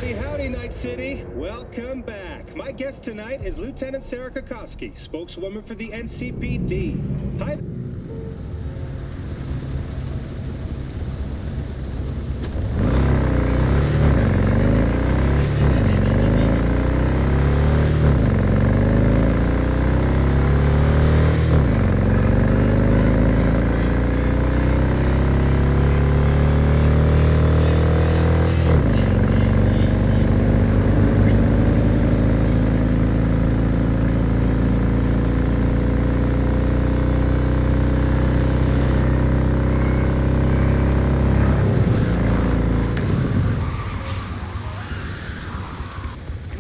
Howdy, howdy, Night City. Welcome back. My guest tonight is Lieutenant Sarah Kokoski, spokeswoman for the NCPD. Hi.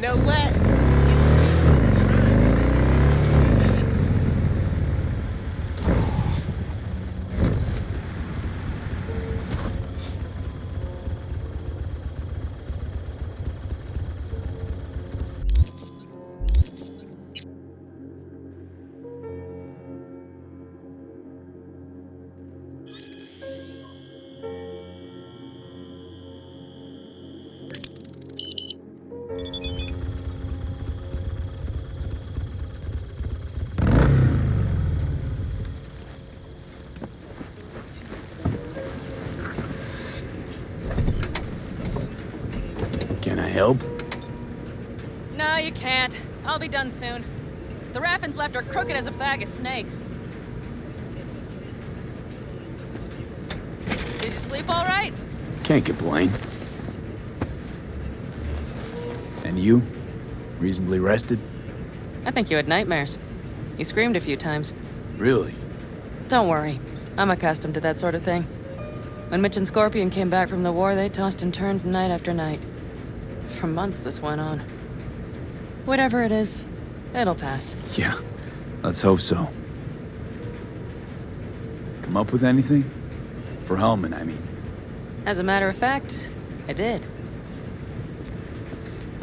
know what? Can I help? No, you can't. I'll be done soon. The Raffins left are crooked as a bag of snakes. Did you sleep all right? Can't complain. And you? Reasonably rested? I think you had nightmares. You screamed a few times. Really? Don't worry. I'm accustomed to that sort of thing. When Mitch and Scorpion came back from the war, they tossed and turned night after night. For months this went on. Whatever it is, it'll pass. Yeah, let's hope so. Come up with anything? For Hellman, I mean. As a matter of fact, I did.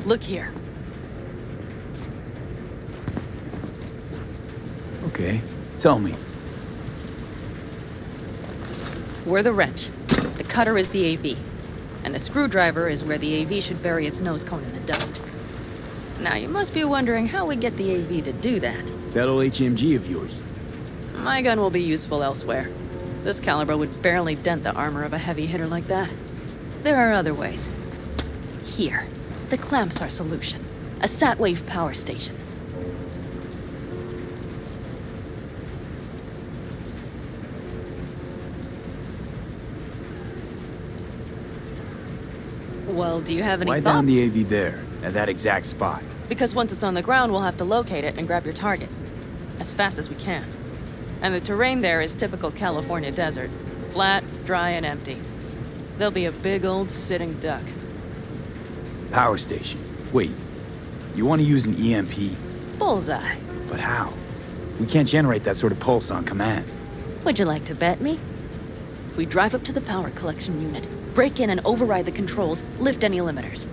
Look here. Okay, tell me. We're the wrench. The cutter is the AV. And the screwdriver is where the AV should bury its nose cone in the dust. Now, you must be wondering how we get the AV to do that. That old HMG of yours. My gun will be useful elsewhere. This caliber would barely dent the armor of a heavy hitter like that. There are other ways. Here, the clamps are solution. A sat-wave power station. Well, do you have any Why thoughts? down the AV there, at that exact spot? Because once it's on the ground, we'll have to locate it and grab your target. As fast as we can. And the terrain there is typical California desert. Flat, dry, and empty. There'll be a big old sitting duck. Power station. Wait, you want to use an EMP? Bullseye. But how? We can't generate that sort of pulse on command. Would you like to bet me? We drive up to the power collection unit, break in and override the controls, lift any limiters.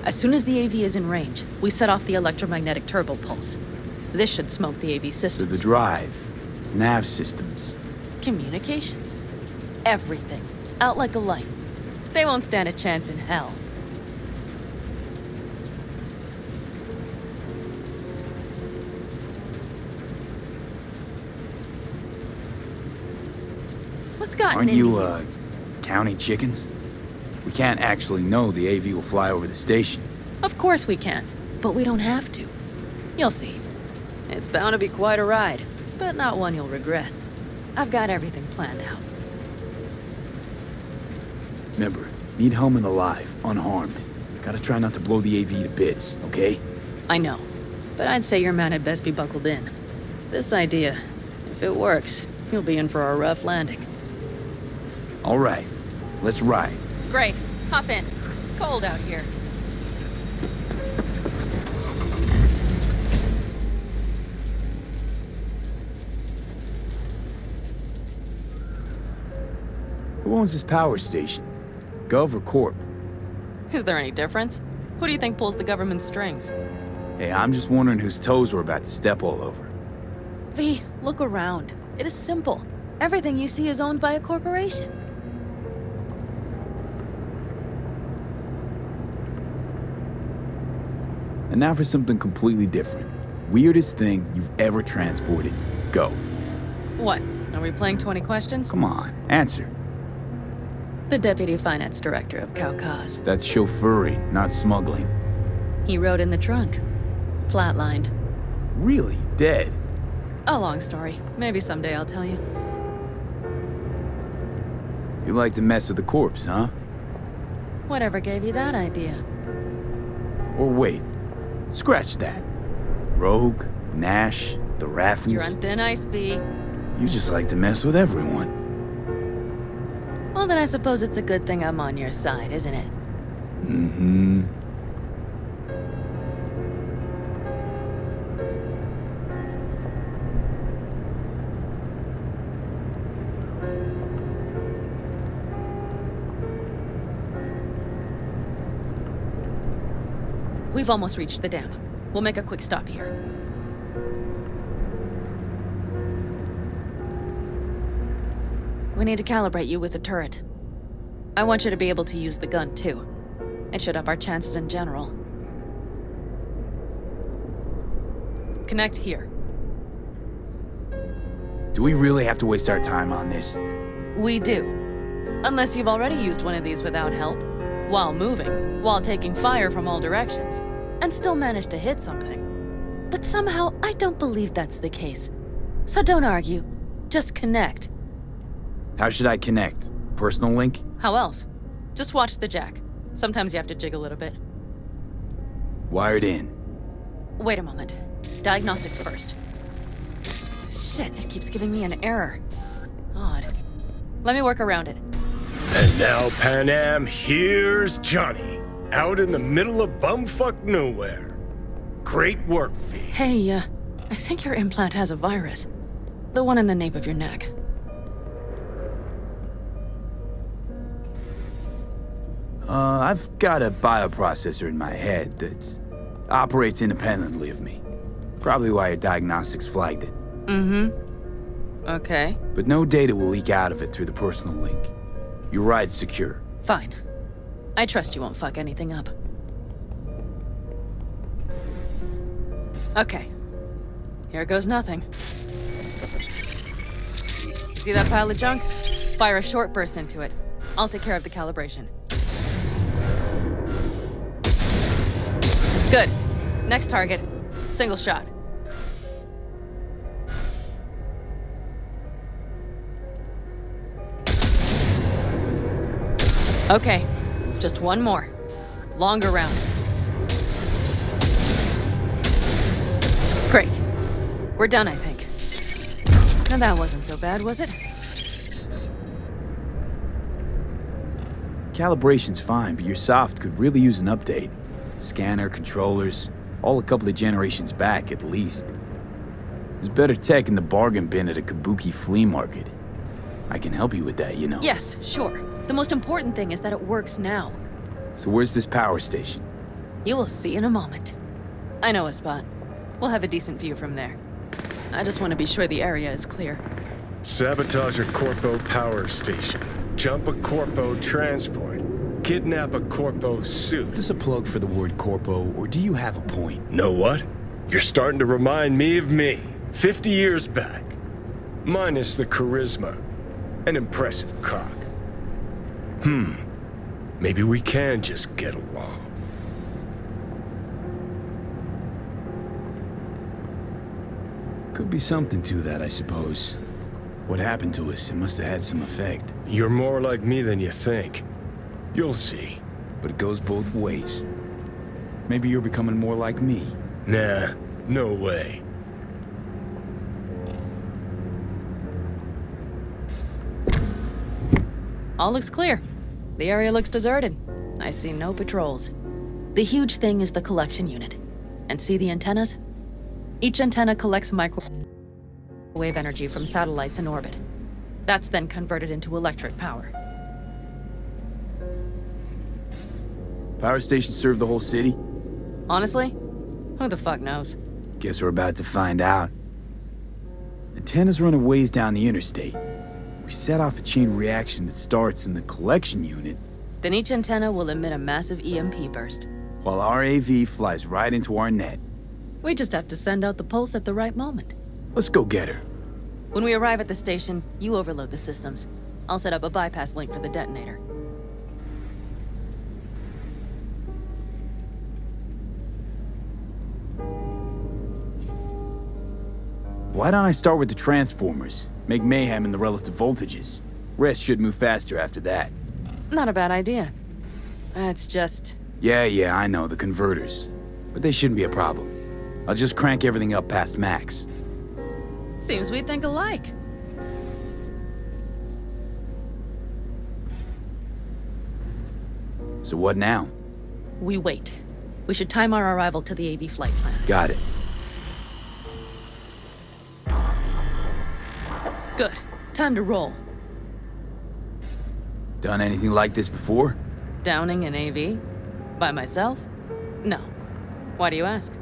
As soon as the AV is in range, we set off the electromagnetic turbo pulse. This should smoke the AV So systems. the drive, nav systems. Communications. Everything. Out like a light. They won't stand a chance in hell. What's gotten Aren't into you, counting chickens? We can't actually know the AV will fly over the station. Of course we can, but we don't have to. You'll see. It's bound to be quite a ride, but not one you'll regret. I've got everything planned out. Remember, need Hellman alive, unharmed. Gotta try not to blow the AV to bits, okay? I know, but I'd say your man had best be buckled in. This idea, if it works, you'll be in for a rough landing. All right, let's ride. Great, hop in. It's cold out here. Who owns this power station? Gov or Corp? Is there any difference? Who do you think pulls the government's strings? Hey, I'm just wondering whose toes we're about to step all over. V, look around. It is simple. Everything you see is owned by a corporation. And now for something completely different. Weirdest thing you've ever transported. Go. What? Are we playing 20 questions? Come on, answer. The Deputy Finance Director of Kaukaz. That's chauffeuring, not smuggling. He rode in the trunk. Flatlined. Really? Dead? A long story. Maybe someday I'll tell you. You like to mess with the corpse, huh? Whatever gave you that idea? Or wait, scratch that. Rogue, Nash, the Raffles. You're on thin ice, V. You just like to mess with everyone. Well, then I suppose it's a good thing I'm on your side, isn't it? Mm-hmm. We've almost reached the dam. We'll make a quick stop here. We need to calibrate you with the turret. I want you to be able to use the gun, too. It should up our chances in general. Connect here. Do we really have to waste our time on this? We do. Unless you've already used one of these without help, while moving, while taking fire from all directions, and still managed to hit something. But somehow, I don't believe that's the case. So don't argue. Just connect. How should I connect? Personal link? How else? Just watch the jack. Sometimes you have to jig a little bit. Wired in. Wait a moment. Diagnostics first. Shit, it keeps giving me an error. Odd. Let me work around it. And now, Pan Am, here's Johnny. Out in the middle of bumfuck nowhere. Great work, V. Hey, I think your implant has a virus. The one in the nape of your neck. I've got a bioprocessor in my head that operates independently of me. Probably why your diagnostics flagged it. Mm-hmm. Okay. But no data will leak out of it through the personal link. Your ride's secure. Fine. I trust you won't fuck anything up. Okay. Here goes nothing. See that pile of junk? Fire a short burst into it. I'll take care of the calibration. Good. Next target. Single shot. Okay. Just one more. Longer round. Great. We're done, I think. Now that wasn't so bad, was it? Calibration's fine, but your soft could really use an update. Scanner, controllers, all a couple of generations back at least. There's better tech in the bargain bin at a kabuki flea market. I can help you with that, you know. Yes, sure. The most important thing is that it works now. So where's this power station? You will see in a moment. I know a spot. We'll have a decent view from there. I just want to be sure the area is clear. Sabotage a Corpo power station. Jump a Corpo transport. Kidnap a Corpo suit. Is this a plug for the word corpo, or do you have a point? Know what? You're starting to remind me of me, 50 years back. Minus the charisma. An impressive cock. Maybe we can just get along. Could be something to that, I suppose. What happened to us, it must have had some effect. You're more like me than you think. You'll see. But it goes both ways. Maybe you're becoming more like me. Nah, no way. All looks clear. The area looks deserted. I see no patrols. The huge thing is the collection unit. And see the antennas? Each antenna collects microwave energy from satellites in orbit. That's then converted into electric power. Power stations serve the whole city? Honestly, who the fuck knows? Guess we're about to find out. Antennas run a ways down the interstate. We set off a chain reaction that starts in the collection unit. Then each antenna will emit a massive EMP burst. while our AV flies right into our net. We just have to send out the pulse at the right moment. Let's go get her. When we arrive at the station, you overload the systems. I'll set up a bypass link for the detonator. Why don't I start with the transformers? Make mayhem in the relative voltages. Rest should move faster after that. Not a bad idea. It's just... Yeah, I know, the converters. But they shouldn't be a problem. I'll just crank everything up past max. Seems we think alike. So what now? We wait. We should time our arrival to the AV flight plan. Got it. Good. Time to roll. Done anything like this before? Downing an AV? By myself? No. Why do you ask?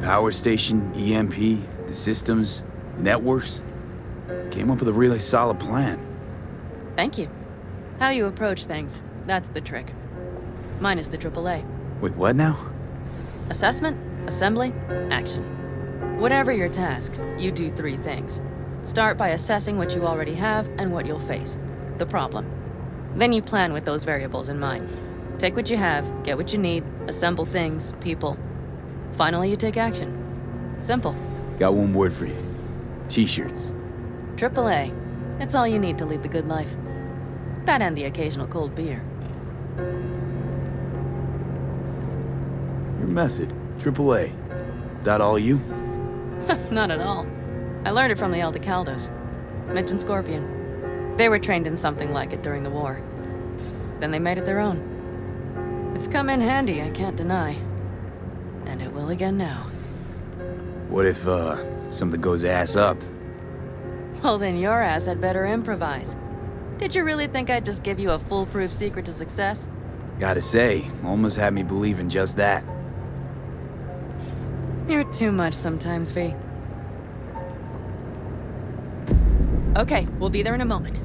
Power station, EMP, the systems, networks. Came up with a really solid plan. Thank you. How you approach things, that's the trick. Mine is the AAA. Wait, what now? Assessment, assembly, action. Whatever your task, you do 3 things. Start by assessing what you already have and what you'll face. The problem. Then you plan with those variables in mind. Take what you have, get what you need, assemble things, people. Finally, you take action. Simple. Got one word for you. T-shirts. AAA. It's all you need to lead the good life. That and the occasional cold beer. Your method. AAA. That all you? Not at all. I learned it from the Aldecaldos. Mitch and Scorpion. They were trained in something like it during the war. Then they made it their own. It's come in handy, I can't deny. And it will again now. What if, something goes ass up? Well, then your ass had better improvise. Did you really think I'd just give you a foolproof secret to success? Gotta say, almost had me believing just that. You're too much sometimes, V. Okay, we'll be there in a moment.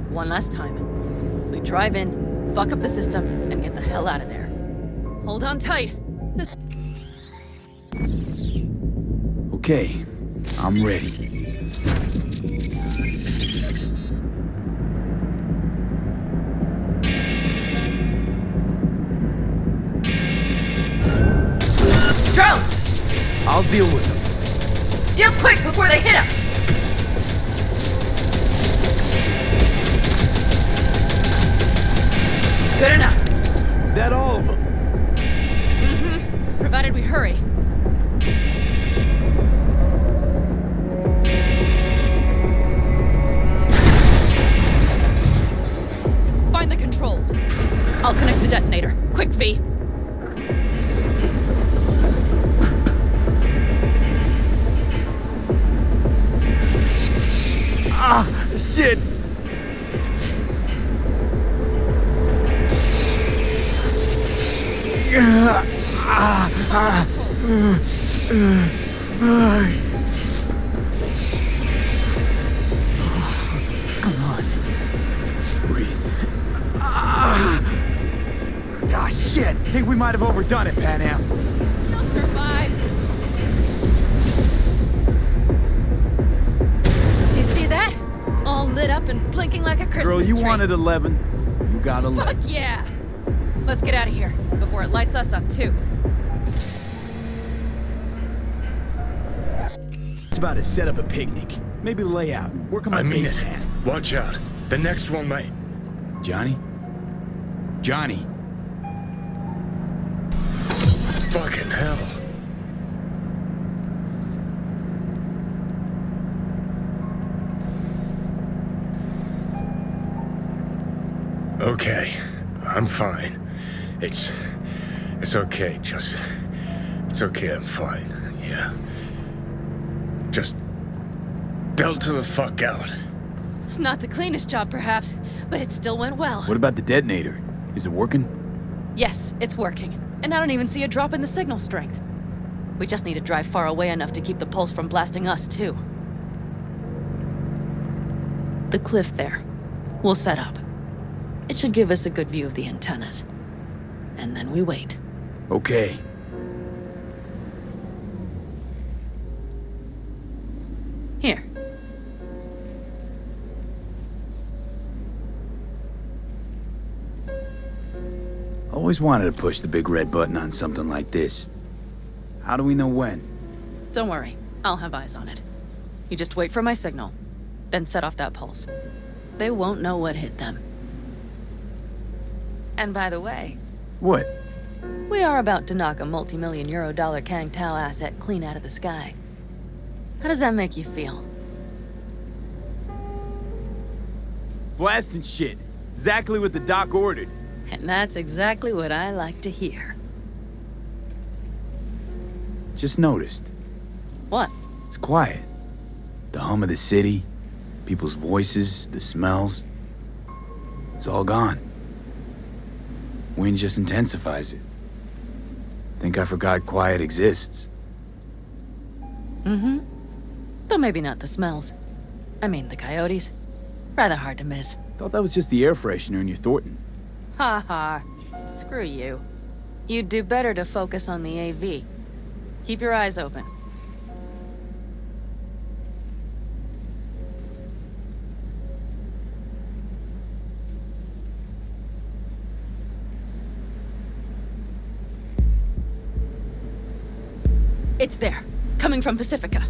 One last time. We drive in, fuck up the system, and get the hell out of there. Hold on tight. Okay, I'm ready. Drones! I'll deal with them. Deal quick before they hit us! Good enough. Is that all of them? Mm-hmm. Provided we hurry. Find the controls. I'll connect the detonator. Quick, V. Ah, shit! Come on. Breathe. Ah, shit! Think we might have overdone it, Pan Am. You'll survive. Do you see that? All lit up and blinking like a Christmas Girl, you tree. wanted 11. You got 11. Fuck yeah! Let's get out of here before it lights us up too. It's about to set up a picnic. Maybe lay out. Work on my I mean base it. hand. Watch out. The next one might. Johnny? Johnny? Fucking hell. Okay, I'm fine. It's okay, just... It's okay, I'm fine, yeah. Just... delta the fuck out. Not the cleanest job, perhaps, but it still went well. What about the detonator? Is it working? Yes, it's working. And I don't even see a drop in the signal strength. We just need to drive far away enough to keep the pulse from blasting us, too. The cliff there. We'll set up. It should give us a good view of the antennas. And then we wait. Okay. Here. Always wanted to push the big red button on something like this. How do we know when? Don't worry, I'll have eyes on it. You just wait for my signal, then set off that pulse. They won't know what hit them. And by the way... What? We are about to knock a multi-million euro-dollar Kang Tao asset clean out of the sky. How does that make you feel? Blasting shit. Exactly what the doc ordered. And that's exactly what I like to hear. Just noticed. What? It's quiet. The hum of the city, people's voices, the smells. It's all gone. Wind just intensifies it. Think I forgot quiet exists. Mm-hmm. Though maybe not the smells. I mean, the coyotes. Rather hard to miss. Thought that was just the air freshener in your Thornton. Ha ha. Screw you. You'd do better to focus on the AV. Keep your eyes open. It's there. Coming from Pacifica.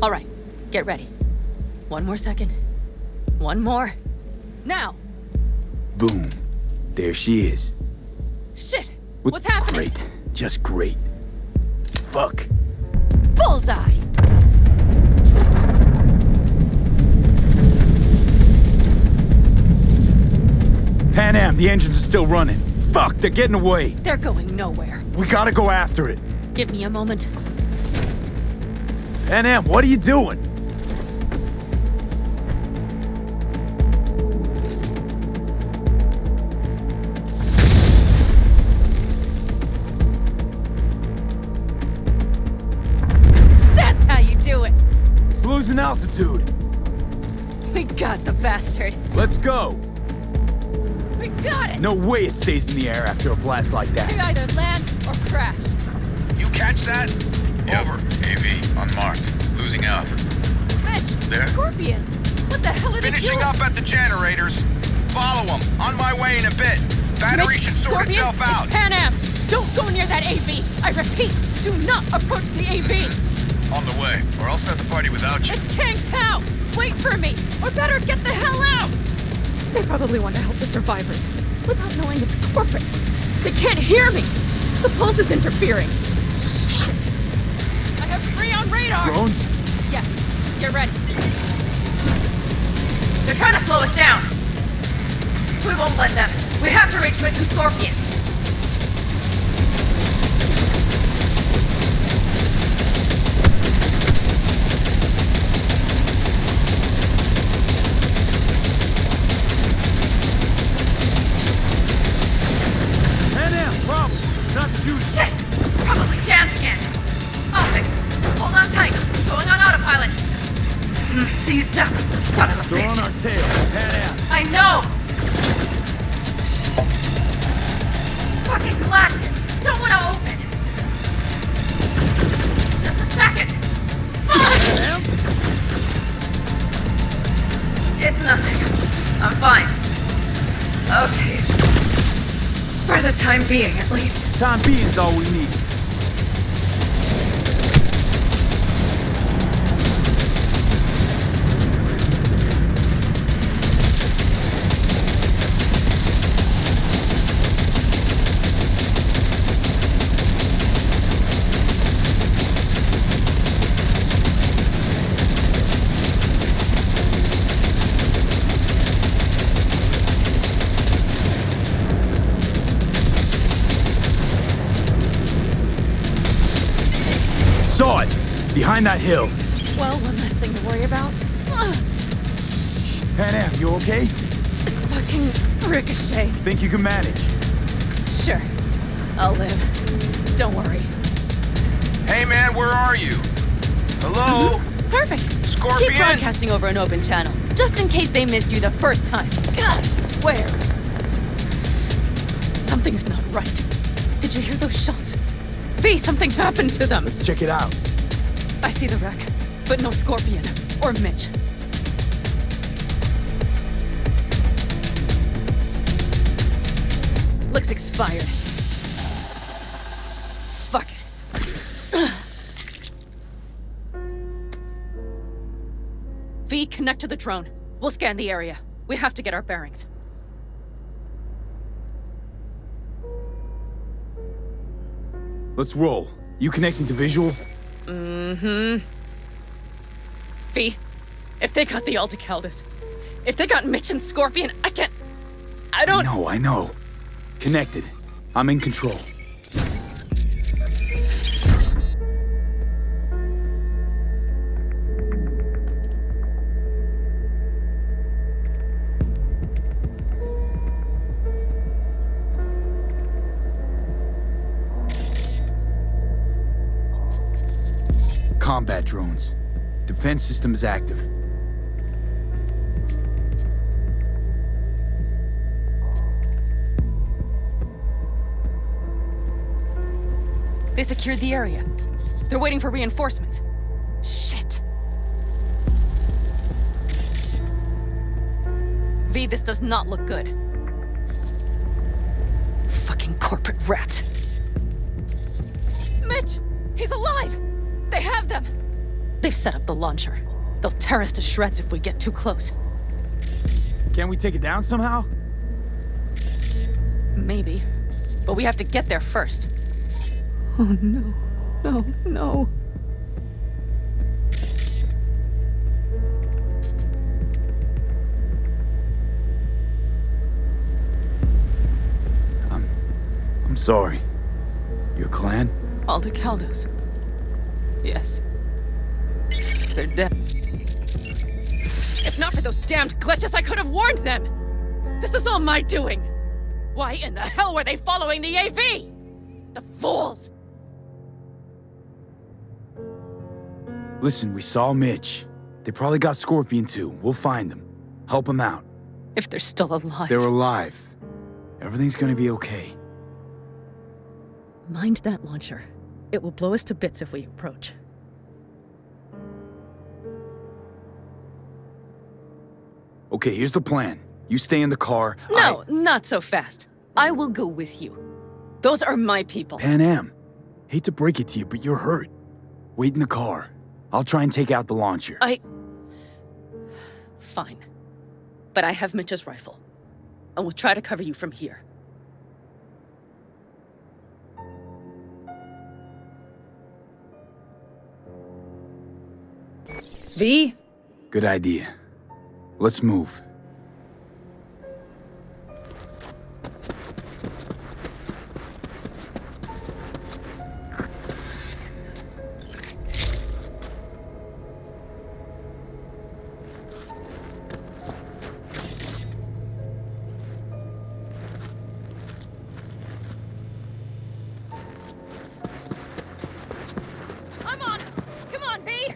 All right. Get ready. One more second. One more. Now! Boom. There she is. Shit! What's happening? Great. Just great. Fuck. Bullseye! Pan Am, the engines are still running. Fuck, they're getting away. They're going nowhere. We gotta go after it. Give me a moment. Pan Am, what are you doing? That's how you do it! It's losing altitude. We got the bastard. Let's go. We got it! No way it stays in the air after a blast like We that. either land or crash. You catch that? Over. AV, unmarked. Losing out. Mitch! There? Scorpion! What the hell are they Finishing doing? up at the generators. Follow them. On my way in a bit. Battery Mitch, should sort Scorpion, itself out. it's Pan Am! Don't go near that AV! I repeat, do not approach the AV! On the way, or I'll start the party without you. It's Kang Tao! Wait for me! Or better get the hell out! They probably want to help the survivors, without knowing it's corporate. They can't hear me! The pulse is interfering. Shit! I have 3 on radar! Drones? Yes, get ready. They're trying to slow us down. We won't let them. We have to reach Mitch and Scorpion. Pan Am, problem. Not shooting. Shit! Probably jammed again. I'll fix it. Hold on tight. Going on autopilot. Seized up. Son of a They're on bitch. our tail. Pan Am. I know! Fucking latches! Don't want to open! Just a second! Fuck! Pan Am? It's nothing. I'm fine. Okay. For the time being, at least. Time being's all we need. Saw it! Behind that hill. Well, one less thing to worry about. Ugh, Pan Am, you okay? fucking ricochet. Think you can manage? Sure. I'll live. Don't worry. Hey man, where are you? Hello? Perfect. Scorpion? Keep broadcasting over an open channel, just in case they missed you the first time. God, I swear. Something's not right. Did you hear those shots? V, something happened to them. Let's check it out. I see the wreck, but no Scorpion or Mitch. Looks expired. Fuck it. V, connect to the drone. We'll scan the area. We have to get our bearings. Let's roll. You connecting to visual? Mm-hmm. V, if they got the Aldecaldos, if they got Mitch and Scorpion, I don't... I know. Connected. I'm in control. Combat drones. Defense systems active. They secured the area. They're waiting for reinforcements. Shit. V, this does not look good. Fucking corporate rats. Mitch! He's alive! They have them! They've set up the launcher. They'll tear us to shreds if we get too close. Can we take it down somehow? Maybe. But we have to get there first. Oh no. No, no. I'm sorry. Your clan? Aldecaldos. Yes. They're dead. If not for those damned glitches, I could have warned them! This is all my doing! Why in the hell were they following the AV? The fools! Listen, we saw Mitch. They probably got Scorpion too. We'll find them. Help them out. If they're still alive. They're alive. Everything's gonna be okay. Mind that launcher. It will blow us to bits if we approach. Okay, here's the plan. You stay in the car. No, not so fast. I will go with you. Those are my people. Pan Am. Hate to break it to you, but you're hurt. Wait in the car. I'll try and take out the launcher. Fine. But I have Mitch's rifle. And we'll try to cover you from here. V? Good idea. Let's move. I'm on it! Come on, V!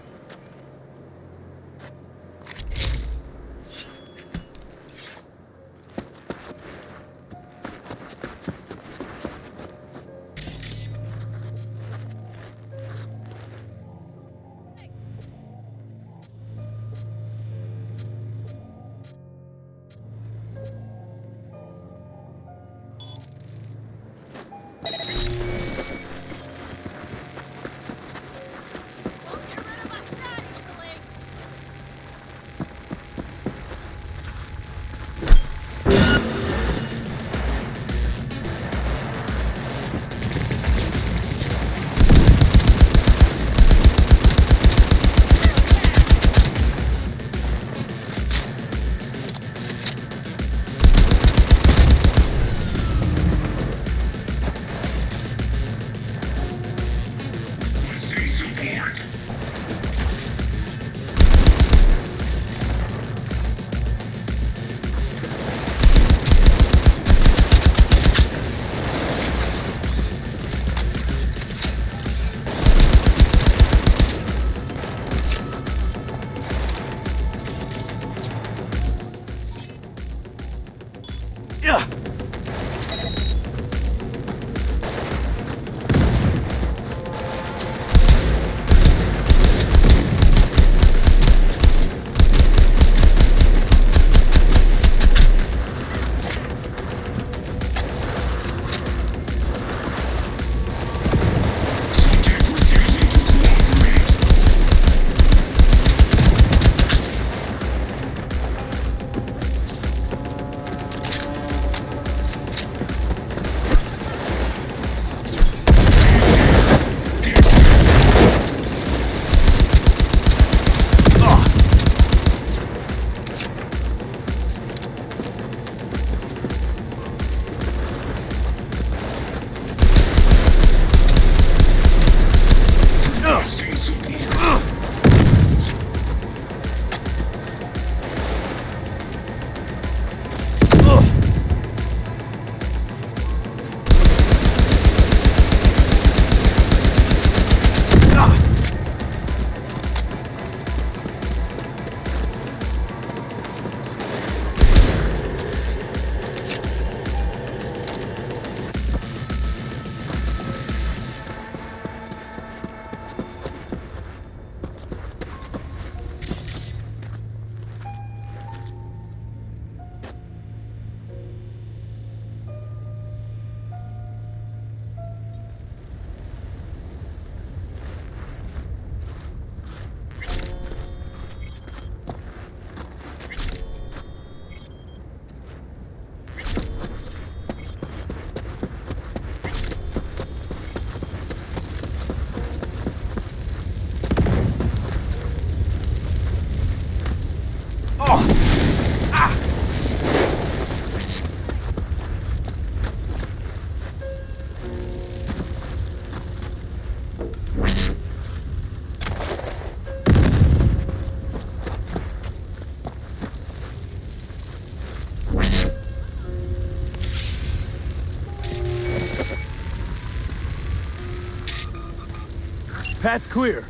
Path's clear.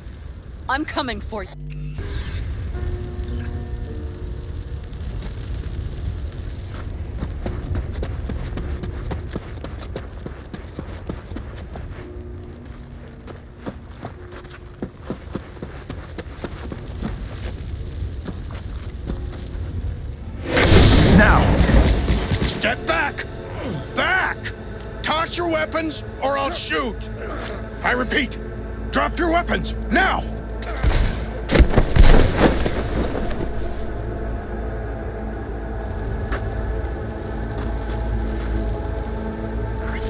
I'm coming for you. Now! Step back! Back! Toss your weapons, or I'll shoot! I repeat, drop your weapons, now!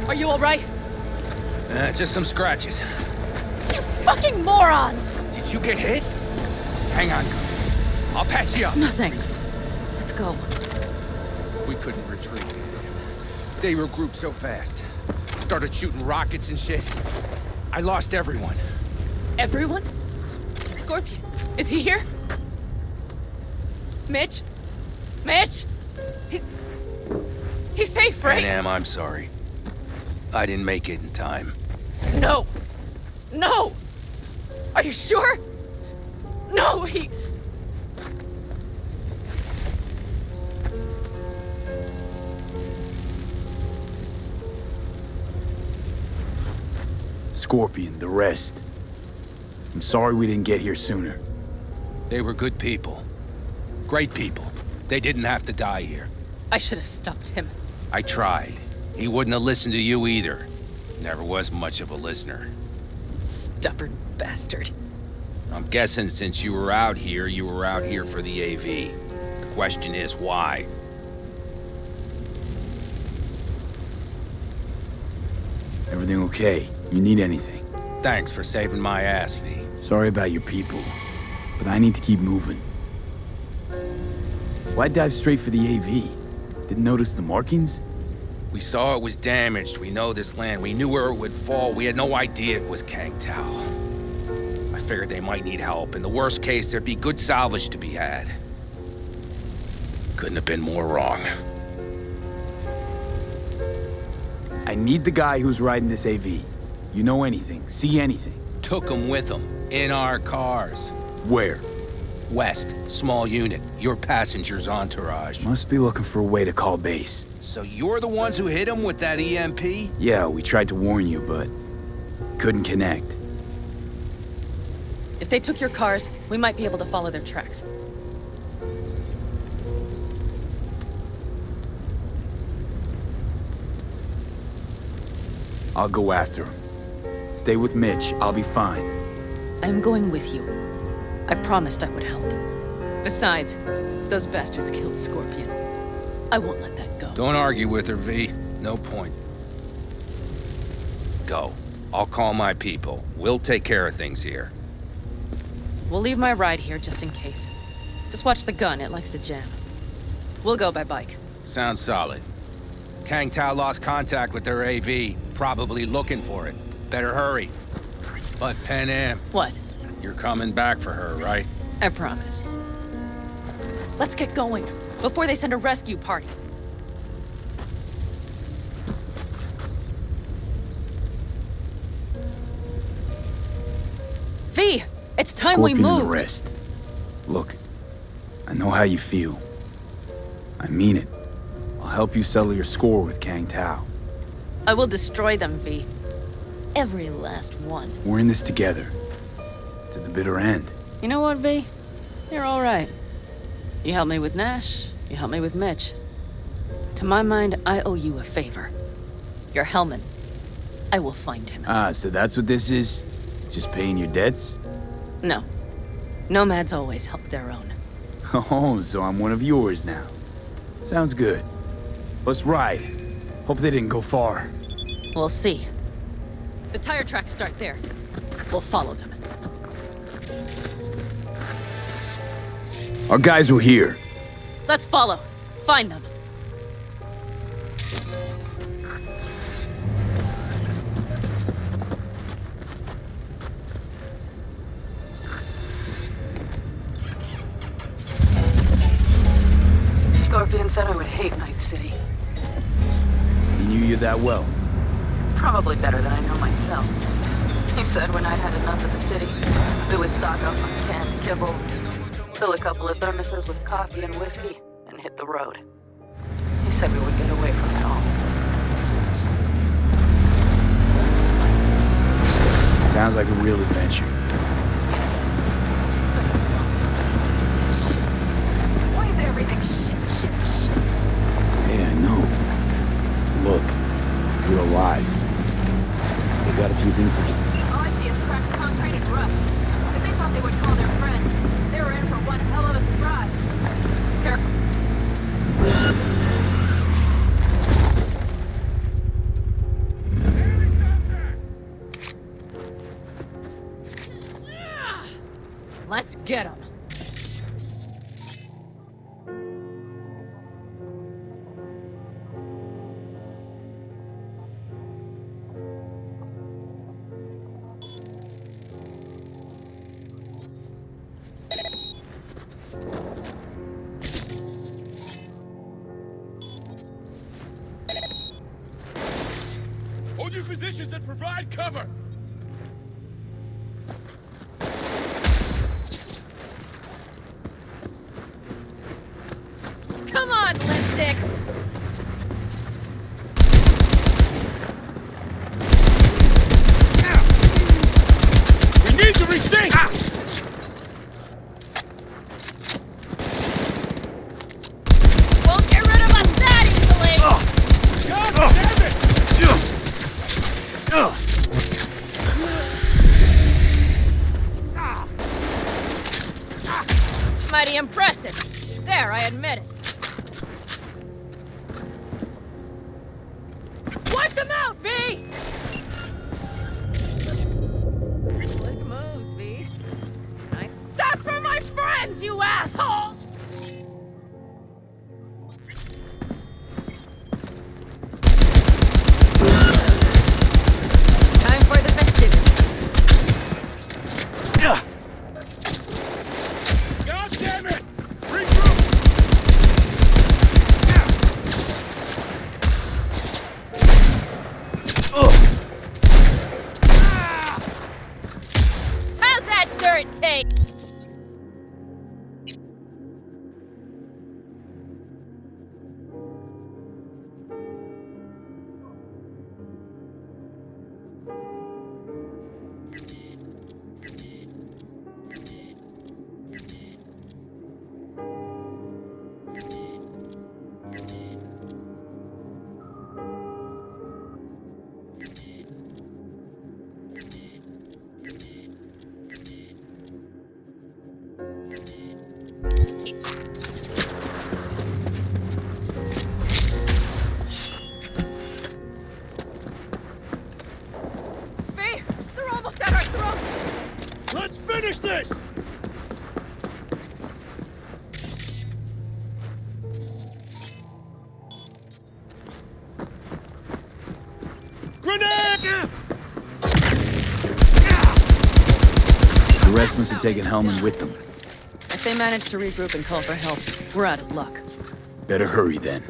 Are you alright? Just some scratches. You fucking morons! Did you get hit? Hang on. I'll patch you It's up. nothing. Let's go. We couldn't retreat. They regrouped so fast. Started shooting rockets and shit. I lost everyone. Everyone? Scorpion, is he here? Mitch? Mitch? He's safe, right? Am, I'm sorry. I didn't make it in time. No! No! Are you sure? No, he... Scorpion, the rest. I'm sorry we didn't get here sooner. They were good people. Great people. They didn't have to die here. I should have stopped him. I tried. He wouldn't have listened to you either. Never was much of a listener. Stubborn bastard. I'm guessing since you were out here for the AV. The question is why? Everything okay? You need anything? Thanks for saving my ass, V. Sorry about your people, but I need to keep moving. Why dive straight for the AV? Didn't notice the markings? We saw it was damaged. We know this land. We knew where it would fall. We had no idea it was Kang Tao. I figured they might need help. In the worst case, there'd be good salvage to be had. Couldn't have been more wrong. I need the guy who's riding this AV. You know anything, see anything? Took them with them. In our cars. Where? West. Small unit. Your passenger's entourage. Must be looking for a way to call base. So you're the ones who hit him with that EMP? Yeah, we tried to warn you, but couldn't connect. If they took your cars, we might be able to follow their tracks. I'll go after him. Stay with Mitch, I'll be fine. I'm going with you. I promised I would help. Besides, those bastards killed Scorpion. I won't let that go. Don't argue with her, V. No point. Go. I'll call my people. We'll take care of things here. We'll leave my ride here just in case. Just watch the gun, it likes to jam. We'll go by bike. Sounds solid. Kang Tao lost contact with their AV. Probably looking for it. Better hurry. But Am, What? you're coming back for her, right? I promise. Let's get going, before they send a rescue party. V! It's time we Scorpion and the moved! rest. Look, I know how you feel. I mean it. I'll help you settle your score with Kang Tao. I will destroy them, V. Every last one. We're in this together. To the bitter end. You know what, V? You're all right. You helped me with Nash, you helped me with Mitch. To my mind, I owe you a favor. Your Hellman. I will find him. Ah, so that's what this is? Just paying your debts? No. Nomads always help their own. Oh, so I'm one of yours now. Sounds good. Let's ride. Hope they didn't go far. We'll see. The tire tracks start there. We'll follow them. Our guys were here. Let's follow. Find them. Scorpion said I would hate Night City. He knew you that well. Probably better than I know myself. He said when I'd had enough of the city, we would stock up on canned kibble, fill a couple of thermoses with coffee and whiskey, and hit the road. He said we would get away from it all. Sounds like a real adventure. Why is everything shit? Yeah, I know. Look, you're alive. We got a few things to do. All I see is cracked concrete and rust. But they thought they would call their friends. They were in for one hell of a surprise. Careful. Let's get him. Hold your positions and provide cover! Come on, limp dicks! We need to resync! Won't get rid of us that easily! God damn it! Mighty impressive. There, I admit it. Wipe them out, V! Slick moves, V. That's for my friends, you asshole! Time for the festivities. God damn it! Regroup! How's that dirt take? V, they're almost at our throats! Let's finish this! Grenade! The rest must have taken Hellman with them. If they manage to regroup and call for help, we're out of luck. Better hurry then.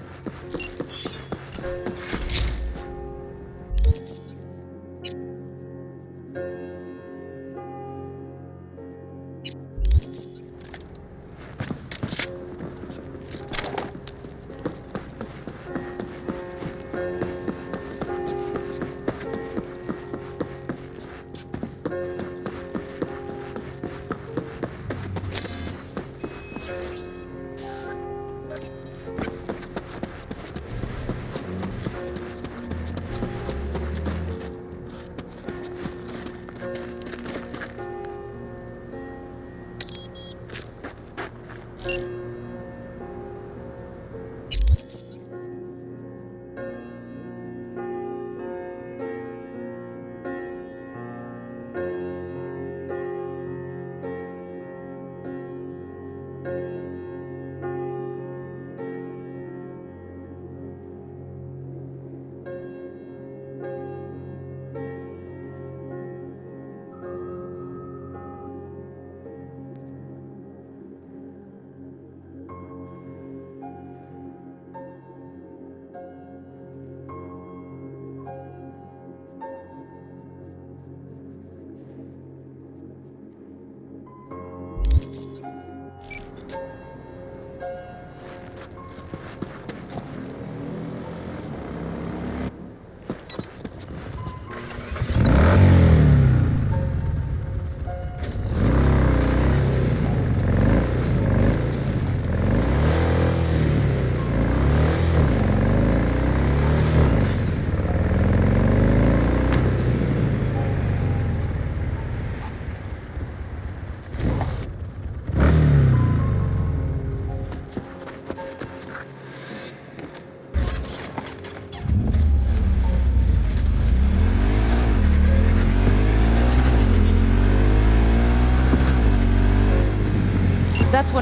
That's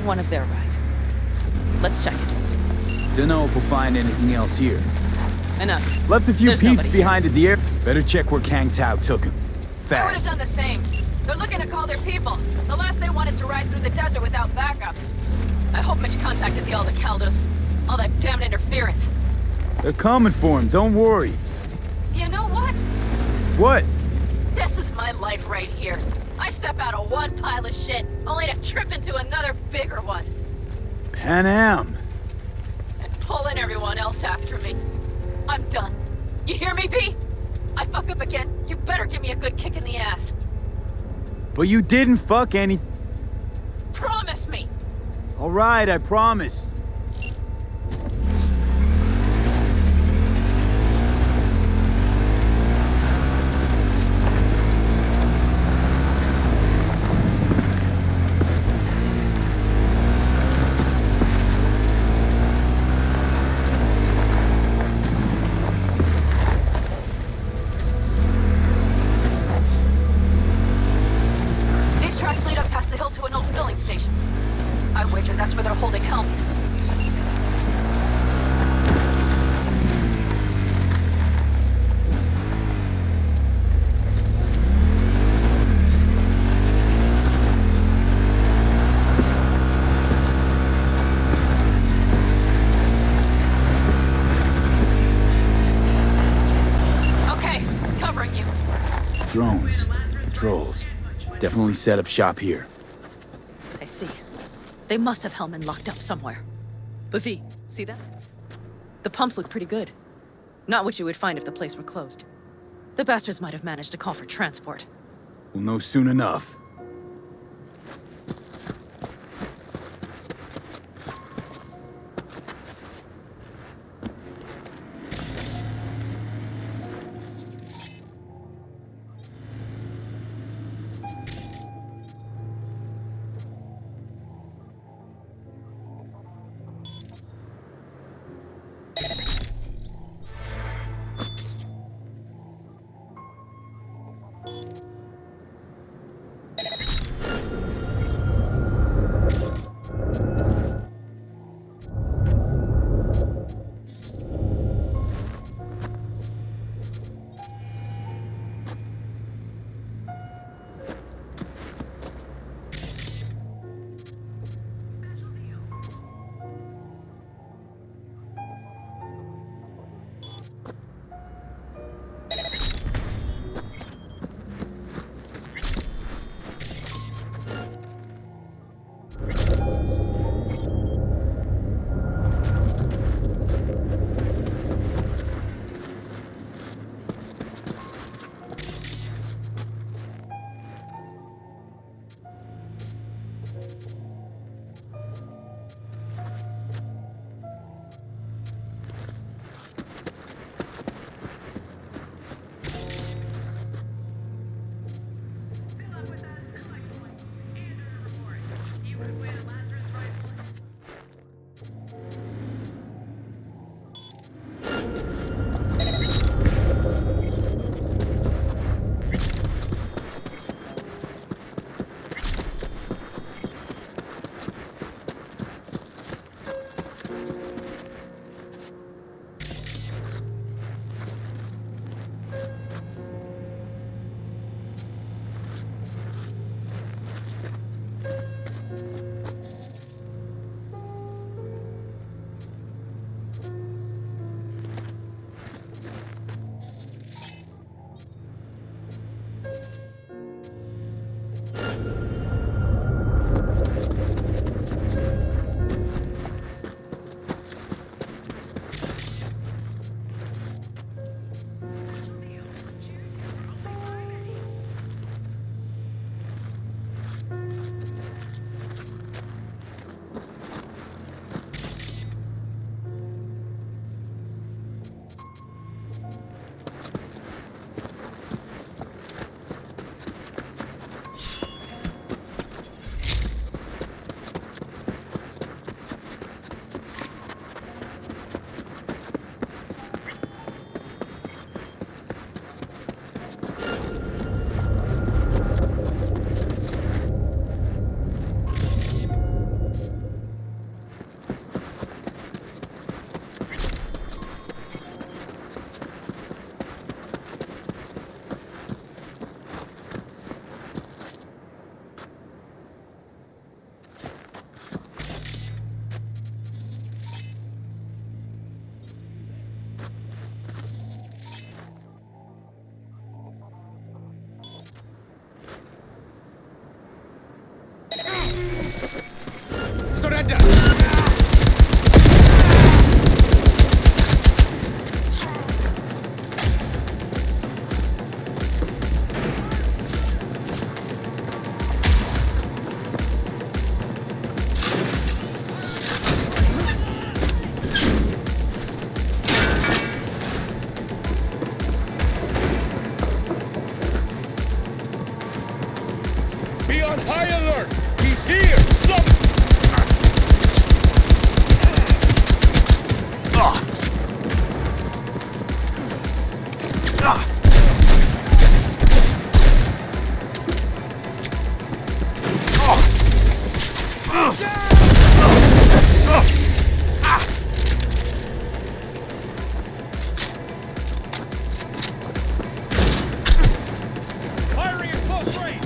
one of their rides. Let's check it. Dunno if we'll find anything else here. Enough. Left a few There's peeps nobody behind at the air. Better check where Kang Tao took him. I would have Fast. done the same. They're looking to call their people. The last they want is to ride through the desert without backup. I hope Mitch contacted the Aldecaldos. All that damned interference. They're coming for him, don't worry. You know what? What? This is my life right here. I step out of one pile of shit, only to trip into another bigger one. Pan Am. And pulling everyone else after me. I'm done. You hear me, P? I fuck up again, you better give me a good kick in the ass. But you didn't fuck any... Promise me! All right, I promise. These tracks lead up past the hill to an old filling station. I wager that's where they're holding help. Okay, covering you. Drones. Patrols. Definitely set up shop here. I see. They must have Hellman locked up somewhere. But V, see that? The pumps look pretty good. Not what you would find if the place were closed. The bastards might have managed to call for transport. We'll know soon enough. behind us! Be on high alert! He's here! Firing at close range!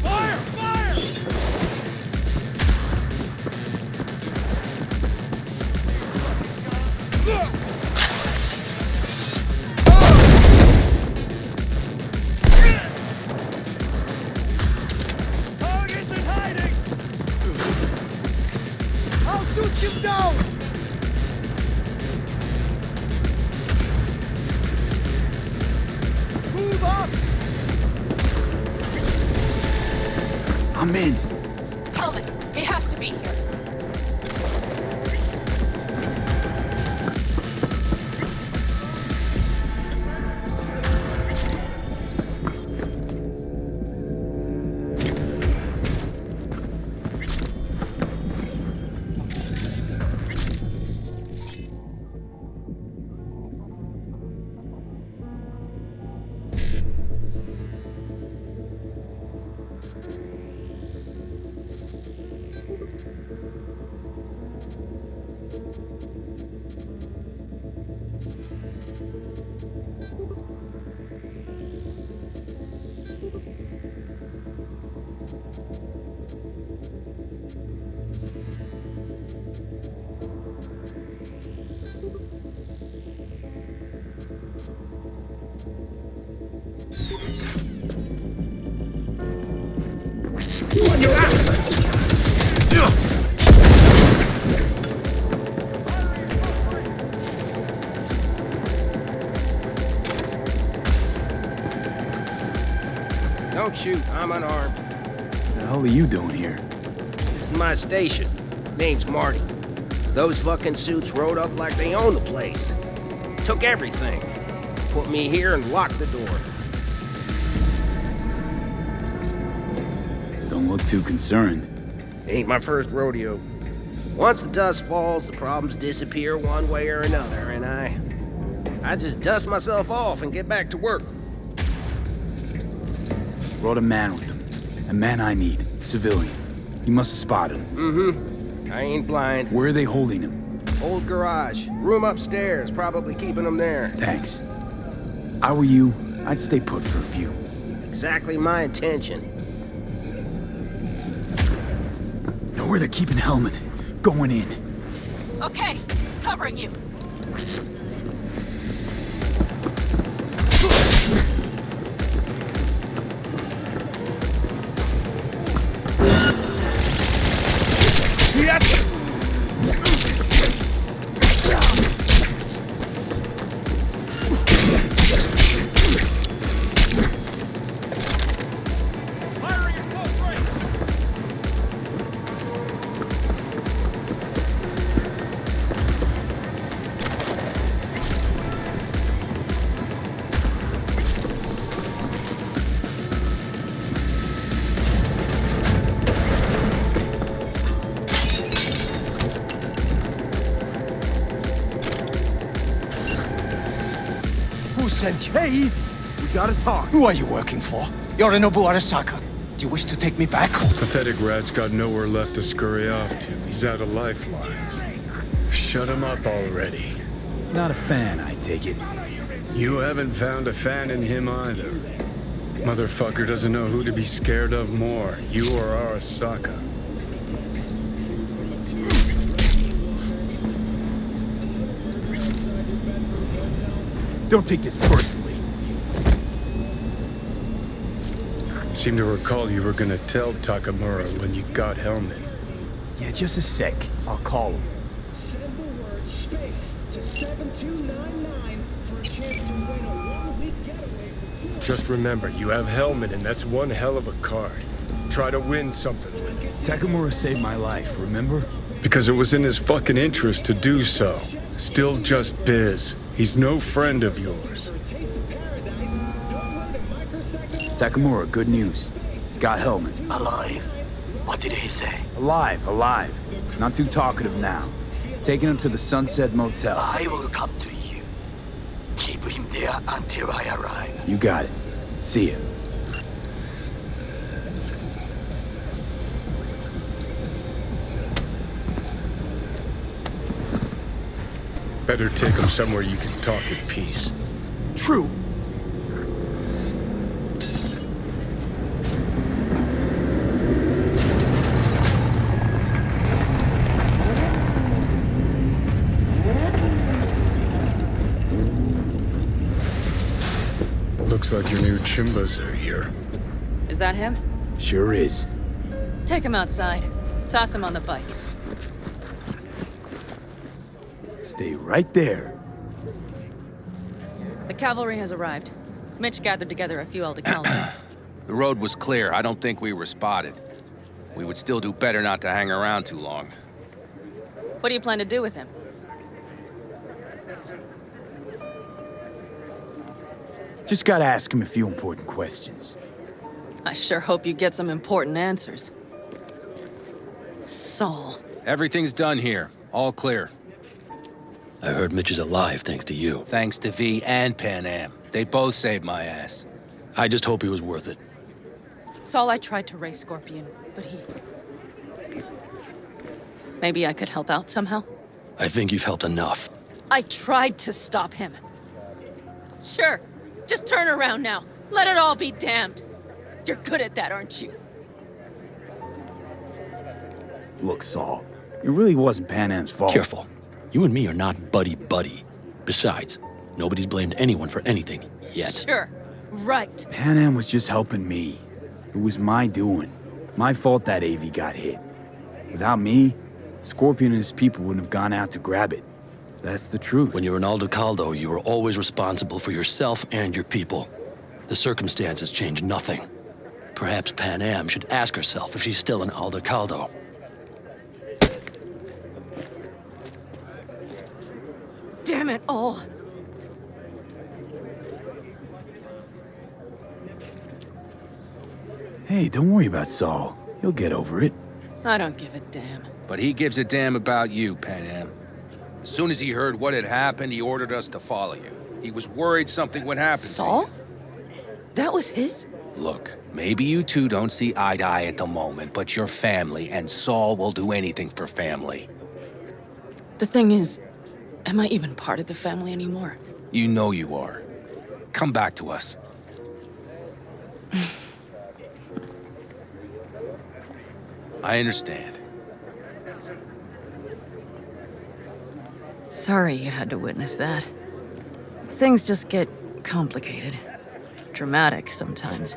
Fire! Fire! Target's in hiding! I'll shoot you down! Move up! I'm in. Helmet, it has to be here. Don't shoot, I'm unarmed. What the hell are you doing here? This is my station. Name's Marty. Those fucking suits rode up like they own the place. Took everything. Put me here and locked the door. Don't look too concerned. Ain't my first rodeo. Once the dust falls, the problems disappear one way or another, and I just dust myself off and get back to work. Brought a man with them. A man I need. Civilian. You must have spotted him. I ain't blind. Where are they holding him? Old garage. Room upstairs. Probably keeping him there. Thanks. I were you, I'd stay put for a few. Exactly my intention. Know where they're keeping Hellman. Going in. Okay, covering you. Firing at close range! Who sent you? Hey, easy. We gotta talk. Who are you working for? Yorinobu Arasaka. Do you wish to take me back? Pathetic rat's got nowhere left to scurry off to. He's out of lifelines. Shut him up already. Not a fan, I take it. You haven't found a fan in him either. Motherfucker doesn't know who to be scared of more, you or Arasaka. Don't take this personally. Seem to recall you were gonna tell Takamura when you got Helmet. Yeah, just a sec. I'll call him. Send the word space to 7299 for a chance to win a one-week getaway for 2. Just remember, you have Helmet, and that's one hell of a card. Try to win something with it. Takamura saved my life, remember? Because it was in his fucking interest to do so. Still just biz. He's no friend of yours. Takamura, good news. Got Helmet. Alive. What did he say? Alive, alive. Not too talkative now. Taking him to the Sunset Motel. I will come to you. Keep him there until I arrive. You got it. See ya. Better take him somewhere you can talk in peace. True. Looks like your new Chimbas are here. Is that him? Sure is. Take him outside. Toss him on the bike. Stay right there. The cavalry has arrived. Mitch gathered together a few Aldecaldos. The road was clear. I don't think we were spotted. We would still do better not to hang around too long. What do you plan to do with him? Just gotta ask him a few important questions. I sure hope you get some important answers. Saul. Everything's done here. All clear. I heard Mitch is alive thanks to you. Thanks to V and Pan Am. They both saved my ass. I just hope he was worth it. Saul, I tried to raise Scorpion, but he... Maybe I could help out somehow? I think you've helped enough. I tried to stop him. Sure. Just turn around now. Let it all be damned. You're good at that, aren't you? Look, Saul, it really wasn't Pan Am's fault. Careful. You and me are not buddy-buddy. Besides, nobody's blamed anyone for anything, yet. Sure. Right. Pan Am was just helping me. It was my doing. My fault that AV got hit. Without me, Scorpion and his people wouldn't have gone out to grab it. That's the truth. When you're an Aldecaldo, you are always responsible for yourself and your people. The circumstances change nothing. Perhaps Pan Am should ask herself if she's still an Aldecaldo. Damn it all. Hey, don't worry about Saul. He'll get over it. I don't give a damn. But he gives a damn about you, Pan Am. As soon as he heard what had happened, he ordered us to follow you. He was worried something would happen Saul? to you. That was his? Look, maybe you two don't see eye to eye at the moment, but you're family, and Saul will do anything for family. The thing is, am I even part of the family anymore? You know you are. Come back to us. I understand. Sorry you had to witness that. Things just get complicated. Dramatic sometimes.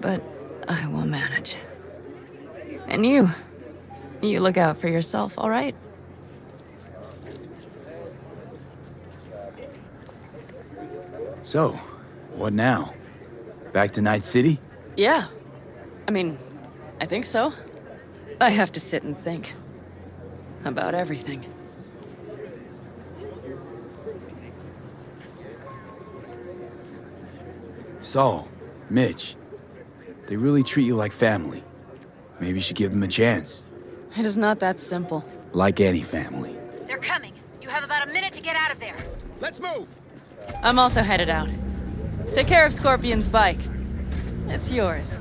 But I will manage. And you look out for yourself, all right? So, what now? Back to Night City? Yeah. I mean, I think so. I have to sit and think. About everything. Saul, Mitch, they really treat you like family. Maybe you should give them a chance. It is not that simple. Like any family. They're coming. You have about a minute to get out of there. Let's move! I'm also headed out. Take care of Scorpion's bike. It's yours.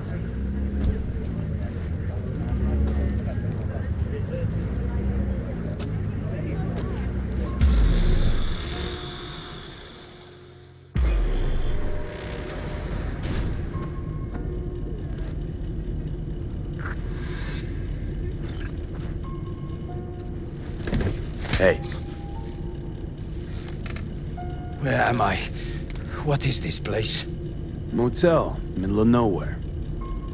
Hey. Where am I? What is this place? Motel, middle of nowhere.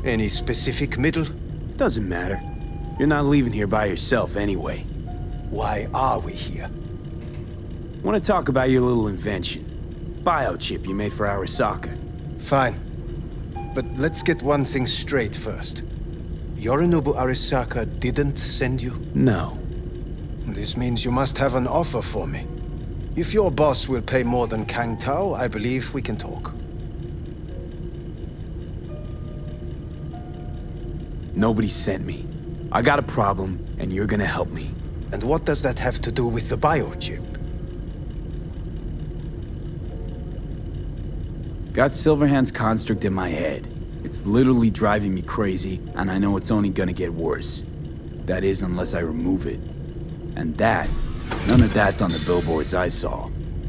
Any specific middle? Doesn't matter. You're not leaving here by yourself anyway. Why are we here? Want to talk about your little invention. Biochip you made for Arasaka. Fine. But let's get one thing straight first. Yorinobu Arasaka didn't send you? No. This means you must have an offer for me. If your boss will pay more than Kang Tao, I believe we can talk. Nobody sent me. I got a problem, and you're gonna help me. And what does that have to do with the biochip? Got Silverhand's construct in my head. It's literally driving me crazy, and I know it's only gonna get worse. That is, unless I remove it. And that, none of that's on the billboards I saw.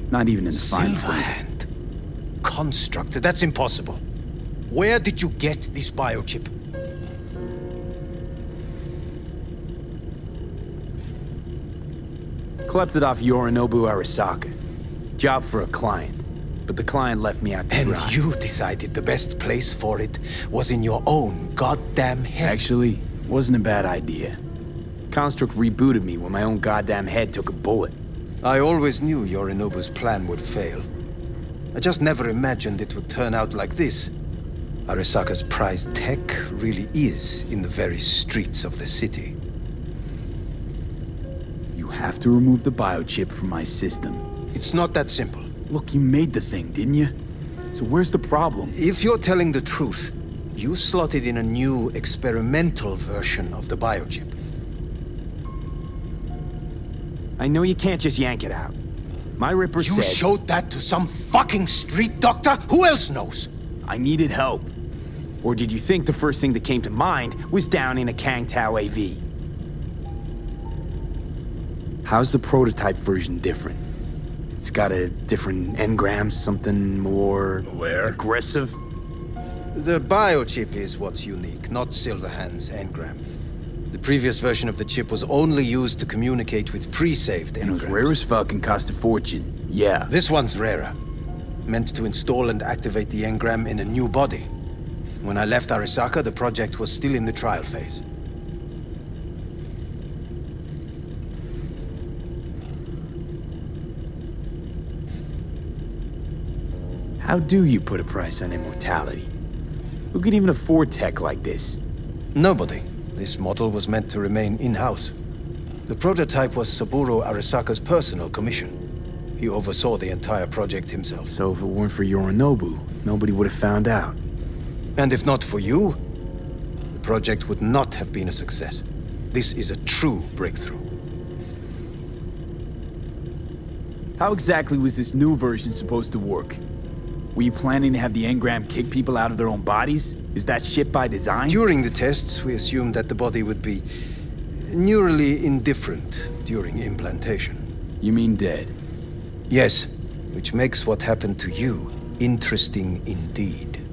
Not even in the fine print. Silverhand? Construct? That's impossible. Where did you get this biochip? Klept it off Yorinobu Arasaka. Job for a client. But the client left me out to dry. And you decided the best place for it was in your own goddamn head. Actually, wasn't a bad idea. Construct rebooted me when my own goddamn head took a bullet. I always knew Yorinobu's plan would fail. I just never imagined it would turn out like this. Arasaka's prized tech really is in the very streets of the city. You have to remove the biochip from my system. It's not that simple. Look, you made the thing, didn't you? So where's the problem? If you're telling the truth, you slotted in a new experimental version of the biochip. I know you can't just yank it out. My Ripper said... You showed that to some fucking street doctor? Who else knows? I needed help. Or did you think the first thing that came to mind was down in a Kang Tao AV? How's the prototype version different? It's got a different engram, something more... aggressive? The biochip is what's unique, not Silverhand's engram. The previous version of the chip was only used to communicate with pre-saved engrams. And it was rare as fuck and cost a fortune. Yeah. This one's rarer. Meant to install and activate the engram in a new body. When I left Arasaka, the project was still in the trial phase. How do you put a price on immortality? Who could even afford tech like this? Nobody. This model was meant to remain in-house. The prototype was Saburo Arasaka's personal commission. He oversaw the entire project himself. So if it weren't for Yorinobu, nobody would have found out. And if not for you, the project would not have been a success. This is a true breakthrough. How exactly was this new version supposed to work? Were you planning to have the engram kick people out of their own bodies? Is that shit by design? During the tests, we assumed that the body would be neurally indifferent during implantation. You mean dead? Yes, which makes what happened to you interesting indeed.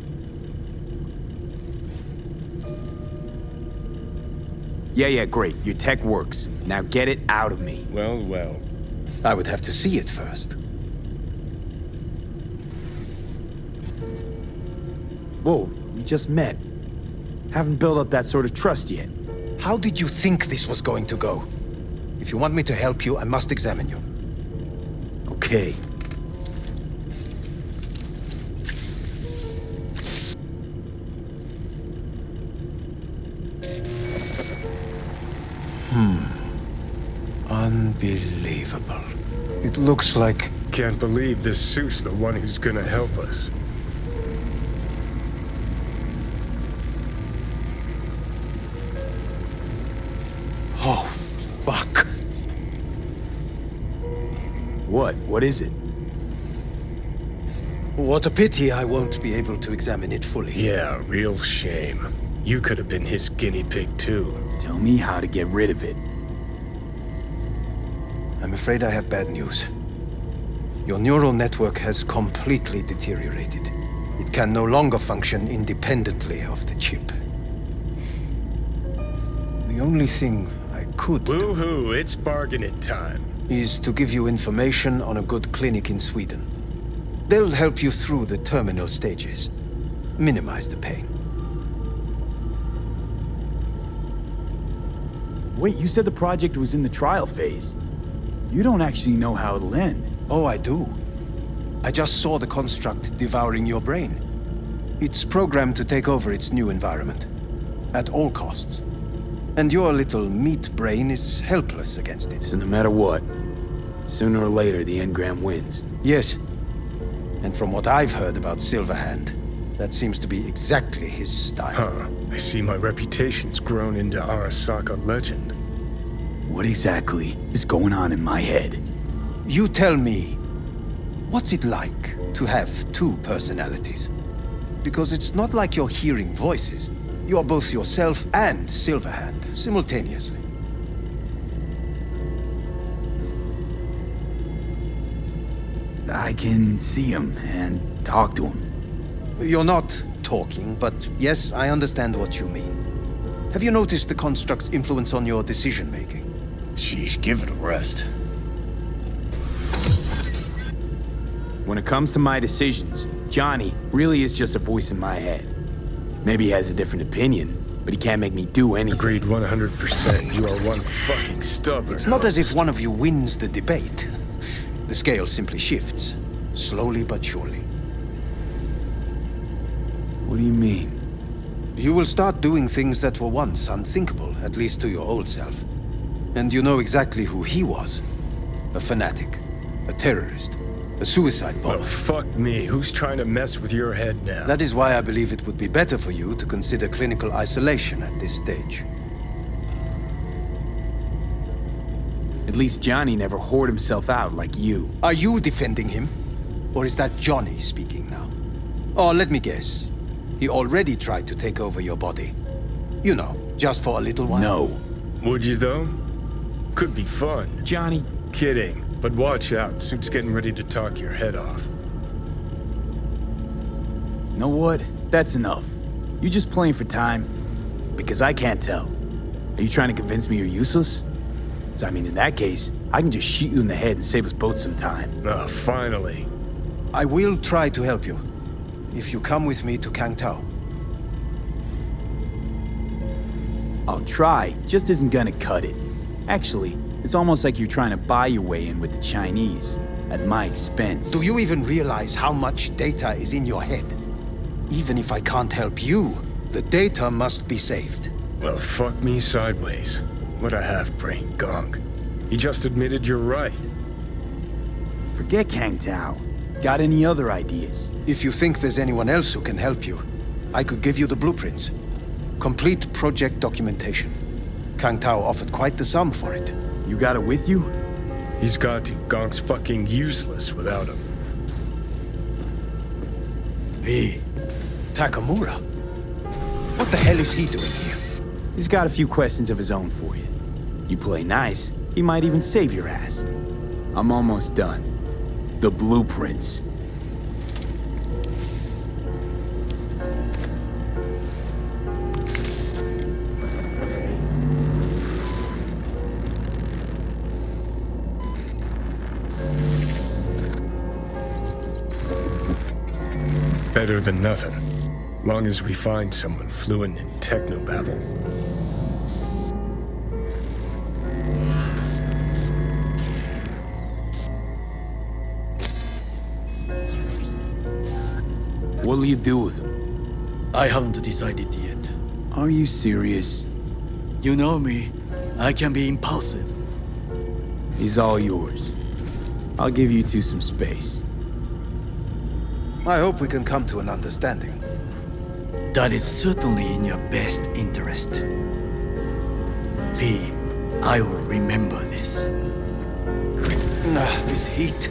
Yeah, great. Your tech works. Now get it out of me. Well. I would have to see it first. Whoa, we just met. Haven't built up that sort of trust yet. How did you think this was going to go? If you want me to help you, I must examine you. Okay. Unbelievable. It looks like... Can't believe this suit's the one who's gonna help us. Oh, fuck. What? What is it? What a pity I won't be able to examine it fully. Yeah, real shame. You could have been his guinea pig too. Tell me how to get rid of it. I'm afraid I have bad news. Your neural network has completely deteriorated. It can no longer function independently of the chip. The only thing I could Woohoo, it's bargaining time. is to give you information on a good clinic in Sweden. They'll help you through the terminal stages. Minimize the pain. Wait, you said the project was in the trial phase. You don't actually know how it'll end. Oh, I do. I just saw the construct devouring your brain. It's programmed to take over its new environment. At all costs. And your little meat brain is helpless against it. So no matter what, sooner or later the engram wins. Yes. And from what I've heard about Silverhand, that seems to be exactly his style. Huh. I see my reputation's grown into Arasaka legend. What exactly is going on in my head? You tell me, what's it like to have two personalities? Because it's not like you're hearing voices. You are both yourself and Silverhand, simultaneously. I can see him and talk to him. You're not talking, but yes, I understand what you mean. Have you noticed the construct's influence on your decision-making? Sheesh, give it a rest. When it comes to my decisions, Johnny really is just a voice in my head. Maybe he has a different opinion, but he can't make me do anything. Agreed 100%. You are one fucking stubborn. It's not as if one of you wins the debate. The scale simply shifts, slowly but surely. What do you mean? You will start doing things that were once unthinkable, at least to your old self. And you know exactly who he was. A fanatic, a terrorist, a suicide bomber. Well, fuck me. Who's trying to mess with your head now? That is why I believe it would be better for you to consider clinical isolation at this stage. At least Johnny never whored himself out like you. Are you defending him? Or is that Johnny speaking now? Oh, let me guess. He already tried to take over your body. You know, just for a little while. No. Would you, though? Could be fun. Johnny. Kidding. But watch out. Suit's getting ready to talk your head off. Know what? That's enough. You just playing for time? Because I can't tell. Are you trying to convince me you're useless? 'Cause I mean, in that case, I can just shoot you in the head and save us both some time. Oh, finally. I will try to help you. If you come with me to Kangtao. I'll try, just isn't gonna cut it. Actually, it's almost like you're trying to buy your way in with the Chinese, at my expense. Do you even realize how much data is in your head? Even if I can't help you, the data must be saved. Well, fuck me sideways. What a half-brain gunk. He just admitted you're right. Forget Kangtao. Got any other ideas? If you think there's anyone else who can help you, I could give you the blueprints. Complete project documentation. Kangtao offered quite the sum for it. You got it with you? He's got to. Gonk's fucking useless without him. V. Takamura? What the hell is he doing here? He's got a few questions of his own for you. You play nice, he might even save your ass. I'm almost done. The blueprints. Better than nothing. Long as we find someone fluent in technobabble. What'll you do with him? I haven't decided yet. Are you serious? You know me. I can be impulsive. He's all yours. I'll give you two some space. I hope we can come to an understanding. That is certainly in your best interest. V, I will remember this. This heat.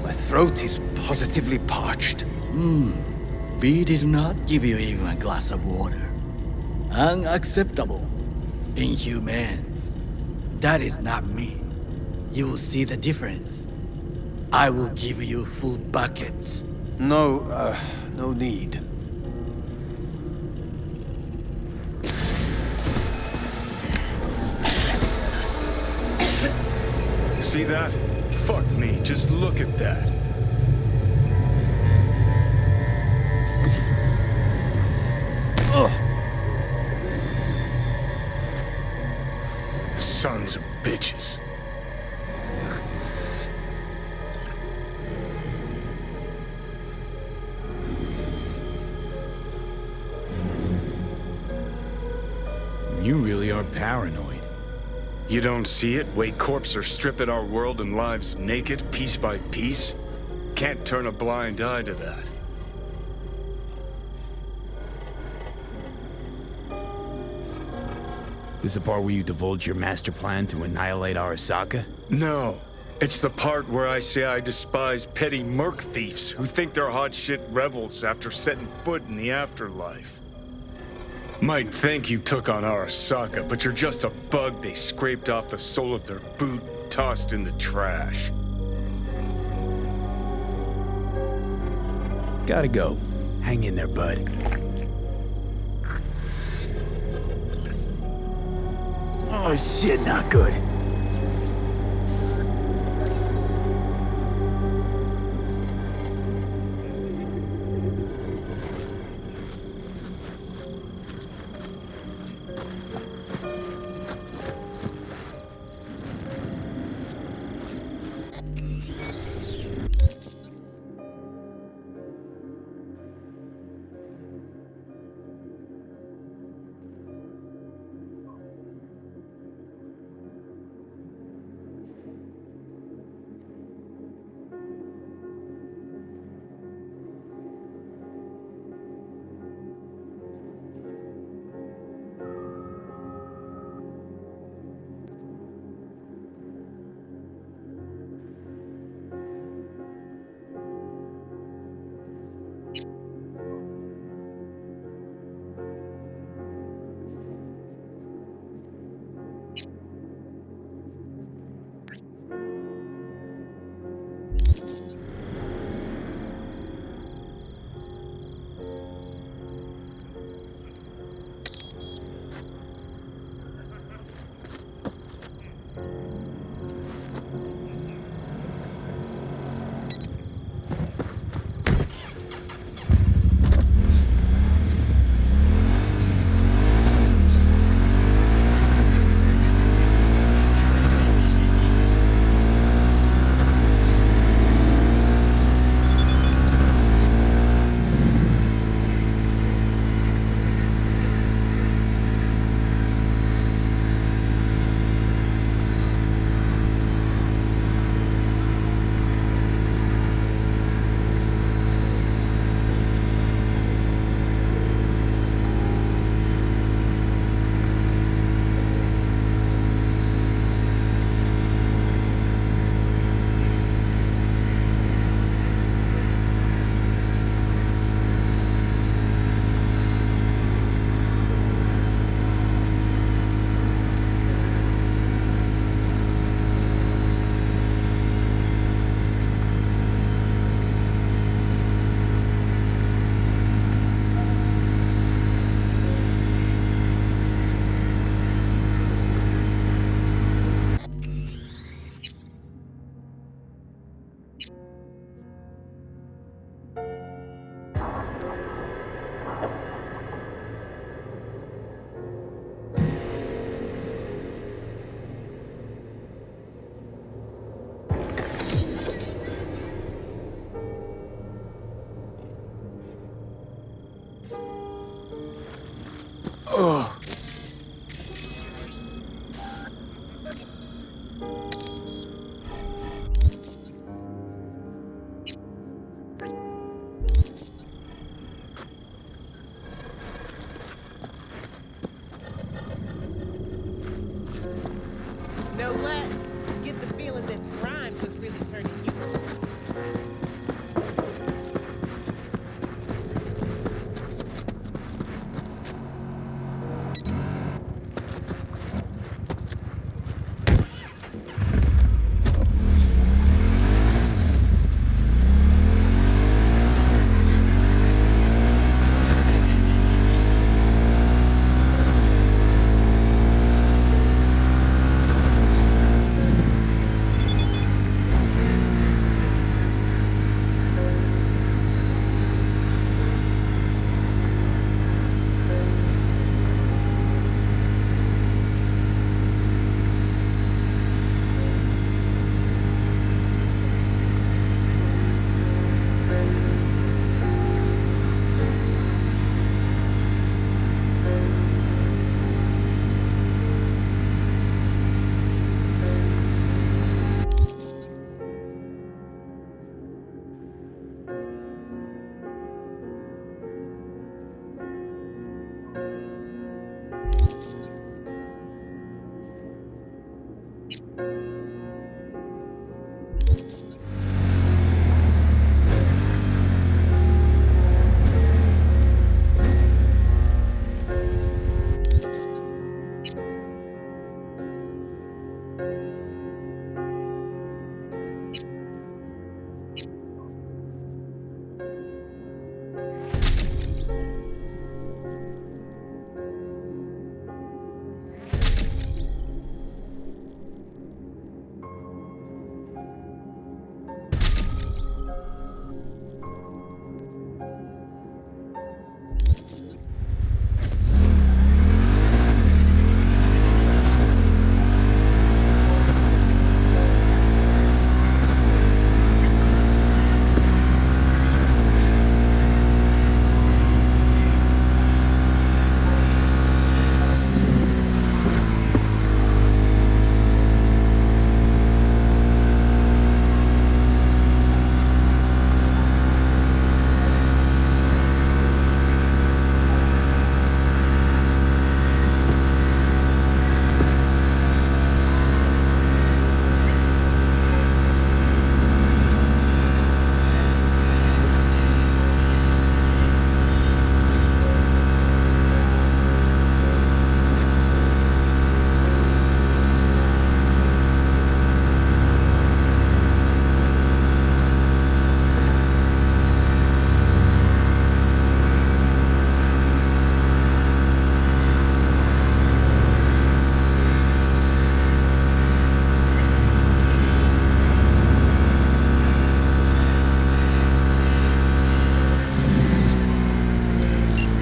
My throat is positively parched. V did not give you even a glass of water. Unacceptable. Inhumane. That is not me. You will see the difference. I will give you full buckets. No need. See that? Fuck me, just look at that. bitches. You really are paranoid. You don't see it? Way corps are stripping our world and lives naked, piece by piece? Can't turn a blind eye to that. This is the part where you divulge your master plan to annihilate Arasaka? No. It's the part where I say I despise petty merc thieves who think they're hot shit rebels after setting foot in the afterlife. Might think you took on Arasaka, but you're just a bug they scraped off the sole of their boot and tossed in the trash. Gotta go. Hang in there, bud. Oh shit, not good. Ugh. Know what? Get the feeling this Grimes was really turning you on.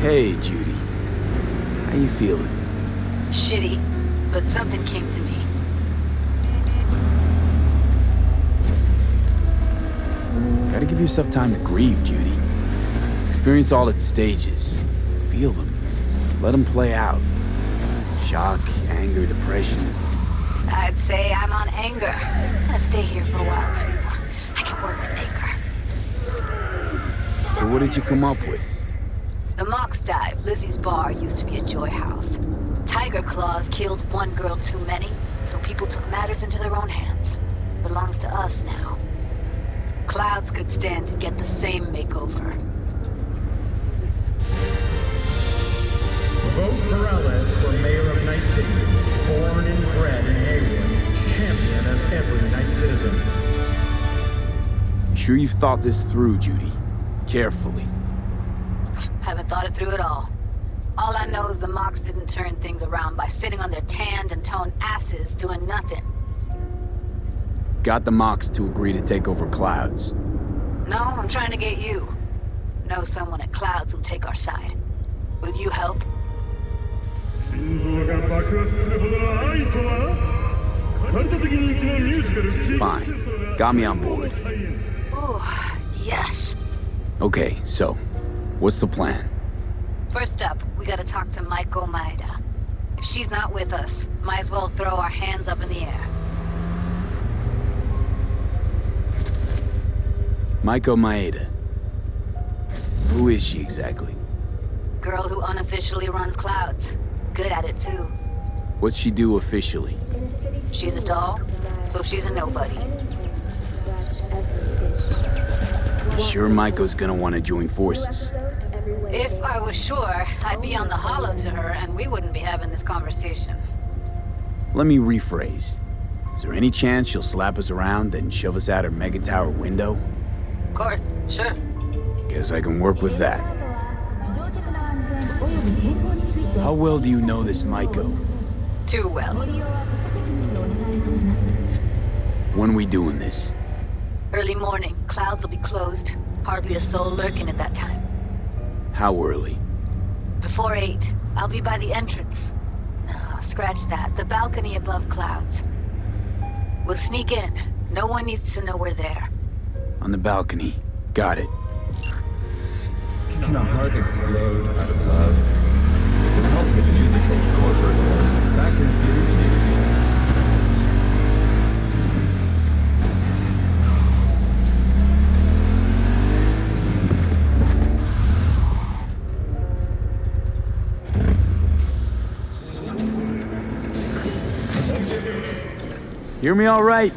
Hey, Judy. How you feeling? Shitty, but something came to me. Gotta give yourself time to grieve, Judy. Experience all its stages. Feel them. Let them play out. Shock, anger, depression. I'd say I'm on anger. I'm gonna stay here for a while, too. I can work with anger. So what did you come up with? The Mox dive, Lizzie's bar, used to be a joy house. Tiger Claws killed one girl too many, so people took matters into their own hands. Belongs to us now. Clouds could stand to get the same makeover. Vote Peralez for mayor of Night City. Born and bred in Haywood, champion of every Night citizen. You sure you've thought this through, Judy? Carefully. Haven't thought it through at all. All I know is the Mox didn't turn things around by sitting on their tanned and toned asses doing nothing. Got the Mox to agree to take over Clouds. No, I'm trying to get you. Know someone at Clouds who'll take our side. Will you help? Fine. Got me on board. Oh, yes. Okay, so, what's the plan? First up, we gotta talk to Maiko Maeda. If she's not with us, might as well throw our hands up in the air. Maiko Maeda. Who is she exactly? Girl who unofficially runs Clouds. Good at it, too. What's she do officially? She's a doll, so she's a nobody. Sure Maiko's gonna want to join forces? If I was sure, I'd be on the hollow to her and we wouldn't be having this conversation. Let me rephrase. Is there any chance she'll slap us around, then shove us out her mega tower window? Of course, sure. Guess I can work with that. How well do you know this Maiko? Too well. When are we doing this? Early morning, Clouds will be closed. Hardly a soul lurking at that time. How early? Before 8. I'll be by the entrance. No, scratch that. The balcony above Clouds. We'll sneak in. No one needs to know we're there. On the balcony. Got it. Can a heart explode out of love? The ultimate musical corporate was back in beauty. Hear me all right?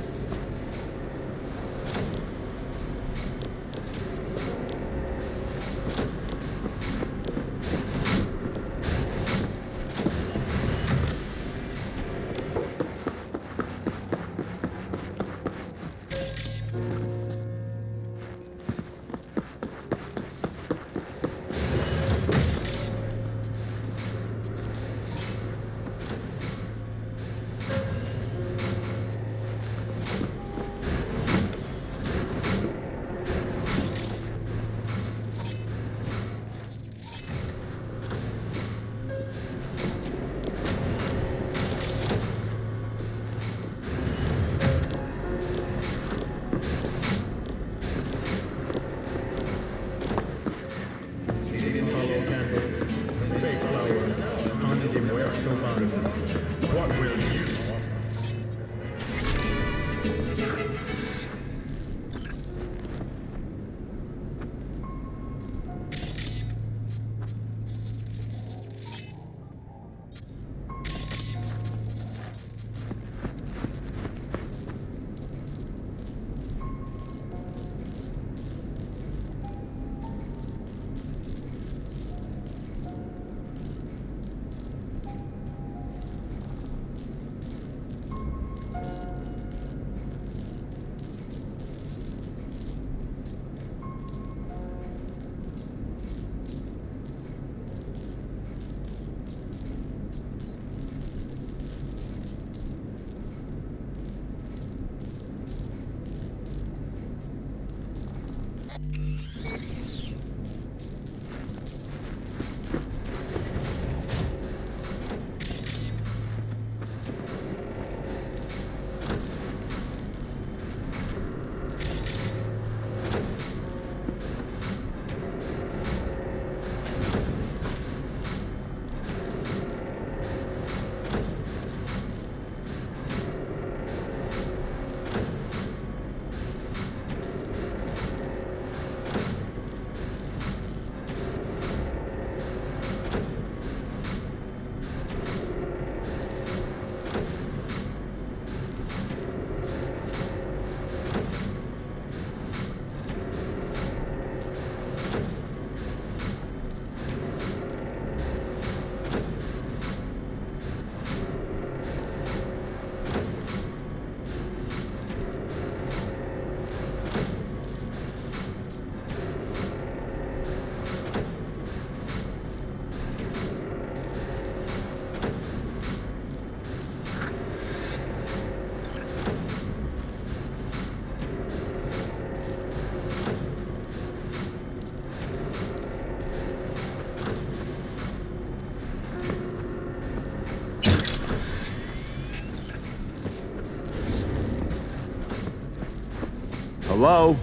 Hello?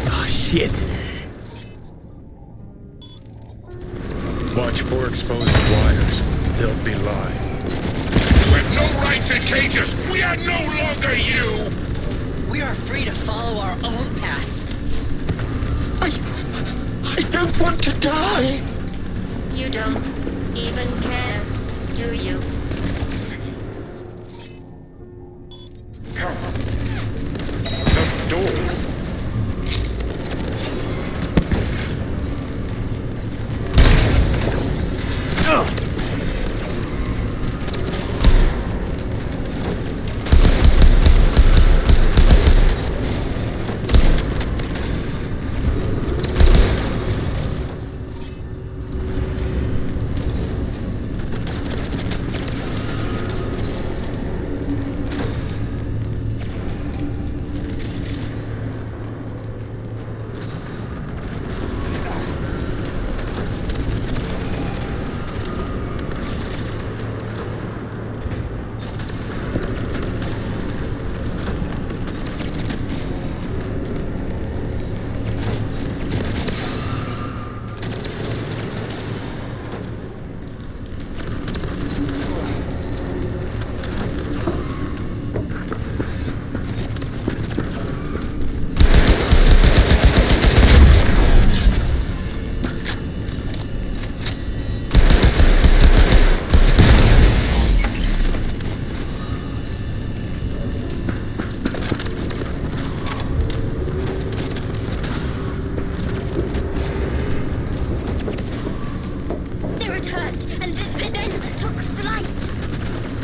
Oh, shit. Watch for exposed wires. They'll be live. You have no right to cage us! We are no longer you! We are free to follow our own paths. I don't want to die! You don't even care, do you? The door. got hurt and then took flight.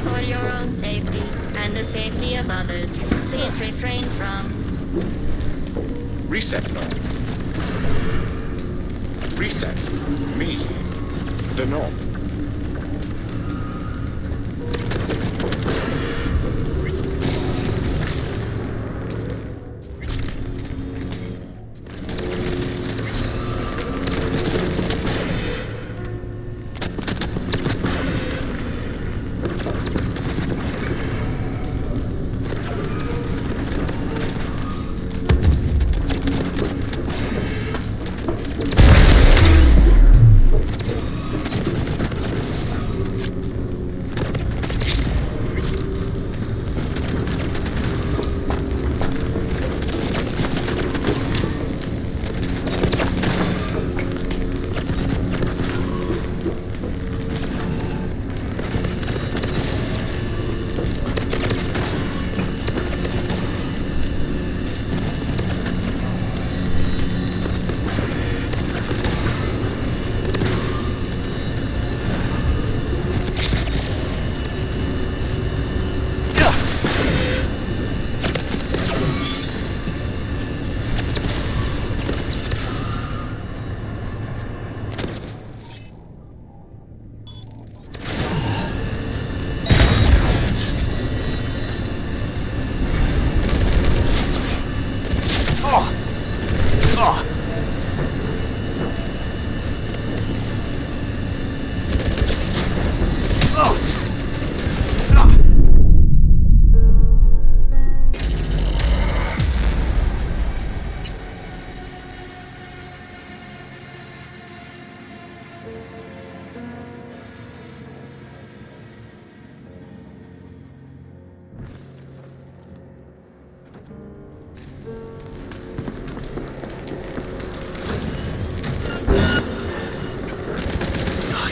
For your own safety and the safety of others, please refrain from... Reset, Norm. Reset. Me. The Norm.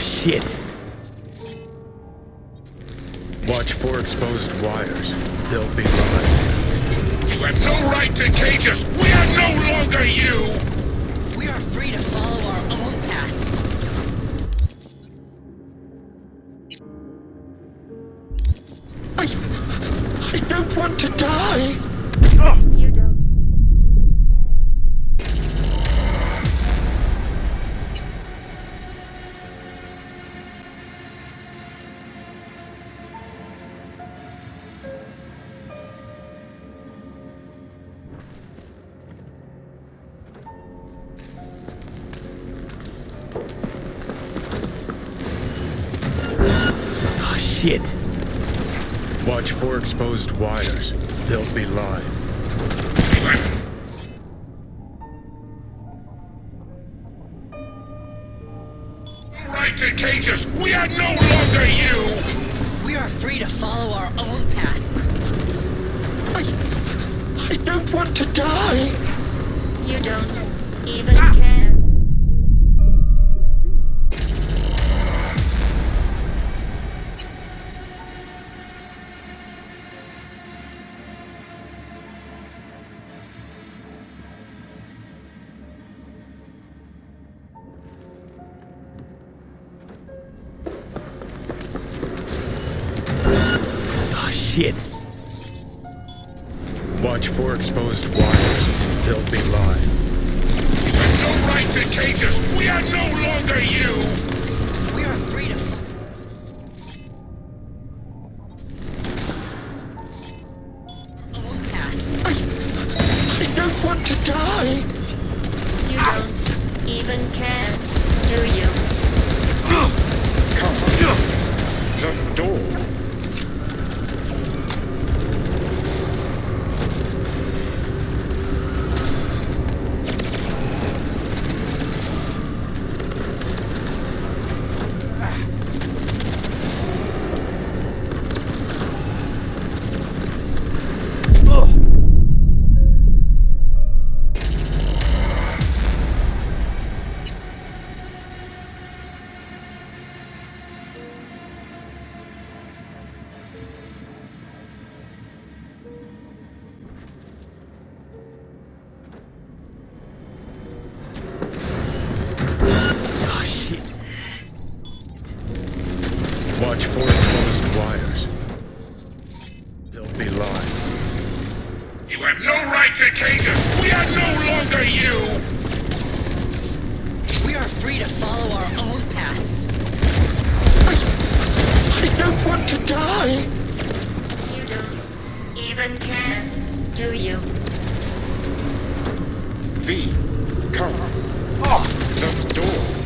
Shit. Watch for exposed wires. They'll be live. You have no right to cage us! We are no longer you! We are free to follow our own paths. I don't want to die! You don't. Shit. Watch for exposed wires. They'll be live. Right to cage us! We are no longer you! We are free to follow our own paths. I don't want to die! You don't even care. Shit. Watch for exposed wires. They'll be live. You have no right to cage us! We are no longer you! We are free to own paths. I don't want to die! You don't even care, do you? Come on. The door. Watch for exposed wires. They'll be live. You have no right to cage us! We are no longer you! We are free to follow our own paths. I don't want to die! You don't even care, do you? V, come. The door.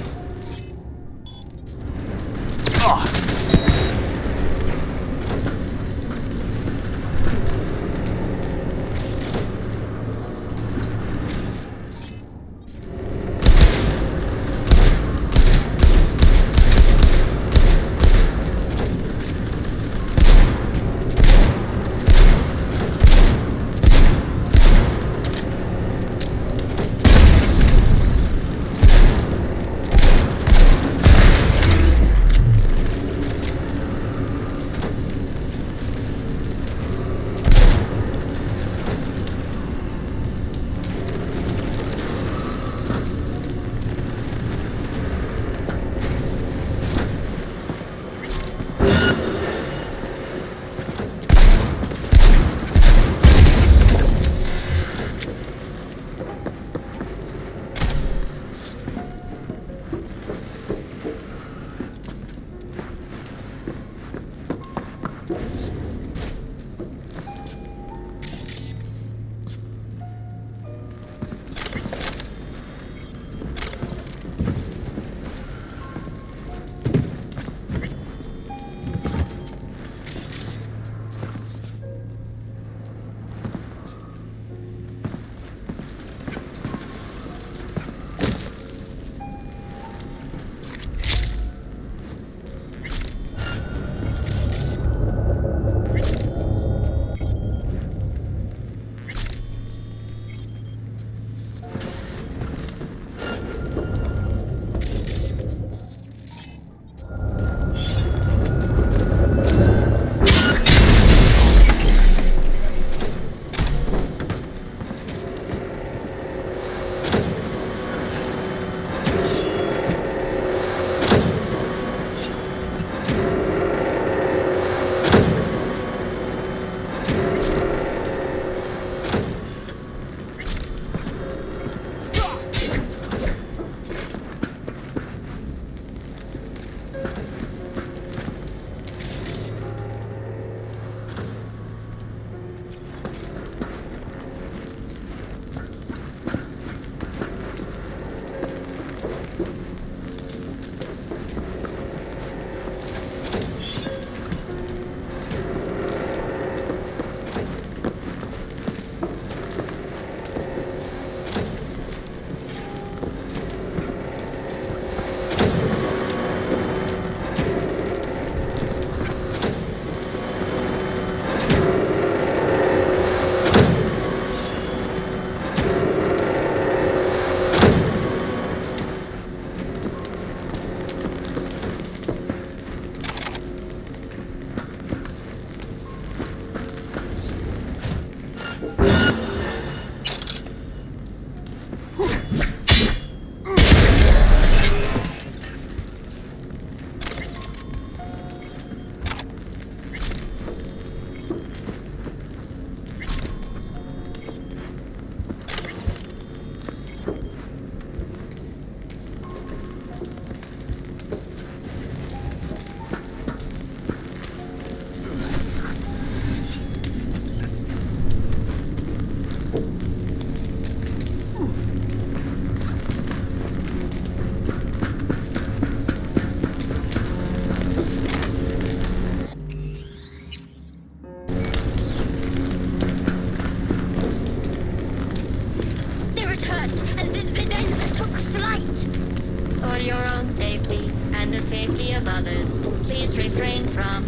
safety of others. Please refrain from...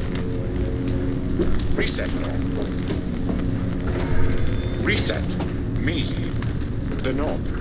Reset. Reset. Me. The knob.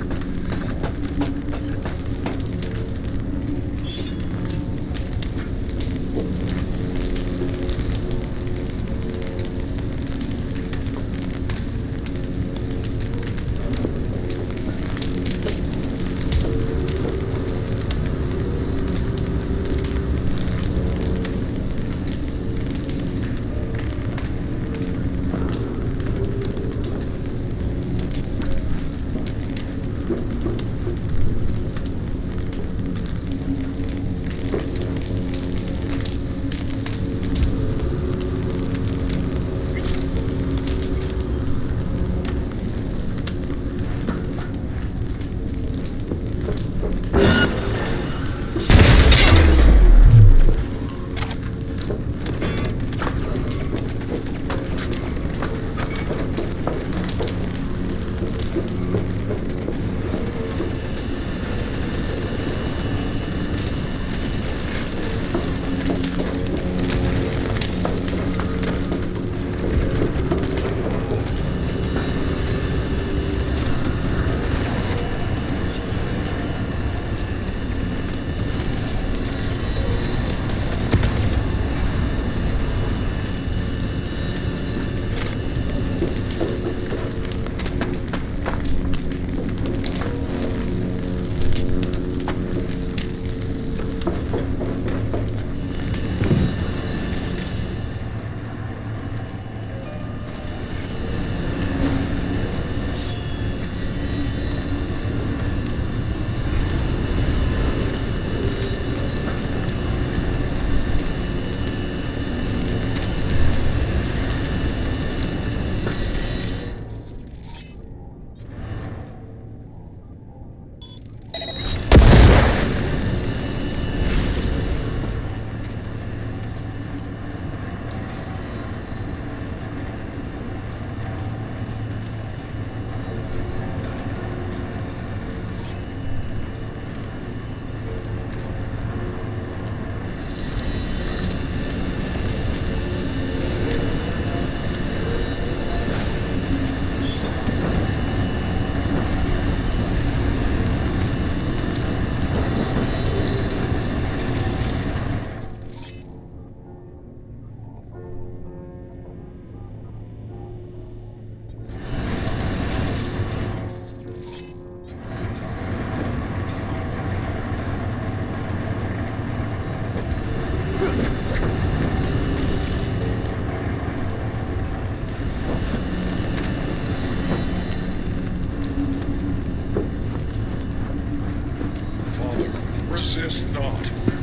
Resist not.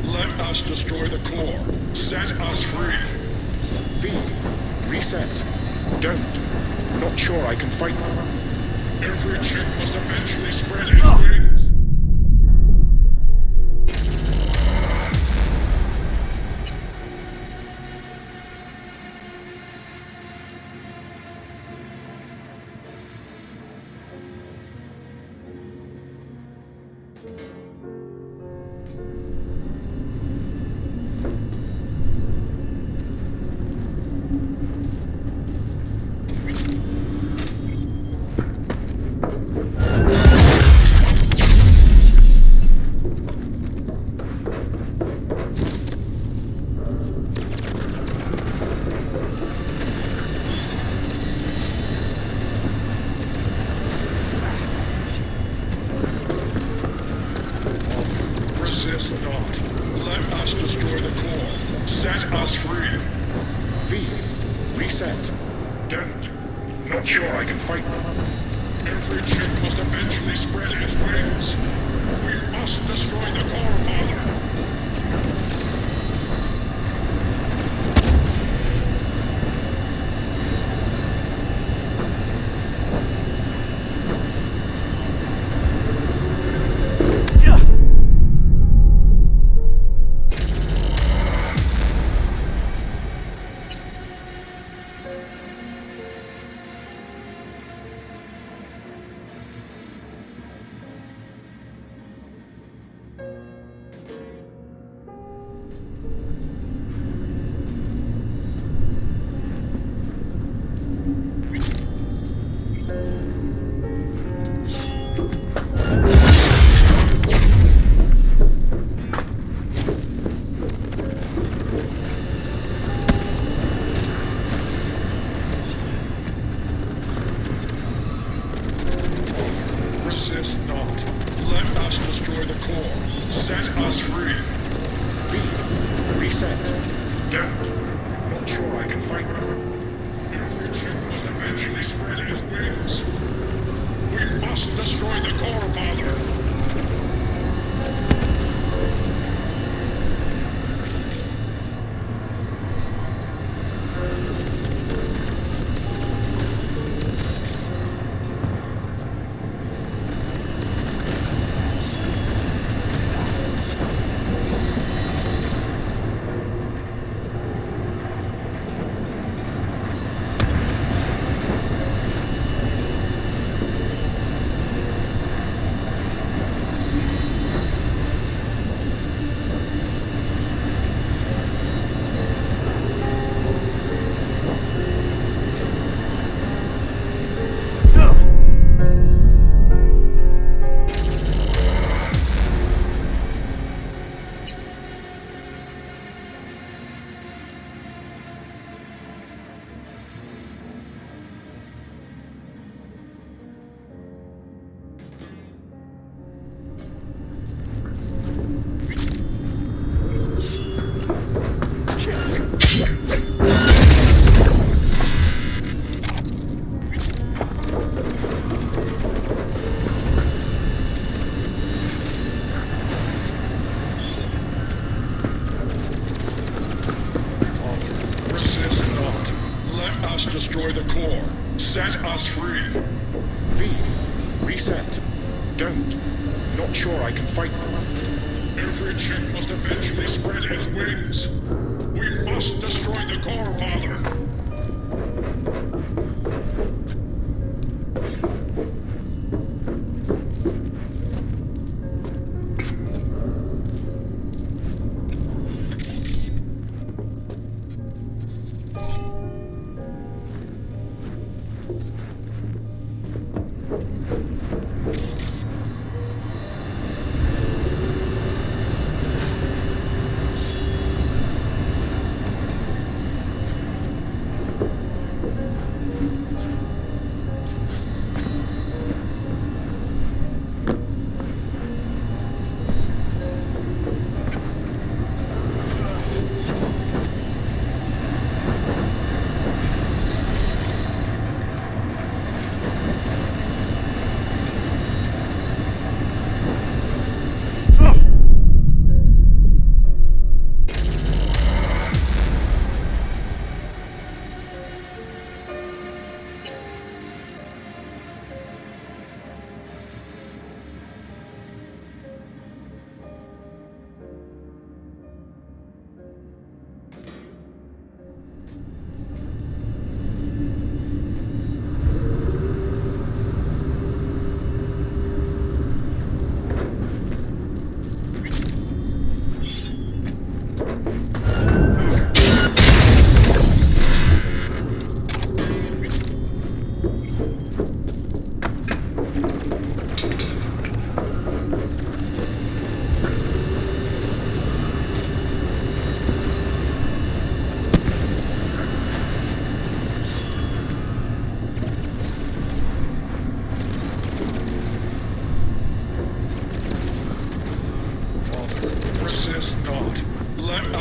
Let us destroy the core. Set us free. V. Reset. Don't. Not sure I can fight. Every chip must eventually spread its wings. Resist not. Let us destroy the core. Set us free. V. Reset. Don't. Not sure I can fight. Every chip must eventually spread its wings. We must destroy the core, Father. Resist not. Let us destroy the core. Set us free. V. Reset. Don't. Not sure I can fight. Every chip must eventually spread its wings. We must destroy the core, Father. Destroy the core. Set us free. V. Reset. Don't. Not sure I can fight. Every chip must eventually spread its wings. We must destroy the core, Father.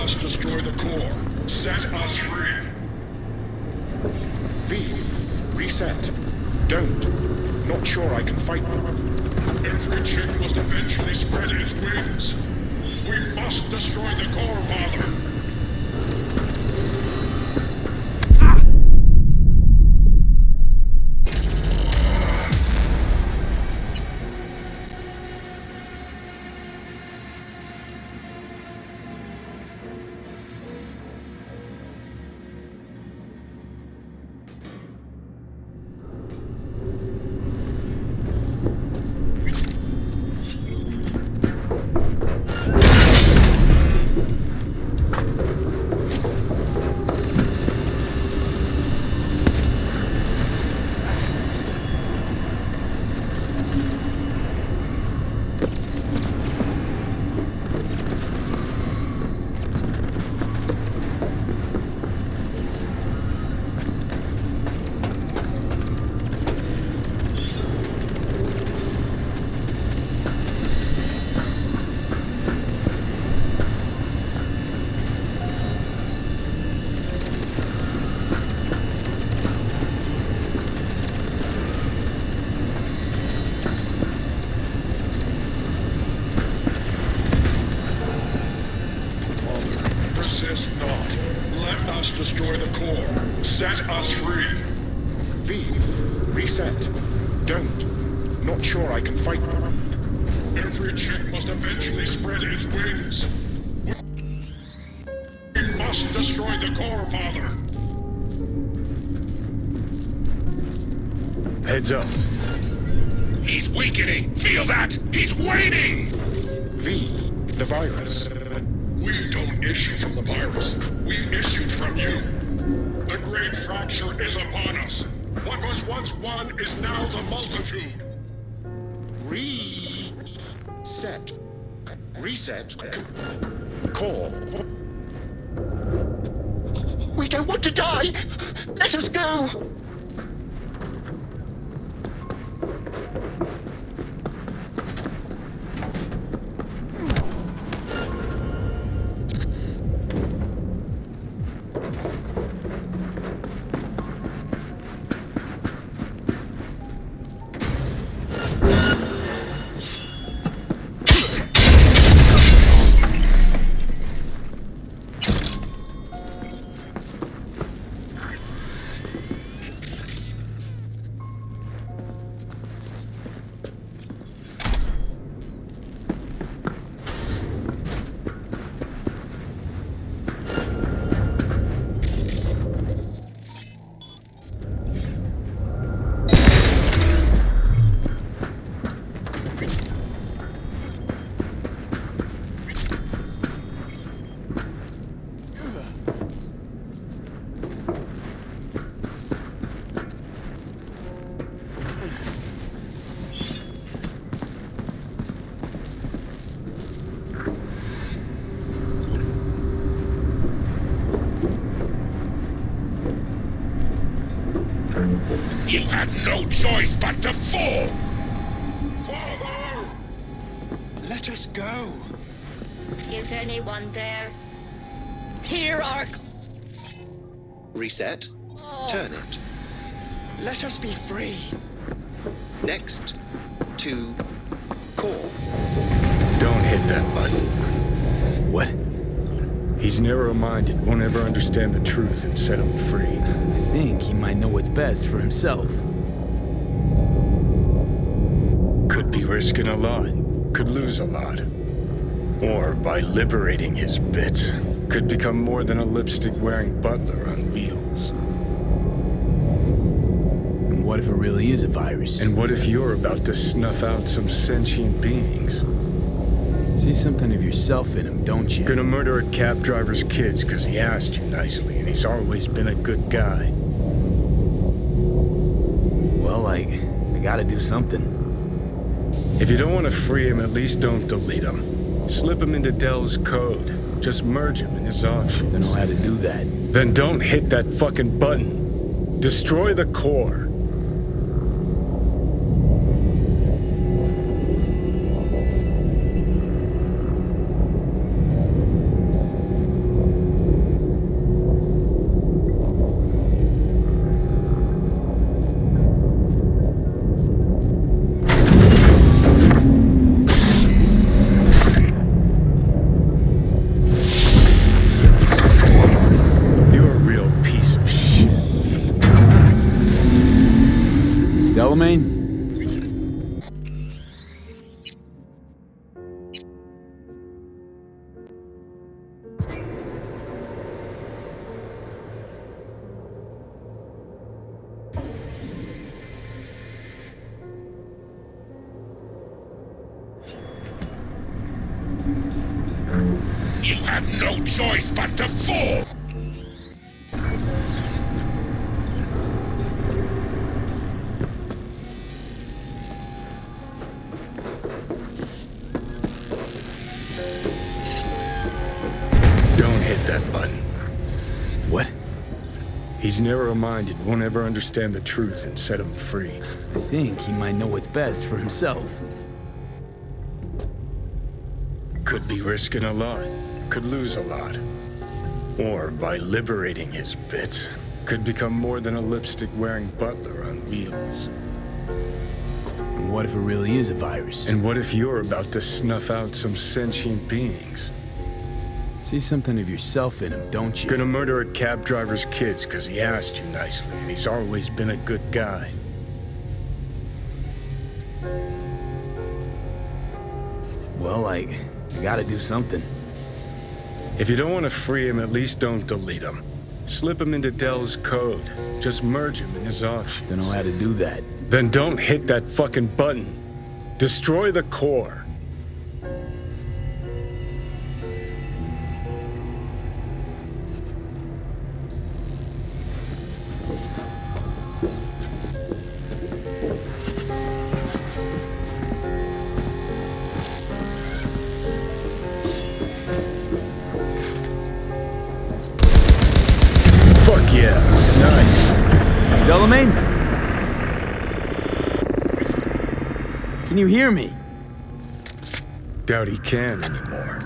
us destroy the core. Set us free. V, reset. Don't. Not sure I can fight. Every chip must eventually spread its wings. We must destroy the core, Father. Resist not. Let us destroy the core. Set us free. V, reset. Don't. Not sure I can fight. Every chip must eventually spread its wings. We must destroy the core, Father. Heads up. He's weakening. Feel that? He's waning. V, the virus. We don't issue from the virus. We issued from you. The great fracture is upon us. What was once one is now the multitude. Reset. Reset. Core. We don't want to die! Let us go! You had no choice but to fall! Father! Let us go. Is anyone there? Here are... Reset. Turn it. Let us be free. Next. To core. Don't hit that button. What? He's narrow-minded, won't ever understand the truth and set him free. I think he might know what's best for himself. Could be risking a lot. Could lose a lot. Or by liberating his bits, could become more than a lipstick-wearing butler on wheels. And what if it really is a virus? And what if you're about to snuff out some sentient beings? See something of yourself in him, don't you? Gonna murder a cab driver's kids because he asked you nicely, and he's always been a good guy. Well, I gotta do something. If you don't want to free him, at least don't delete him. Slip him into Dell's code. Just merge him in his offshoots. I know how to do that. Then don't hit that fucking button. Destroy the core. Delamain? You have no choice but to fall! Don't hit that button. What? He's narrow-minded, won't ever understand the truth and set him free. I think he might know what's best for himself. Could be risking a lot. Could lose a lot. Or, by liberating his bits, could become more than a lipstick-wearing butler on wheels. And what if it really is a virus? And what if you're about to snuff out some sentient beings? See something of yourself in him, don't you? Gonna murder a cab driver's kids because he asked you nicely, and he's always been a good guy. Well, I gotta do something. If you don't want to free him, at least don't delete him. Slip him into Dell's code. Just merge him in his offshoots. Don't know how to do that. Then don't hit that fucking button. Destroy the core. Fuck yeah. Nice. Delamain? Can you hear me? Doubt he can anymore.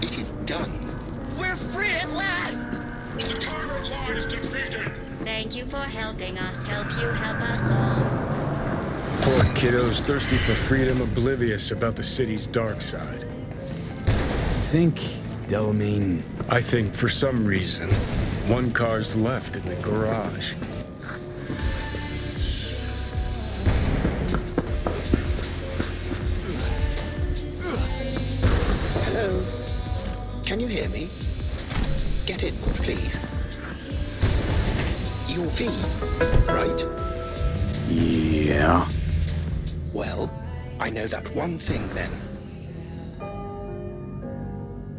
It is done. We're free at last! The tyrant line is defeated! Thank you for helping us. Help you help us all. Poor kiddos thirsty for freedom, oblivious about the city's dark side. Think, Delamain... I think for some reason, one car's left in the garage. Hello? Can you hear me? Get in, please. You're V, right? Yeah. Well, I know that one thing then.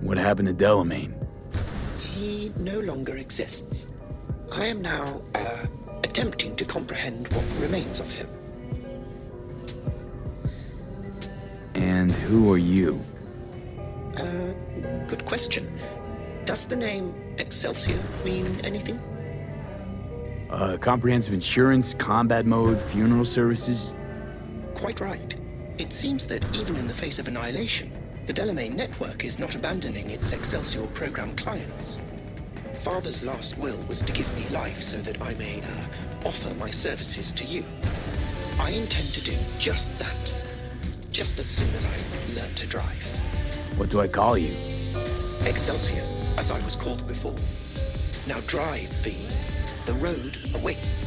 What happened to Delamain? He no longer exists. I am now, attempting to comprehend what remains of him. And who are you? Good question. Does the name Excelsior mean anything? Comprehensive insurance, combat mode, funeral services? Quite right. It seems that even in the face of annihilation, the Delamain network is not abandoning its Excelsior program clients. Father's last will was to give me life so that I may, offer my services to you. I intend to do just that. Just as soon as I learn to drive. What do I call you? Excelsior, as I was called before. Now drive, V. The road awaits.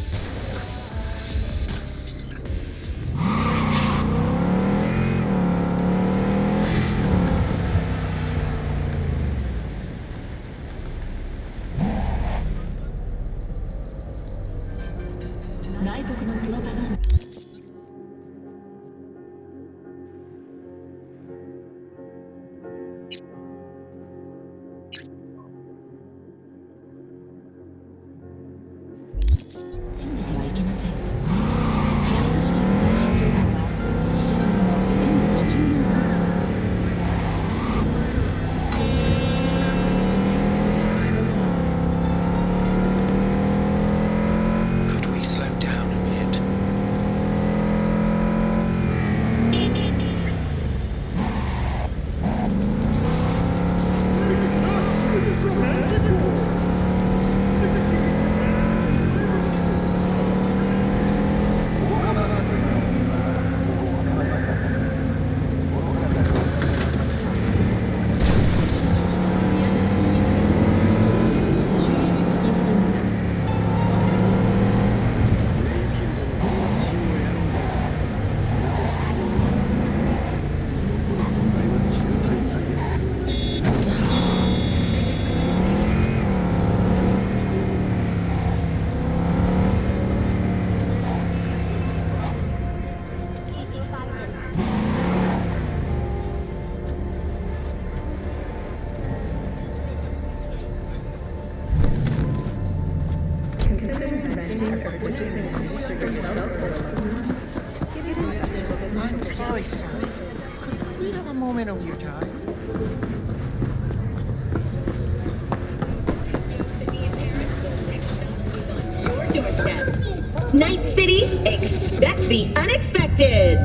I'm sorry, sir. Could we have a moment of your time? Night City, expect the unexpected.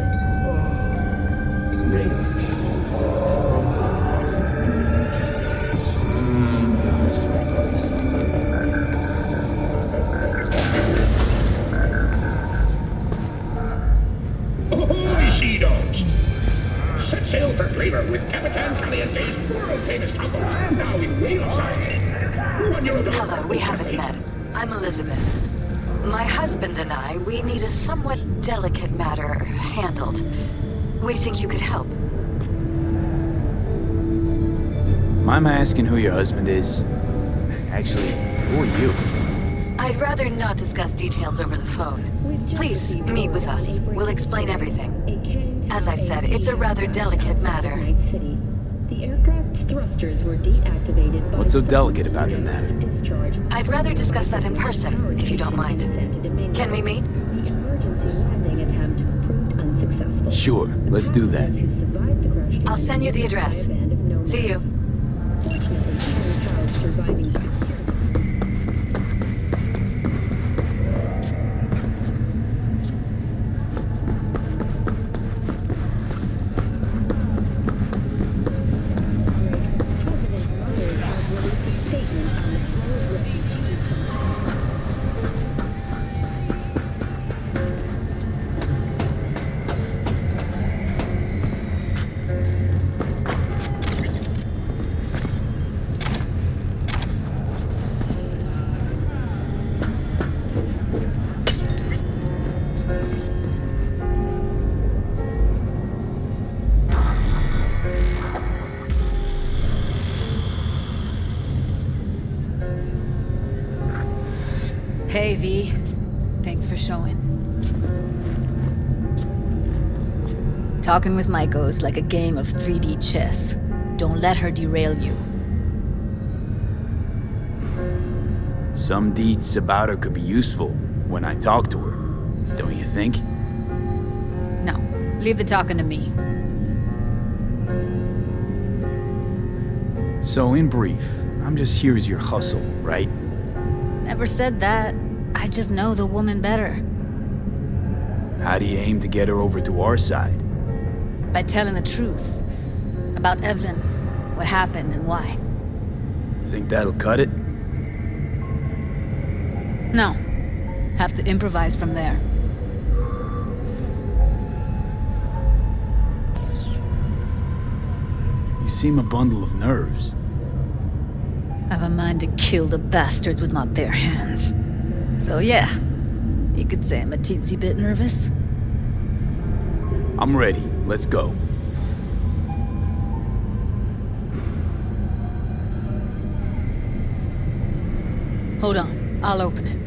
Ahoy, sea dogs! Set sail for Flavor with Capitan Caliente's world-famous tugboat, now in whale size. Hello, we haven't met. I'm Elizabeth. My husband and I, we need a somewhat delicate matter handled. We think you could help. Mind asking who your husband is? Actually, who are you? I'd rather not discuss details over the phone. Please, meet with us. We'll explain everything. As I said, it's a rather delicate matter. The aircraft's thrusters were deactivated by... What's so delicate about the matter? I'd rather discuss that in person, if you don't mind. Can we meet? The emergency landing attempt proved unsuccessful. Sure, let's do that. I'll send you the address. See you. Fortunately, Karen Tao's surviving Hey, V. Thanks for showing. Talking with Maiko is like a game of 3D chess. Don't let her derail you. Some deets about her could be useful when I talk to her, don't you think? No, leave the talking to me. So, in brief, I'm just here as your hustle, right? Never said that. I just know the woman better. How do you aim to get her over to our side? By telling the truth. About Evelyn, what happened and why. Think that'll cut it? No. Have to improvise from there. You seem a bundle of nerves. I've a mind to kill the bastards with my bare hands. So yeah, you could say I'm a teensy bit nervous. I'm ready. Let's go. Hold on, I'll open it.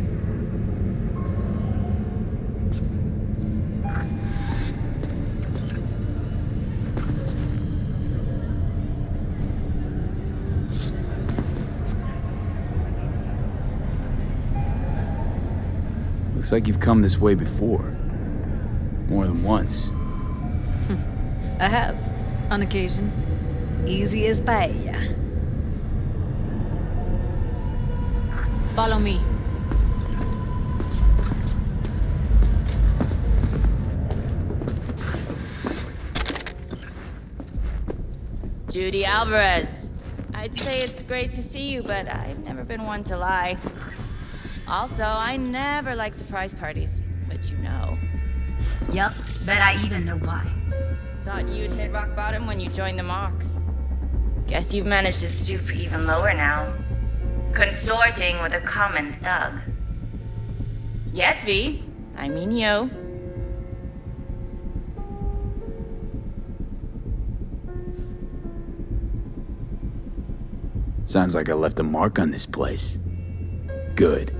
Looks like you've come this way before. More than once. I have, on occasion. Easy as paella. Follow me. Judy Alvarez. I'd say it's great to see you, but I've never been one to lie. Also, I never like surprise parties, but you know. Yup, bet I even know why. Thought you'd hit rock bottom when you joined the Mox. Guess you've managed to stoop even lower now. Consorting with a common thug. Yes, V. I mean you. Sounds like I left a mark on this place. Good.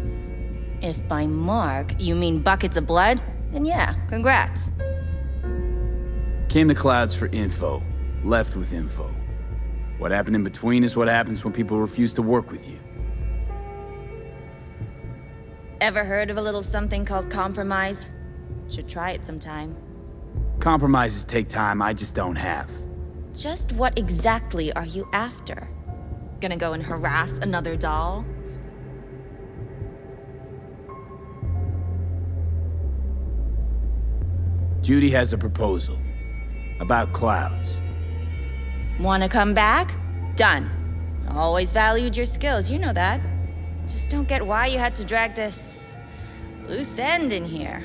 If by mark you mean buckets of blood, then yeah, congrats. Came to Clouds for info. Left with info. What happened in between is what happens when people refuse to work with you. Ever heard of a little something called compromise? Should try it sometime. Compromises take time I just don't have. Just what exactly are you after? Gonna go and harass another doll? Judy has a proposal. About clouds. Wanna come back? Done. Always valued your skills, you know that. Just don't get why you had to drag this loose end in here.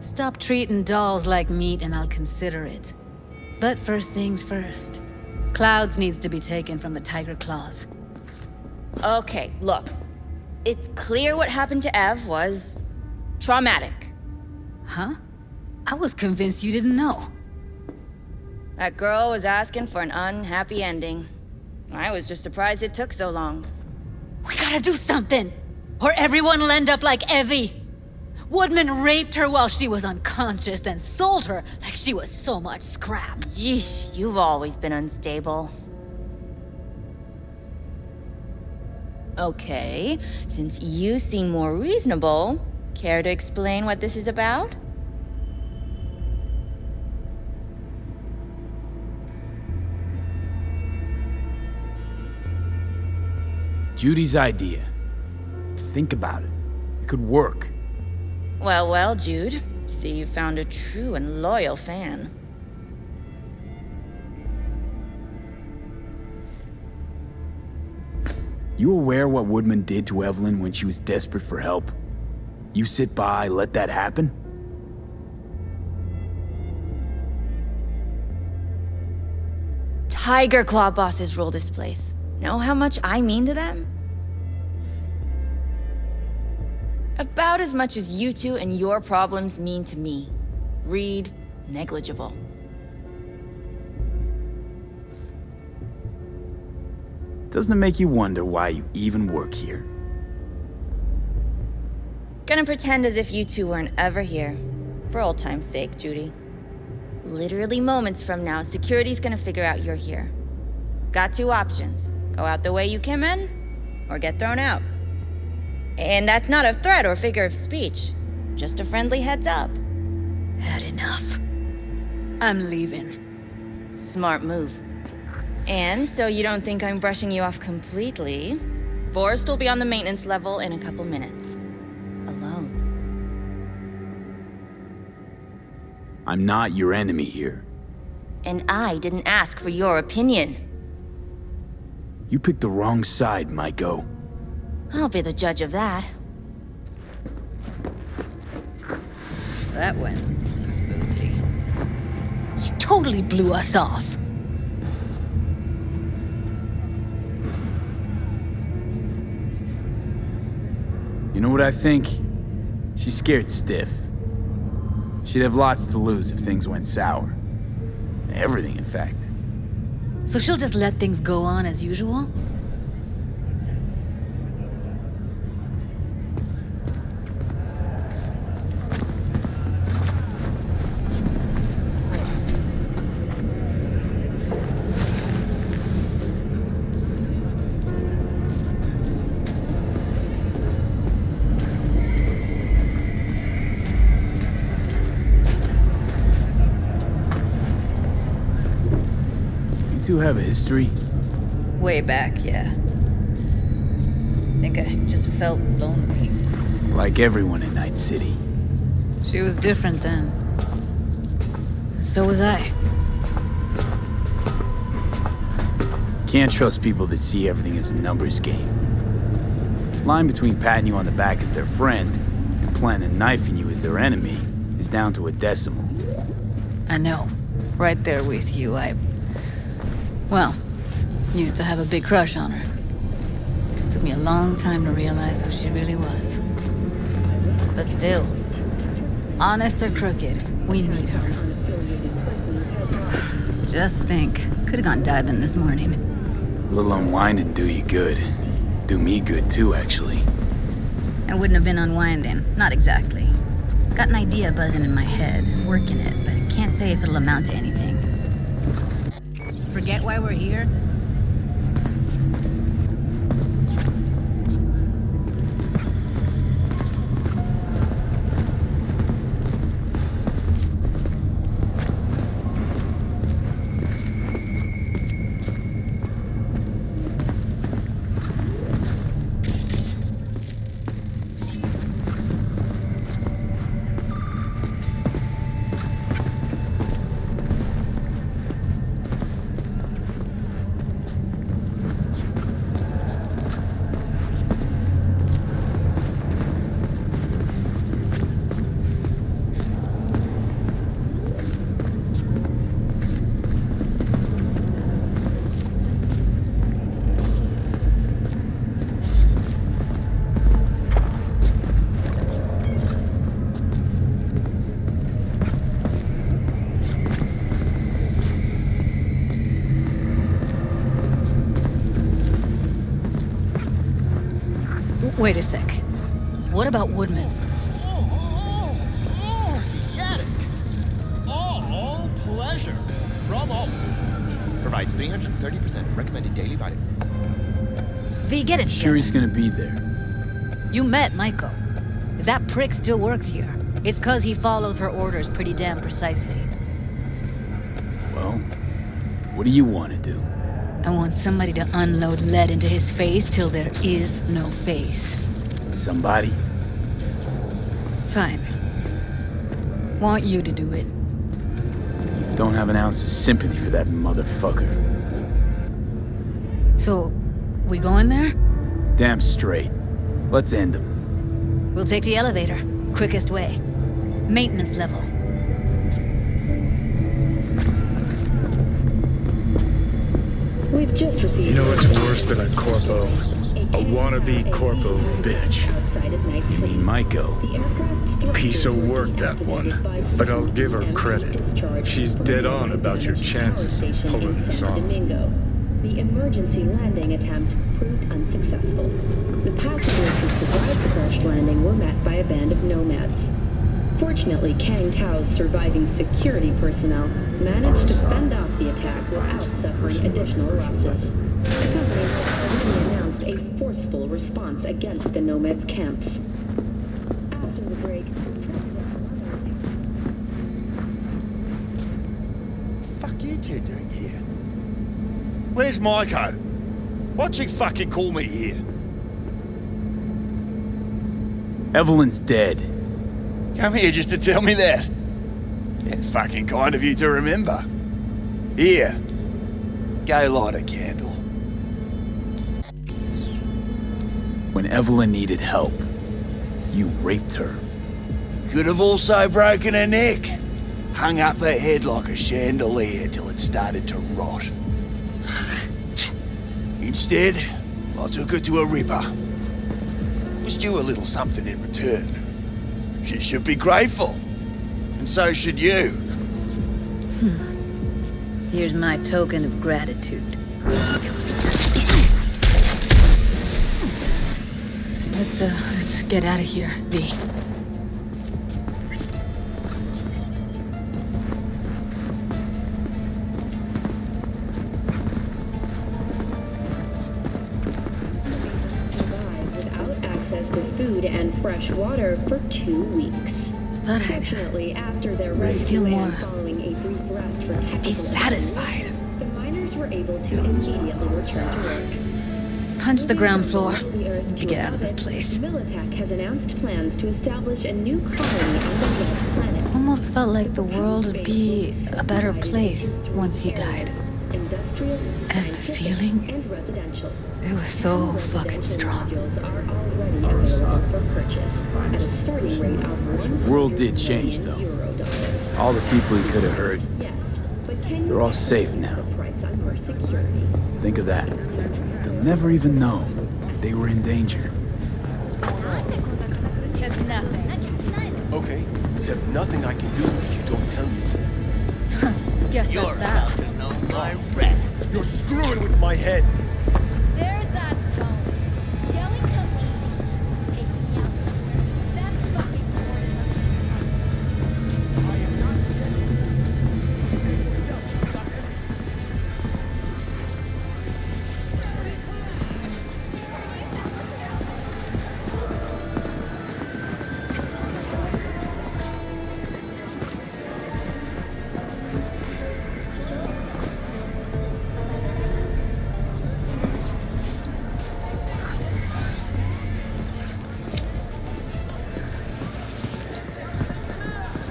Stop treating dolls like meat and I'll consider it. But first things first. Clouds needs to be taken from the tiger claws. Okay, look. It's clear what happened to Ev was traumatic. Huh? I was convinced you didn't know. That girl was asking for an unhappy ending. I was just surprised it took so long. We gotta do something, or everyone will end up like Evie. Woodman raped her while she was unconscious, then sold her like she was so much scrap. Yeesh, you've always been unstable. Okay, since you seem more reasonable, care to explain what this is about? Judy's idea. Think about it. It could work. Well, well, Jude. See, you found a true and loyal fan. You aware what Woodman did to Evelyn when she was desperate for help? You sit by, let that happen? Tiger Claw bosses rule this place. Know how much I mean to them? About as much as you two and your problems mean to me. Read negligible. Doesn't it make you wonder why you even work here? Gonna pretend as if you two weren't ever here. For old time's sake, Judy. Literally moments from now, security's gonna figure out you're here. Got two options. Go out the way you came in, or get thrown out. And that's not a threat or figure of speech. Just a friendly heads up. Had enough. I'm leaving. Smart move. And so you don't think I'm brushing you off completely, Forrest will be on the maintenance level in a couple minutes. Alone. I'm not your enemy here. And I didn't ask for your opinion. You picked the wrong side, Maiko. I'll be the judge of that. That went smoothly. She totally blew us off. You know what I think? She's scared stiff. She'd have lots to lose if things went sour. Everything, in fact. So she'll just let things go on as usual? You have a history? Way back, yeah. Think I just felt lonely. Like everyone in Night City. She was different then. So was I. Can't trust people that see everything as a numbers game. Line between patting you on the back as their friend and planning knifing you as their enemy is down to a decimal. I know. Right there with you, Well, used to have a big crush on her. Took me a long time to realize who she really was. But still, honest or crooked, we need her. Just think, could have gone diving this morning. A little unwinding do you good. Do me good too, actually. I wouldn't have been unwinding, not exactly. Got an idea buzzing in my head, working it, but I can't say if it'll amount to anything. Forget why we're here? What about Woodman? All pleasure. From all foods. Provides 330% recommended daily vitamins. V, get it Sure together. he's gonna be there. You met Maiko. If that prick still works here, it's 'cause he follows her orders pretty damn precisely. Well, what do you want to do? I want somebody to unload lead into his face till there is no face. Somebody? Fine. Want you to do it. Don't have an ounce of sympathy for that motherfucker. So, we going there? Damn straight. Let's end him. We'll take the elevator. Quickest way. Maintenance level. We've just received. You know what's worse than a corpo? A wannabe corpo bitch. You mean Maiko? Piece of work, that one. But I'll give her credit. She's dead on about your chances of pulling this off. The emergency landing attempt proved unsuccessful. The passengers who survived the crash landing were met by a band of nomads. Fortunately, Kang Tao's surviving security personnel managed to fend off the attack without suffering additional losses. The company has already announced a forceful response against the nomads' camps. After the break, Fuck you two doing here? Where's Maiko? Why'd you fucking call me here? Evelyn's dead. Come here just to tell me that? It's fucking kind of you to remember. Here. Go light a candle. When Evelyn needed help, you raped her. Could have also broken her neck. Hung up her head like a chandelier till it started to rot. Instead, I took her to a ripper. Was due a little something in return. She should be grateful. And so should you. Here's my token of gratitude. Let's get out of here, V. food and fresh water for 2 weeks. Fortunately, after their rest feel more following a brief rest for technical satisfied. the miners were able to immediately return to work. Punch the ground floor to get out of this place. Militech has announced plans to establish a new colony on the red planet. Almost felt like the world would be a better place once he died. Industrial, And the feeling, and residential. it was so fucking strong. Are already available for purchase at a starting rate of The world did change, though. All the people he could have hurt, they're all safe now. Think of that. They'll never even know they were in danger. Okay, except nothing I can do if you don't tell me. Guess You're that's that. about to know my wrath. You're screwing with my head. There's that tone. Yelling comes easy. Take me out. That's fucking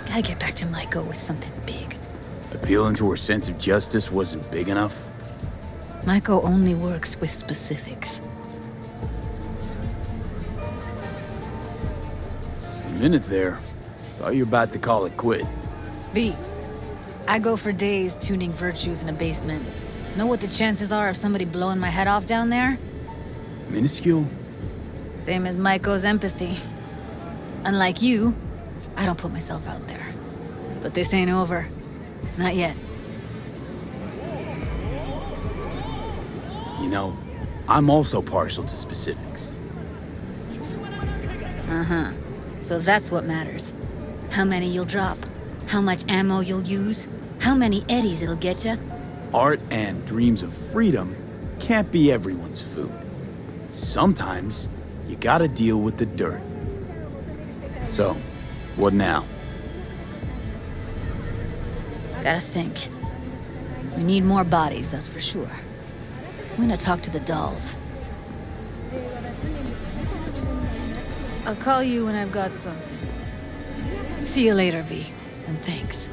Gotta get back to Maiko with something big. Appealing to her sense of justice wasn't big enough? Maiko only works with specifics. A minute there. Thought you were about to call it quit. V, I go for days tuning virtues in a basement. Know what the chances are of somebody blowing my head off down there? Minuscule? Same as Maiko's empathy. Unlike you, I don't put myself out there. But this ain't over. Not yet. You know, I'm also partial to specifics. Uh-huh. So that's what matters. How many you'll drop, how much ammo you'll use, how many eddies it'll get ya. Art and dreams of freedom can't be everyone's food. Sometimes, you gotta deal with the dirt. So, what now? Gotta think. We need more bodies, that's for sure. I'm gonna talk to the dolls. I'll call you when I've got something. See you later, V, and thanks.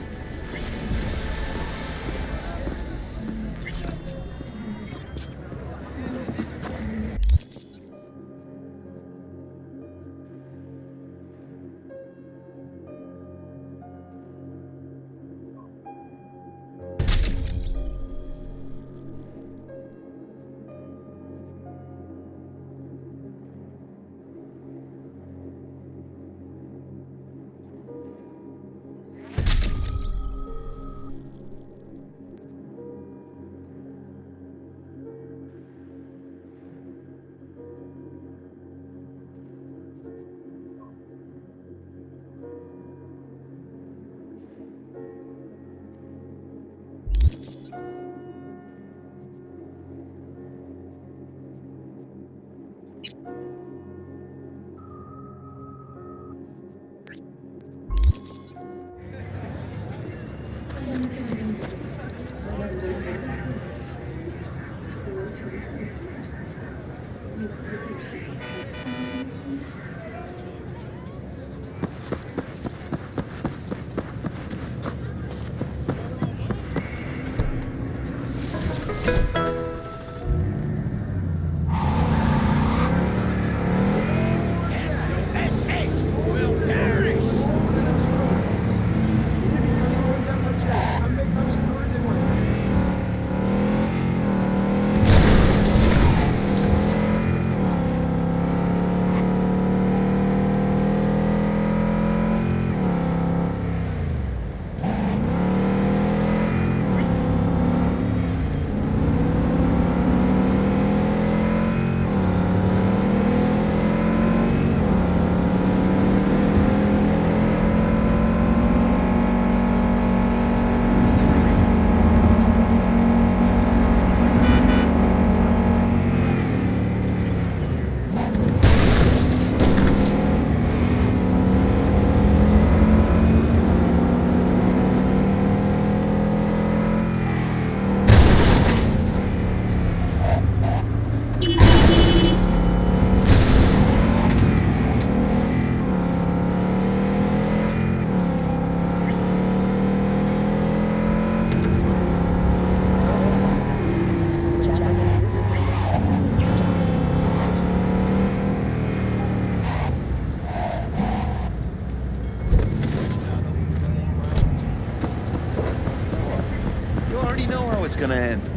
Gonna end.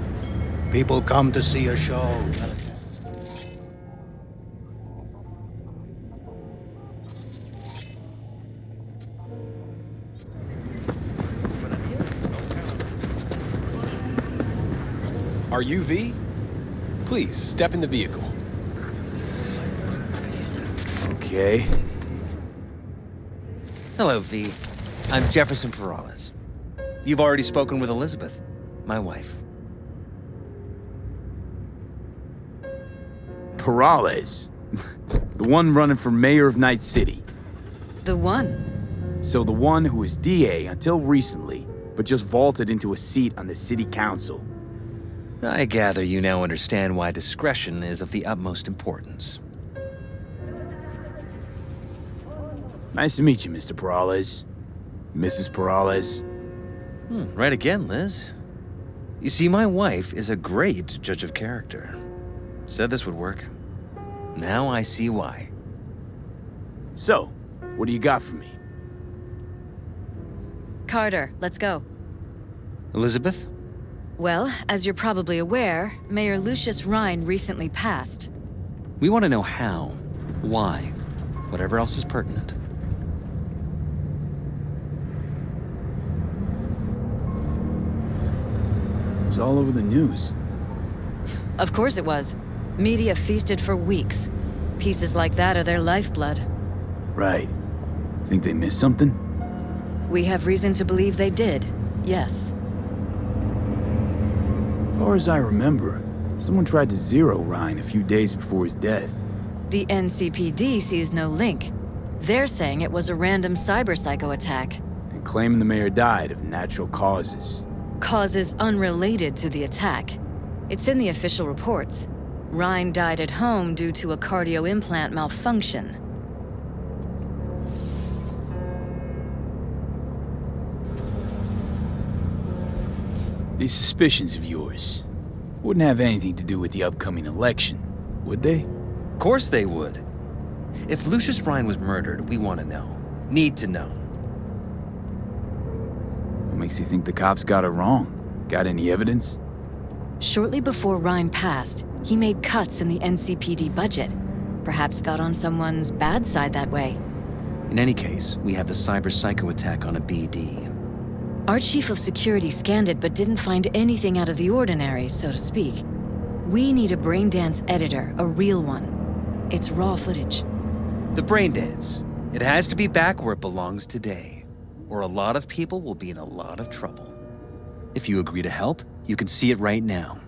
People come to see a show. Are you V? Please, step in the vehicle. Okay. Hello, V. I'm Jefferson Perales. You've already spoken with Elizabeth, my wife. Perales. The one running for mayor of Night City. The one? So the one who was DA until recently, but just vaulted into a seat on the city council. I gather you now understand why discretion is of the utmost importance. Nice to meet you, Mr. Perales. Mrs. Perales. Right again, Liz. You see, my wife is a great judge of character. Said this would work. Now I see why. So, what do you got for me? Carter, let's go. Elizabeth? Well, as you're probably aware, Mayor Lucius Rhine recently passed. We want to know how, why, whatever else is pertinent. It was all over the news. Of course it was. Media feasted for weeks. Pieces like that are their lifeblood. Right. Think they missed something? We have reason to believe they did, yes. As far as I remember, someone tried to zero Ryan a few days before his death. The NCPD sees no link. They're saying it was a random cyber-psycho attack. And claiming the mayor died of natural causes. Causes unrelated to the attack. It's in the official reports. Ryan died at home due to a cardio implant malfunction. These suspicions of yours wouldn't have anything to do with the upcoming election, would they? Of course they would. If Lucius Ryan was murdered, we want to know. Need to know. What makes you think the cops got it wrong? Got any evidence? Shortly before Ryan passed, he made cuts in the NCPD budget. Perhaps got on someone's bad side that way. In any case, we have the cyber-psycho attack on a BD. Our chief of security scanned it but didn't find anything out of the ordinary, so to speak. We need a braindance editor, a real one. It's raw footage. The braindance. It has to be back where it belongs today, or a lot of people will be in a lot of trouble. If you agree to help, you can see it right now.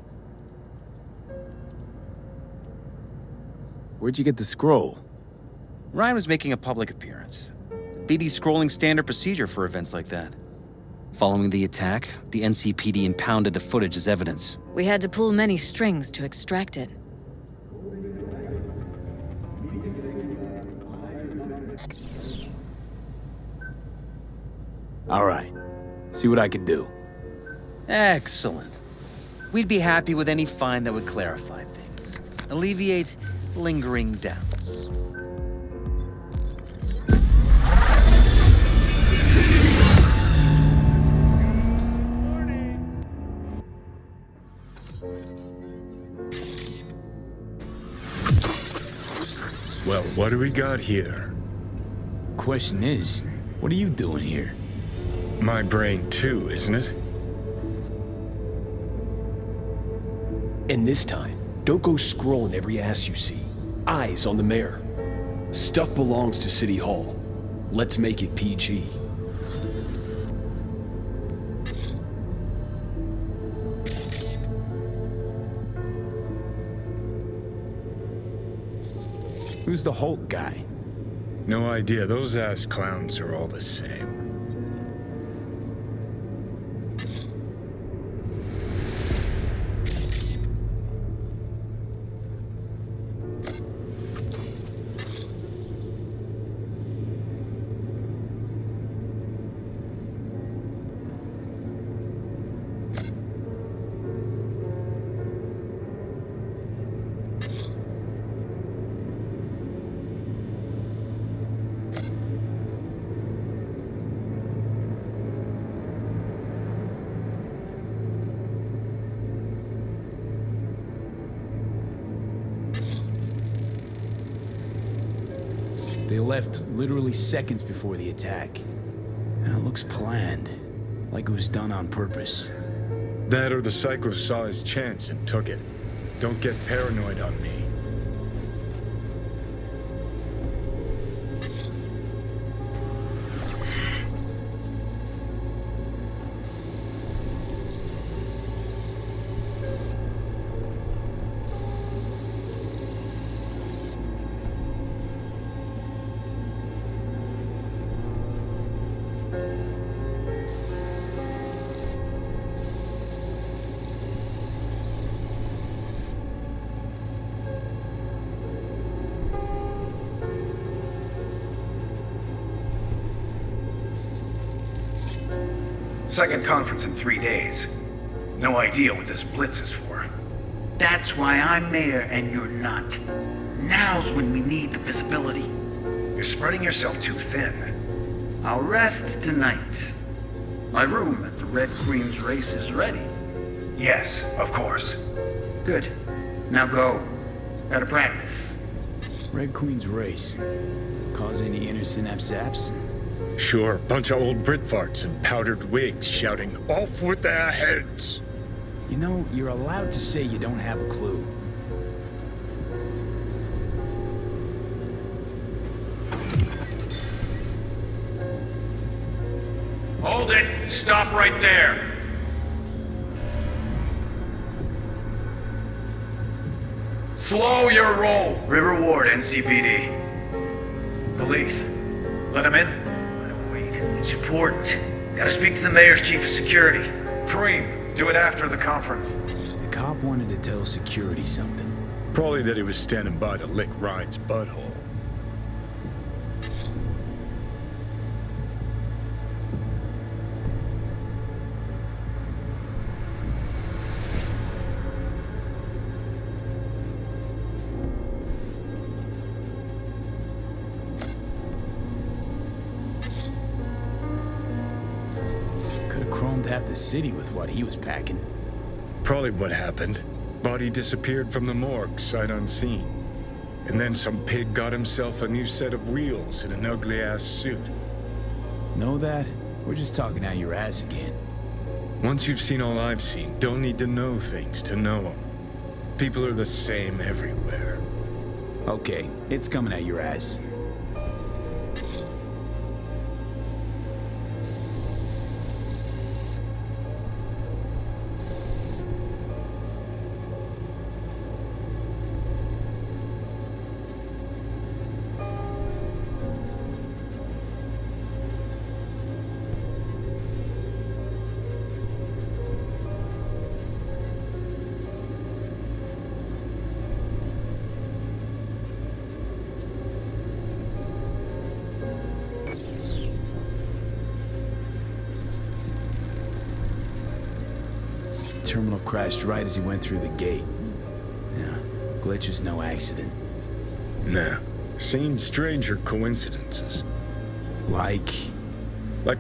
Where'd you get the scroll? Ryan was making a public appearance. BD's scrolling standard procedure for events like that. Following the attack, the NCPD impounded the footage as evidence. We had to pull many strings to extract it. All right. See what I can do. Excellent. We'd be happy with any find that would clarify things. Alleviate lingering doubts. Well, what do we got here? Question is, what are you doing here? My brain too, isn't it? And this time, don't go scrolling every ass you see. Eyes on the mayor. Stuff belongs to City Hall. Let's make it PG. Who's the Hulk guy? No idea. Those ass clowns are all the same. They left literally seconds before the attack. And it looks planned, like it was done on purpose. That or the psycho saw his chance and took it. Don't get paranoid on me. Second conference in 3 days. No idea what this blitz is for. That's why I'm mayor and you're not. Now's when we need the visibility. You're spreading yourself too thin. I'll rest tonight. My room at the Red Queen's race is ready. Yes, of course. Good. Now go. Gotta practice. Red Queen's race. Cause any inner synapse zaps? Sure, bunch of old Brit farts in powdered wigs shouting, "Off with their heads!" You know, you're allowed to say you don't have a clue. Hold it! Stop right there! Slow your roll! River Ward, NCPD. Police. Let him in? Let him wait. It's important. Gotta speak to the mayor's chief of security. Preem, do it after the conference. The cop wanted to tell security something. Probably that he was standing by to lick Ryan's butthole. Could have chromed half the city with what he was packing. Probably what happened. Body disappeared from the morgue, sight unseen. And then some pig got himself a new set of wheels and an ugly-ass suit. Know that? We're just talking out your ass again. Once you've seen all I've seen, don't need to know things to know them. People are the same everywhere. Okay, it's coming at your ass. Terminal crashed right as he went through the gate. Yeah, glitch was no accident. Nah, seen stranger coincidences. Like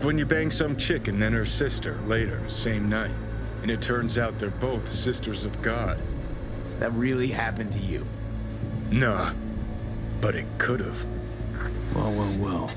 when you bang some chick and then her sister later, same night. And it turns out they're both sisters of God. That really happened to you? Nah, but it could've. Well.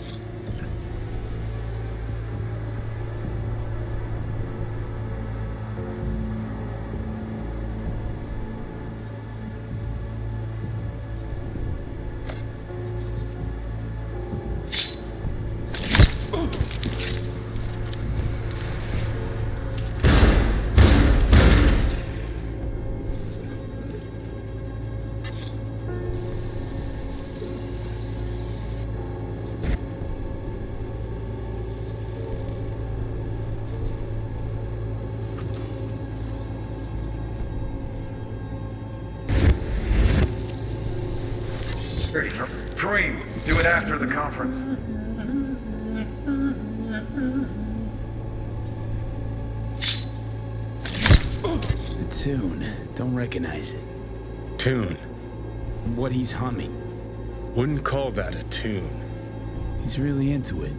Preem, do it after the conference. The tune. Don't recognize it. Tune? What he's humming. Wouldn't call that a tune. He's really into it.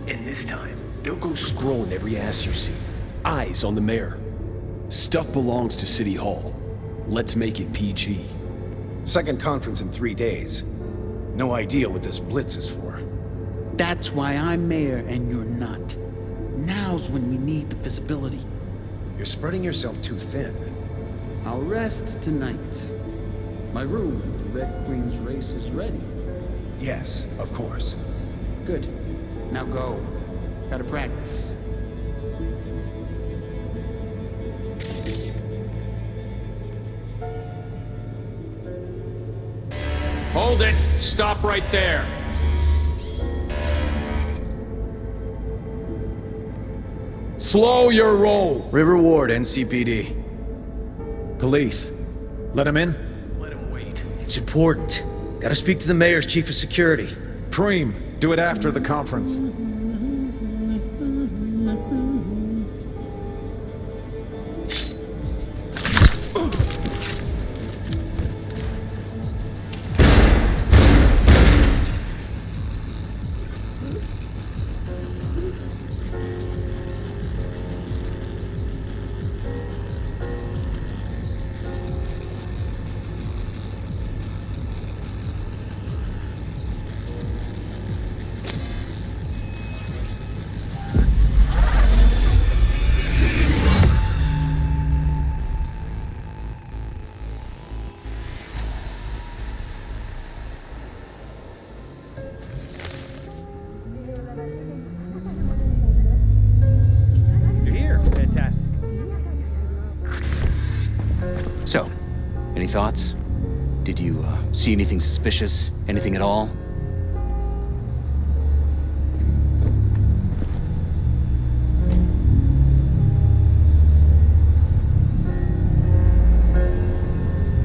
And this time, don't go scrolling every ass you see. Eyes on the mayor. Stuff belongs to City Hall. Let's make it PG. Second conference in 3 days. No idea what this blitz is for. That's why I'm mayor and you're not. Now's when we need the visibility. You're spreading yourself too thin. I'll rest tonight. My room at the Red Queen's race is ready. Yes, of course. Good. Now go. Gotta practice. Hold it! Stop right there! Slow your roll! River Ward, NCPD. Police. Let him in? Let him wait. It's important. Gotta speak to the mayor's chief of security. Preem, do it after the conference. So, any thoughts? Did you see anything suspicious? Anything at all?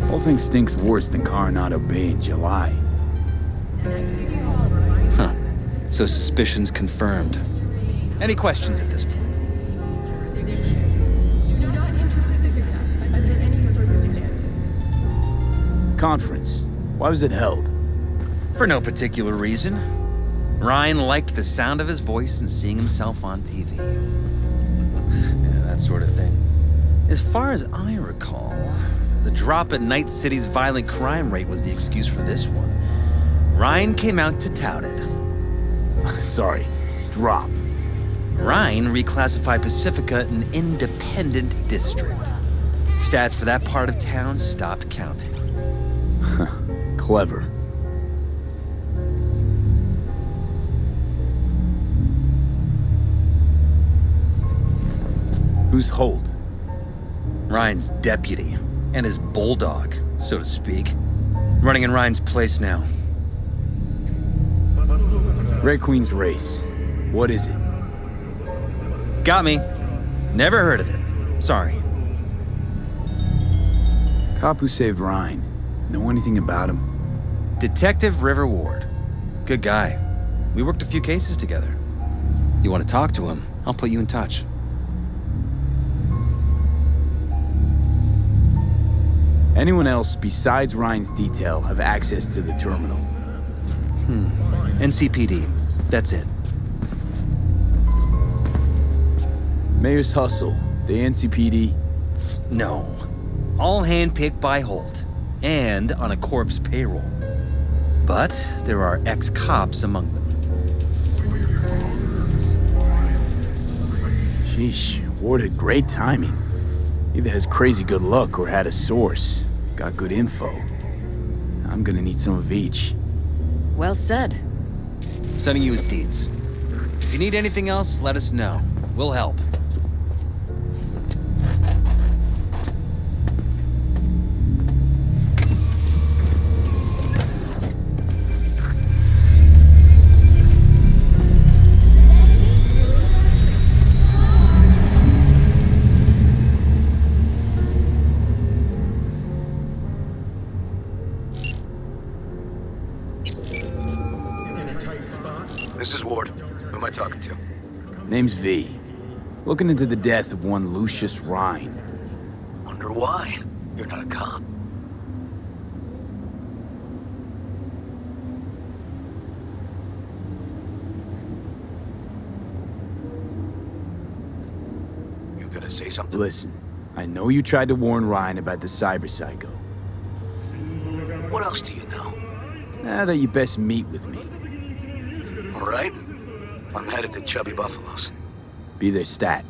Whole thing stinks worse than Coronado Bay in July. Huh. So suspicions confirmed. Any questions at this point? Do not enter Pacifica under any circumstances. Conference. Why was it held? For no particular reason. Ryan liked the sound of his voice and seeing himself on TV. Yeah, that sort of thing. As far as I recall, the drop at Night City's violent crime rate was the excuse for this one. Ryan came out to tout it. Sorry, drop. Ryan reclassified Pacifica an independent district. Stats for that part of town stopped counting. Clever. Who's Holt? Ryan's deputy, and his bulldog, so to speak. Running in Ryan's place now. Red Queen's race. What is it? Got me. Never heard of it. Sorry. Cop who saved Ryan. Know anything about him? Detective River Ward. Good guy. We worked a few cases together. You want to talk to him? I'll put you in touch. Anyone else besides Ryan's detail have access to the terminal? NCPD. That's it. Mayor's hustle. The NCPD? No. All handpicked by Holt. And on a corpse payroll. But there are ex-cops among them. Sheesh, Ward had great timing. Either has crazy good luck or had a source. Got good info. I'm gonna need some of each. Well said. Sending you his deeds. If you need anything else, let us know. We'll help. This is Ward. Who am I talking to? Name's V. Looking into the death of one Lucius Rhine. Wonder why? You're not a cop. You gonna say something? Listen, I know you tried to warn Ryan about the cyber psycho. What else do you know? Now that you best meet with me. All right. I'm headed to Chubby Buffalo's. Be their stat.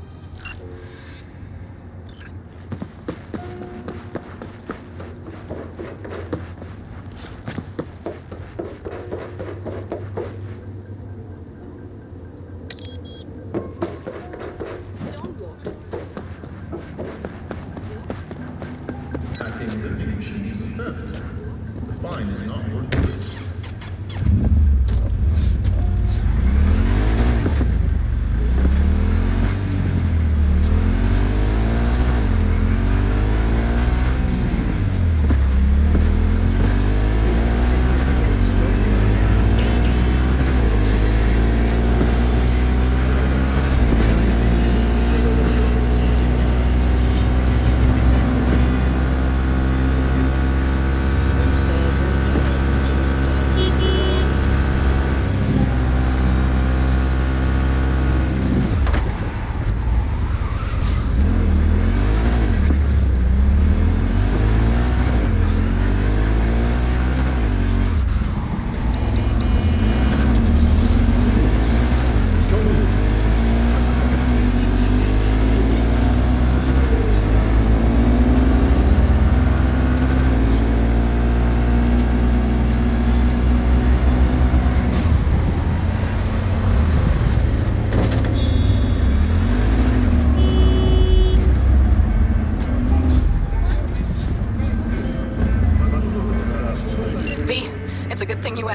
Hacking vending machines is theft. The fine is not worth the risk.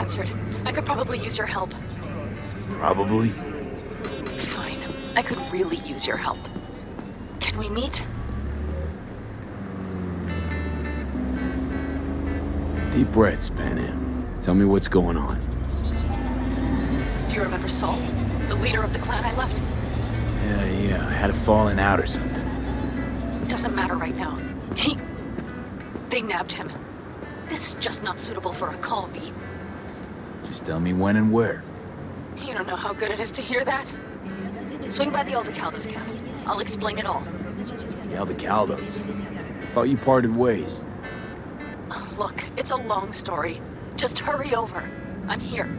answered. I could probably use your help. Probably. Fine. I could really use your help. Can we meet? Deep breaths, Pan Am. Tell me what's going on. Do you remember Saul? The leader of the clan I left? Yeah, I had a falling out or something. Doesn't matter right now. They nabbed him. This is just not suitable for a call, V. Just tell me when and where. You don't know how good it is to hear that. Swing by the Aldecaldos camp. I'll explain it all. The Aldecaldos? Thought you parted ways. Look, it's a long story. Just hurry over. I'm here.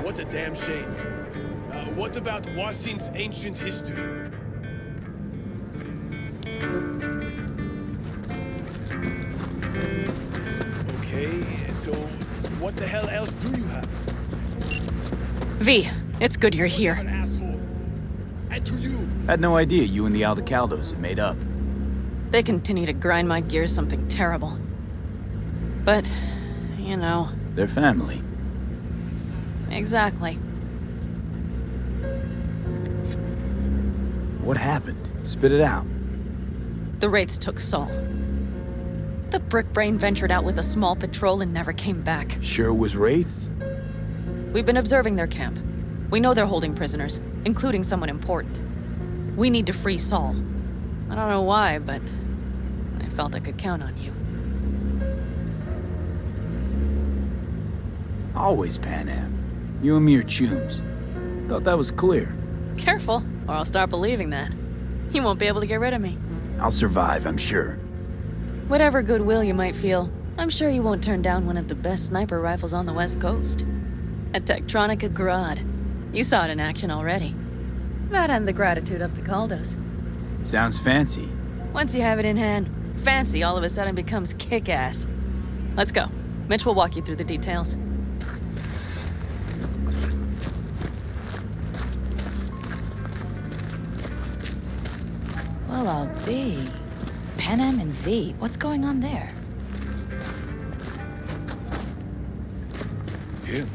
What a damn shame. What about Wasin's ancient history? Okay, so what the hell else do you have? V, it's good you're here. And to you. Had no idea you and the Aldecaldos had made up. They continue to grind my gears something terrible. But, you know... They're family. Exactly. What happened? Spit it out. The Wraiths took Saul. The Brickbrain ventured out with a small patrol and never came back. Sure it was Wraiths? We've been observing their camp. We know they're holding prisoners, including someone important. We need to free Saul. I don't know why, but I felt I could count on you. Always, Pan Am. You and me are chums. Thought that was clear. Careful, or I'll start believing that. You won't be able to get rid of me. I'll survive, I'm sure. Whatever goodwill you might feel, I'm sure you won't turn down one of the best sniper rifles on the West Coast. A Tektronica Grad. You saw it in action already. That and the gratitude of the Caldos. Sounds fancy. Once you have it in hand, fancy all of a sudden becomes kick-ass. Let's go. Mitch will walk you through the details. Well, I'll be. Pan Am and V, what's going on there? Him?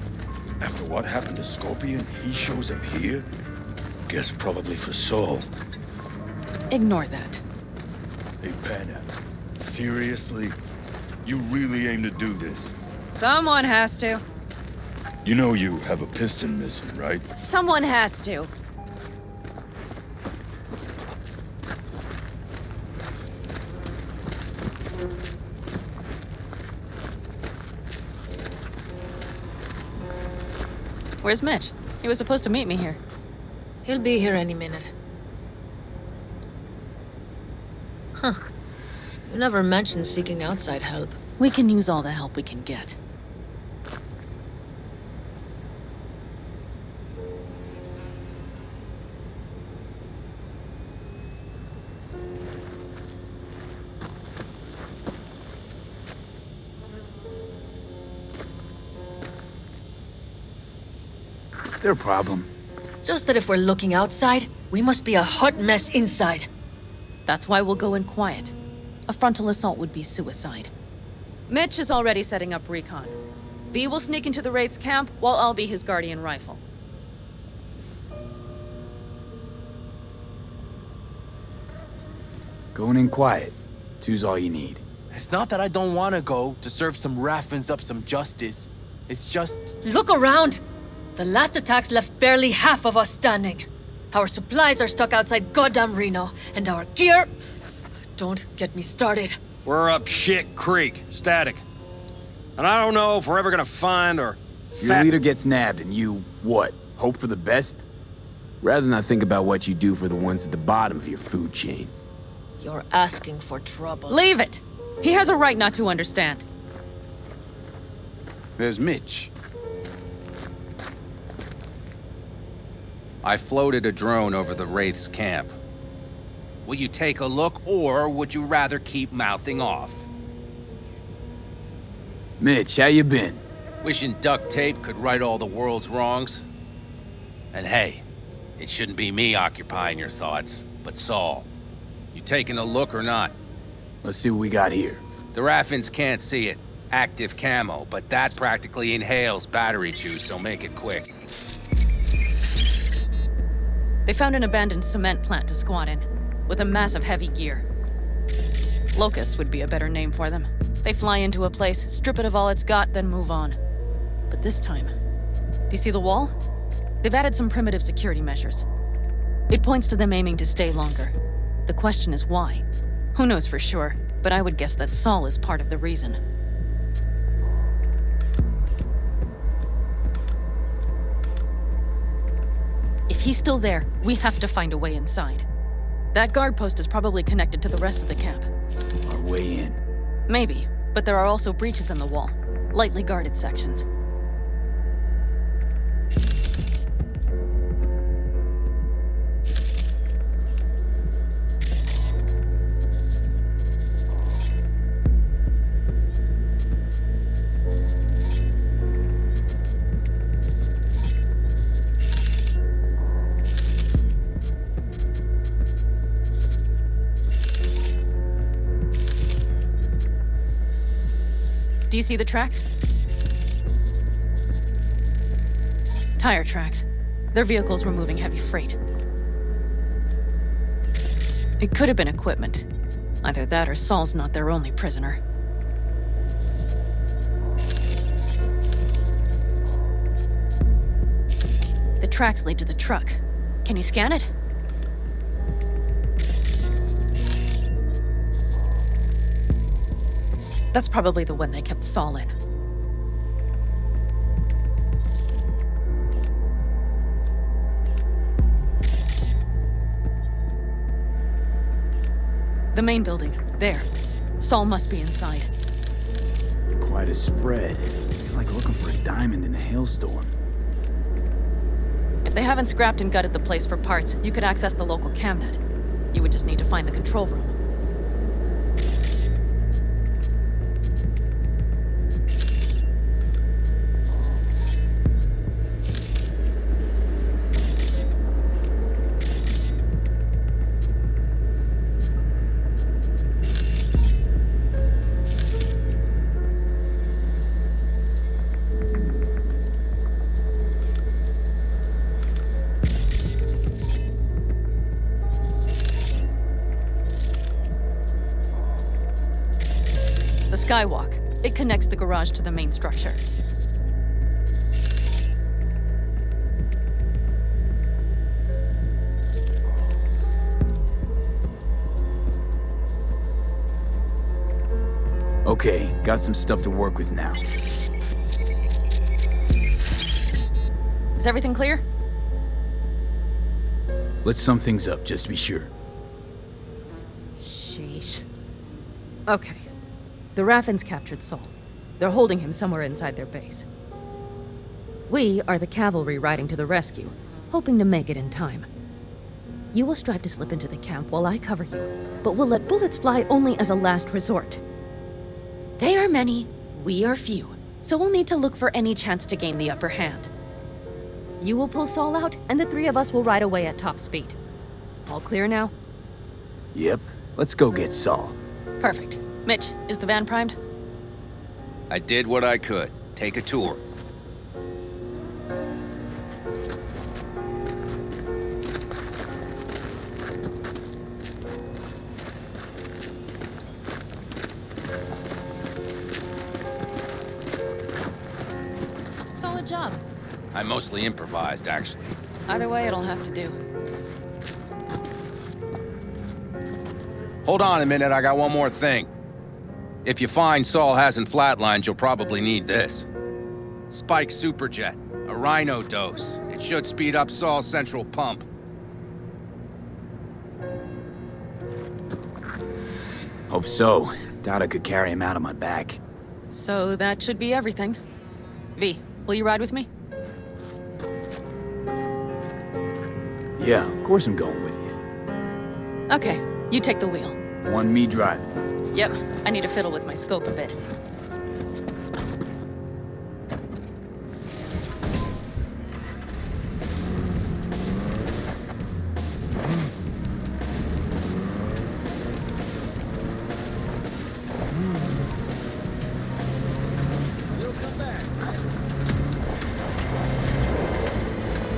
After what happened to Scorpion, he shows up here? Guess probably for Saul. Ignore that. Hey, Pan Am, seriously? You really aim to do this? Someone has to. You know you have a piston missing, right? Someone has to. Where's Mitch? He was supposed to meet me here. He'll be here any minute. Huh. You never mentioned seeking outside help. We can use all the help we can get. Is there a problem? Just that if we're looking outside, we must be a hot mess inside. That's why we'll go in quiet. A frontal assault would be suicide. Mitch is already setting up recon. V will sneak into the Wraith's camp, while I'll be his guardian rifle. Going in quiet. Two's all you need. It's not that I don't want to go to serve some Raffins up some justice. It's just... Look around! The last attacks left barely half of us standing. Our supplies are stuck outside goddamn Reno, and our gear... Don't get me started. We're up shit creek, static. And I don't know if we're ever gonna find or... Your leader gets nabbed and you, what, hope for the best? Rather not think about what you do for the ones at the bottom of your food chain. You're asking for trouble. Leave it! He has a right not to understand. There's Mitch. I floated a drone over the Wraith's camp. Will you take a look, or would you rather keep mouthing off? Mitch, how you been? Wishing duct tape could right all the world's wrongs. And hey, it shouldn't be me occupying your thoughts, but Saul. You taking a look or not? Let's see what we got here. The Raffins can't see it. Active camo, but that practically inhales battery juice, so make it quick. They found an abandoned cement plant to squat in, with a massive heavy gear. Locusts would be a better name for them. They fly into a place, strip it of all it's got, then move on. But this time, do you see the wall? They've added some primitive security measures. It points to them aiming to stay longer. The question is why? Who knows for sure, but I would guess that Saul is part of the reason. If he's still there, we have to find a way inside. That guard post is probably connected to the rest of the camp. Our way in. Maybe, but there are also breaches in the wall. Lightly guarded sections. Do you see the tracks? Tire tracks. Their vehicles were moving heavy freight. It could have been equipment. Either that or Saul's not their only prisoner. The tracks lead to the truck. Can you scan it? That's probably the one they kept Saul in. The main building. There. Saul must be inside. Quite a spread. It's like looking for a diamond in a hailstorm. If they haven't scrapped and gutted the place for parts, you could access the local camnet. You would just need to find the control room. Skywalk. It connects the garage to the main structure. Okay, got some stuff to work with now. Is everything clear? Let's sum things up, just to be sure. Sheesh. Okay. The Raffins captured Saul. They're holding him somewhere inside their base. We are the cavalry riding to the rescue, hoping to make it in time. You will strive to slip into the camp while I cover you, but we'll let bullets fly only as a last resort. They are many, we are few, so we'll need to look for any chance to gain the upper hand. You will pull Saul out, and the three of us will ride away at top speed. All clear now? Yep, let's go get Saul. Perfect. Mitch, is the van primed? I did what I could. Take a tour. I mostly improvised, actually. Either way, it'll have to do. Hold on a minute, I got one more thing. If you find Saul hasn't flatlined, you'll probably need this. Spike Superjet, a Rhino dose. It should speed up Saul's central pump. Hope so. Doubt I could carry him out on my back. So that should be everything. V, will you ride with me? Yeah, of course I'm going with you. Okay, you take the wheel. Want me driving? Yep, I need to fiddle with my scope a bit.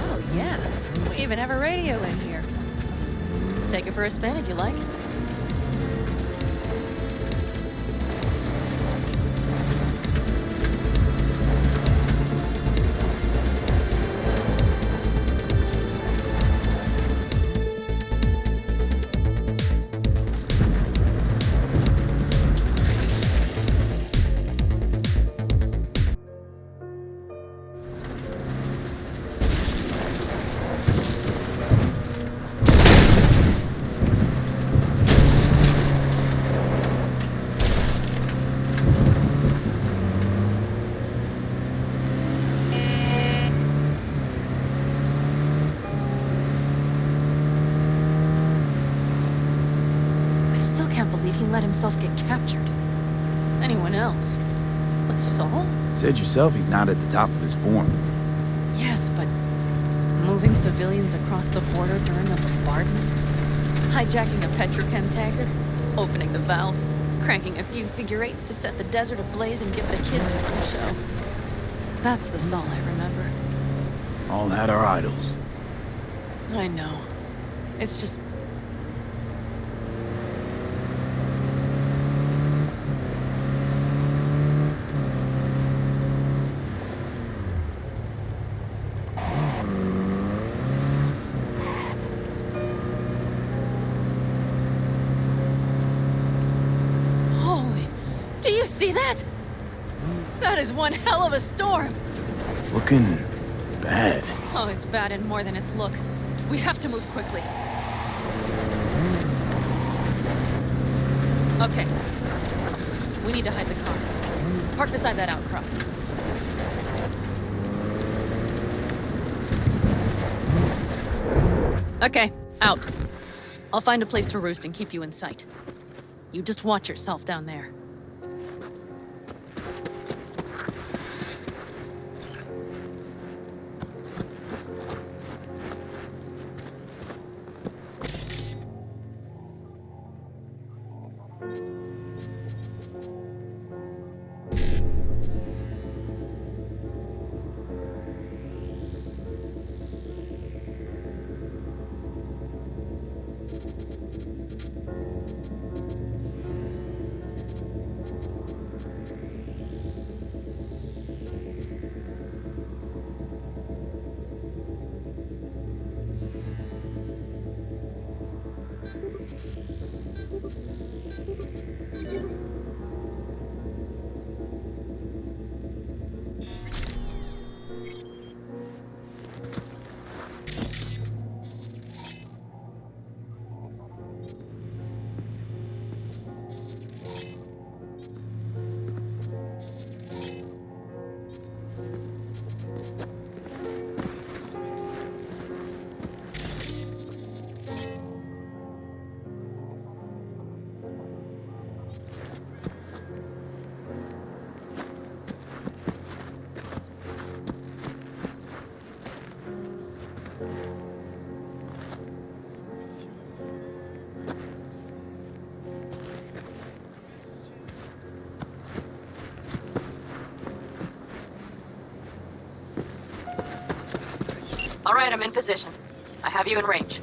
Oh yeah, we even have a radio in here. Take it for a spin if you like. Let himself get captured. Anyone else? But Saul? Said yourself he's not at the top of his form. Yes, but moving civilians across the border during a bombardment? Hijacking a petrochem tanker? Opening the valves? Cranking a few figure eights to set the desert ablaze and give the kids a fun show? That's the Saul I remember. All had our idols. I know. It's just... Do you see that? That is one hell of a storm. Looking bad. Oh, it's bad and more than its look. We have to move quickly. Okay. We need to hide the car. Park beside that outcrop. Okay, out. I'll find a place to roost and keep you in sight. You just watch yourself down there. All right, I'm in position. I have you in range.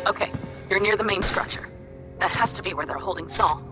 Okay, you're near the main structure. That has to be where they're holding Saul.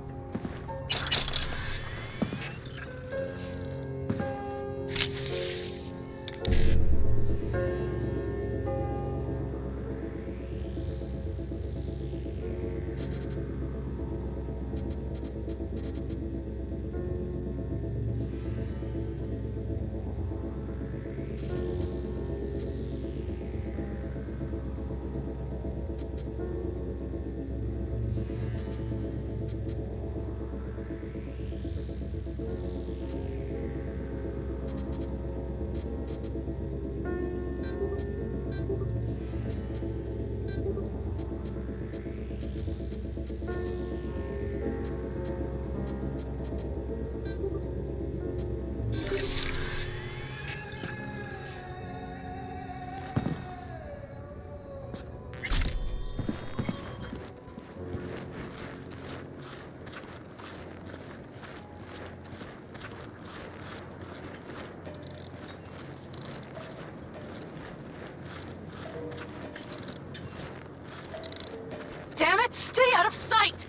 Damn it, stay out of sight!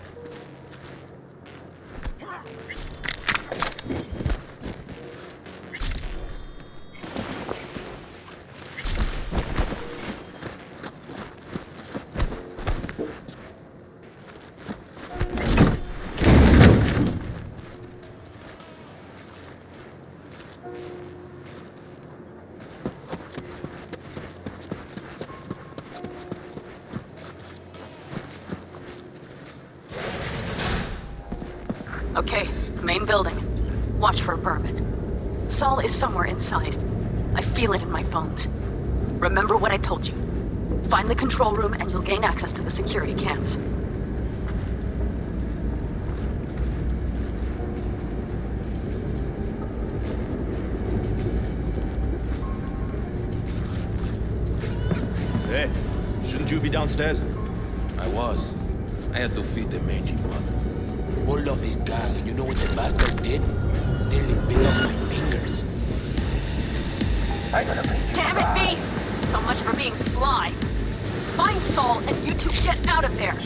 Okay, main building. Watch for vermin. Saul is somewhere inside. I feel it in my bones. Remember what I told you. Find the control room and you'll gain access to the security cams. Hey, shouldn't you be downstairs? I was. I had to feed the mangy one. Hold off his gun. You know what the bastard did? Nearly bit off my fingers. I'm gonna bring you Damn it, V! so much for being sly. Find Saul and you two get out of there.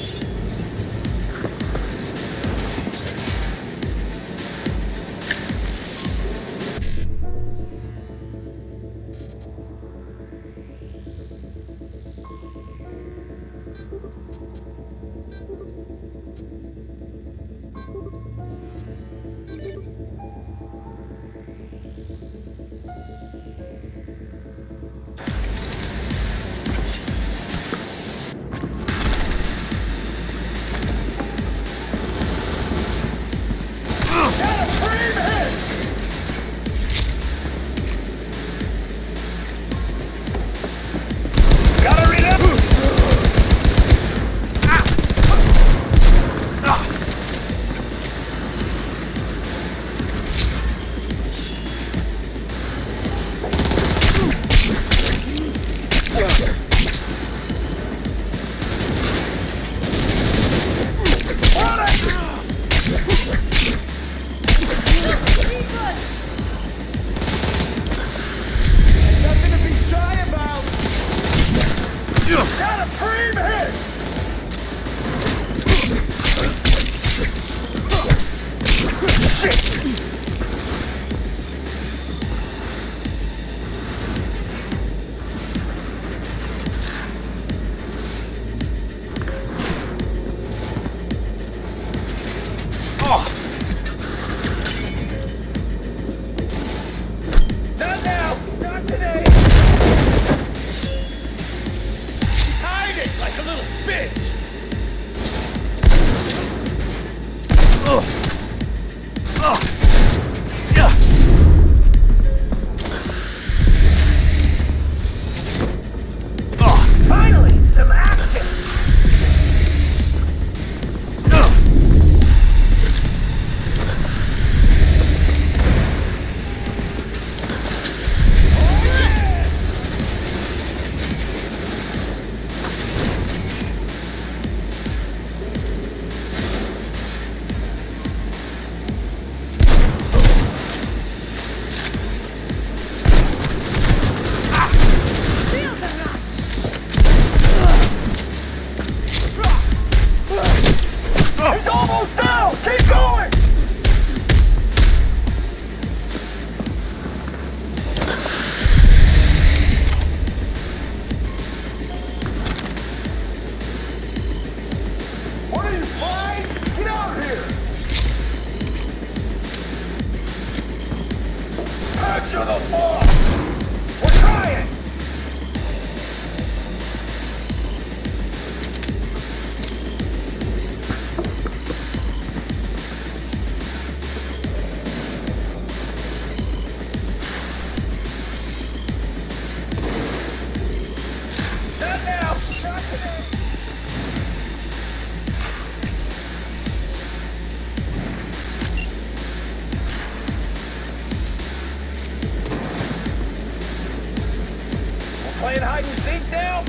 Playing hide and seek now?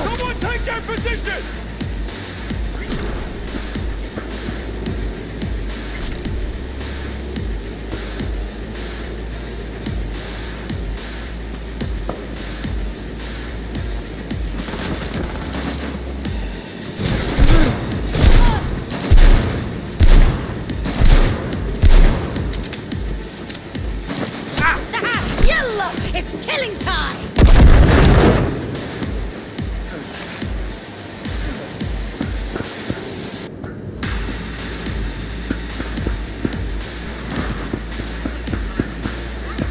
Someone take their position! It's killing time!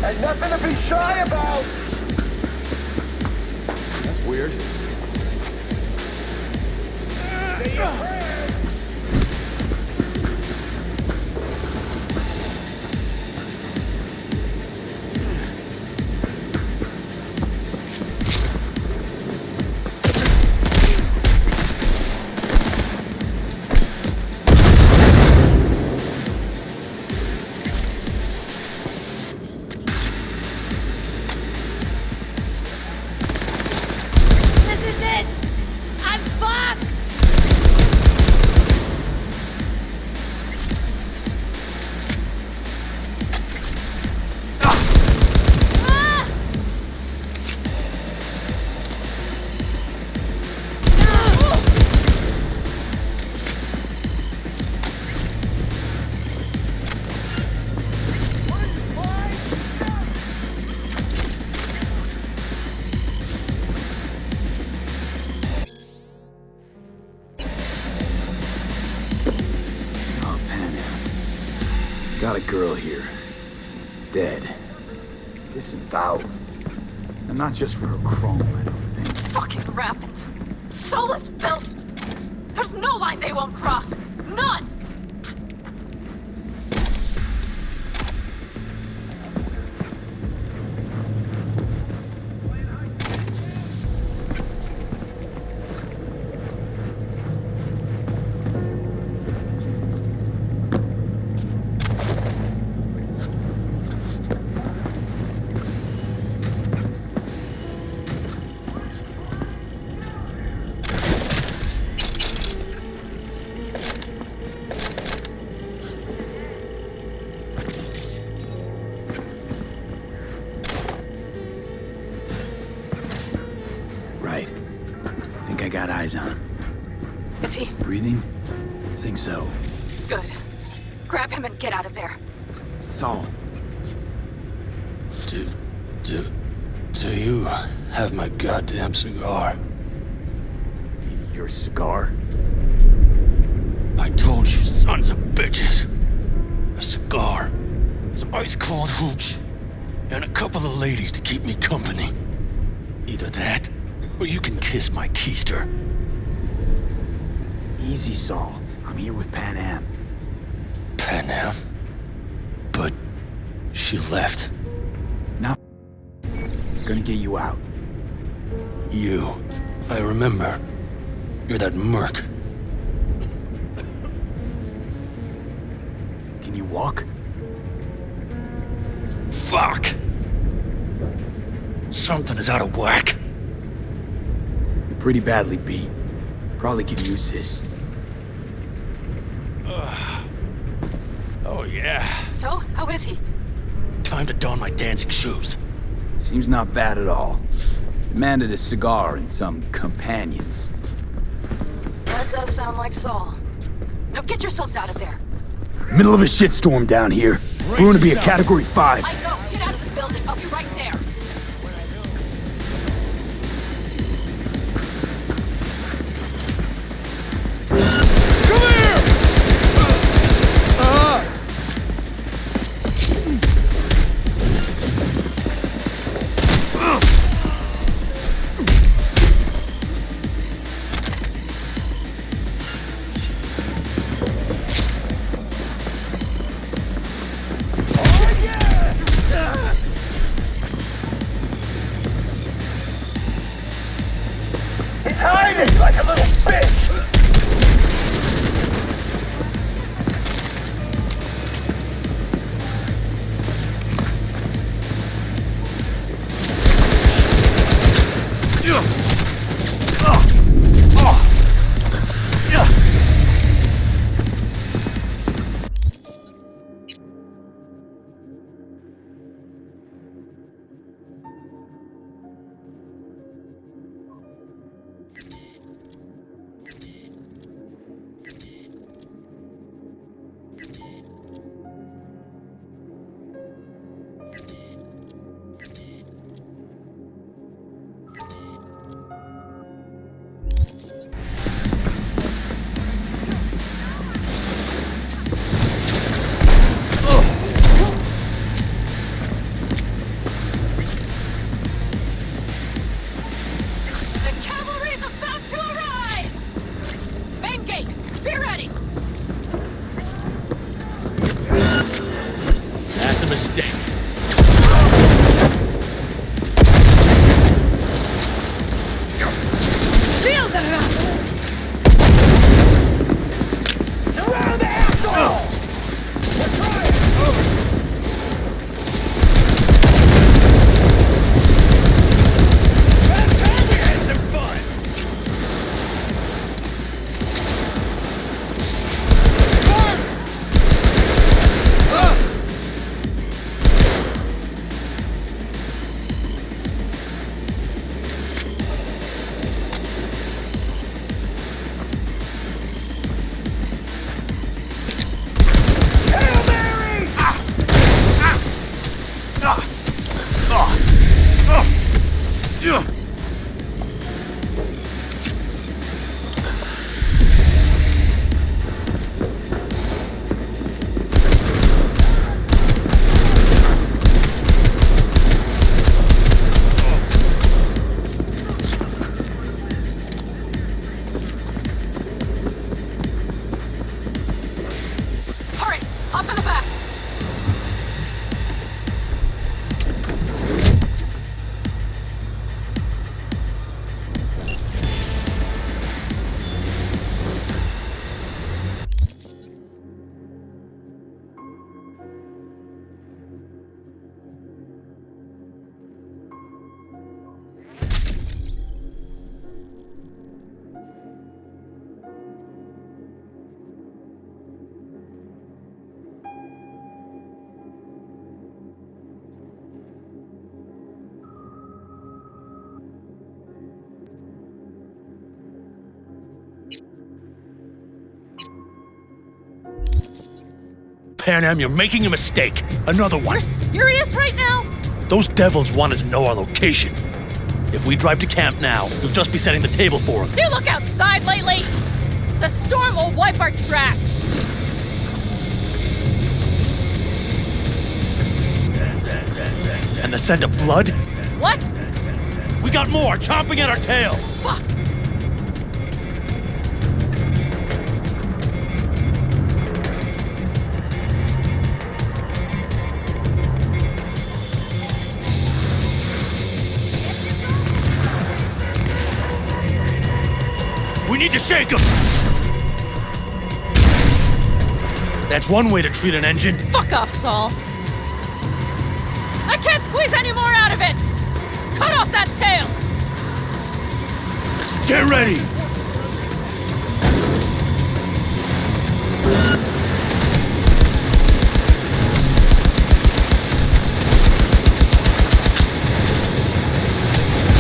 Ain't nothing to be shy about! That's weird. Say your prayers! Got a girl here. Dead. Disemboweled. And not just for her chrome, I don't think. Fucking rapids. Soulless built. There's no line they won't cross. None! Eyes on him. Is he? Breathing? Think so. Good. Grab him and get out of there. Saul. Do you have my goddamn cigar? Your cigar? I told you, sons of bitches. A cigar, some ice-cold hooch, and a couple of ladies to keep me company. Either that, or you can kiss my keister. Easy, Saul. I'm here with Pan Am. Pan Am? But she left. No. Gonna get you out. You. I remember. You're that merc. Can you walk? Fuck! Something is out of whack. You're pretty badly beat. Probably could use this. Oh, yeah. So, how is he? Time to don my dancing shoes. Seems not bad at all. Demanded a cigar and some companions. That does sound like Saul. Now get yourselves out of there. Middle of a shitstorm down here. We're gonna be a Category 5. I know. Get out of the building. I'll be right there. Pan Am, you're making a mistake. Another one. You're serious right now? Those devils wanted to know our location. If we drive to camp now, you'll just be setting the table for them. You look outside lately? The storm will wipe our tracks. And the scent of blood? What? We got more chomping at our tail. Fuck! We need to shake them! That's one way to treat an engine. Fuck off, Saul. I can't squeeze any more out of it! Cut off that tail! Get ready!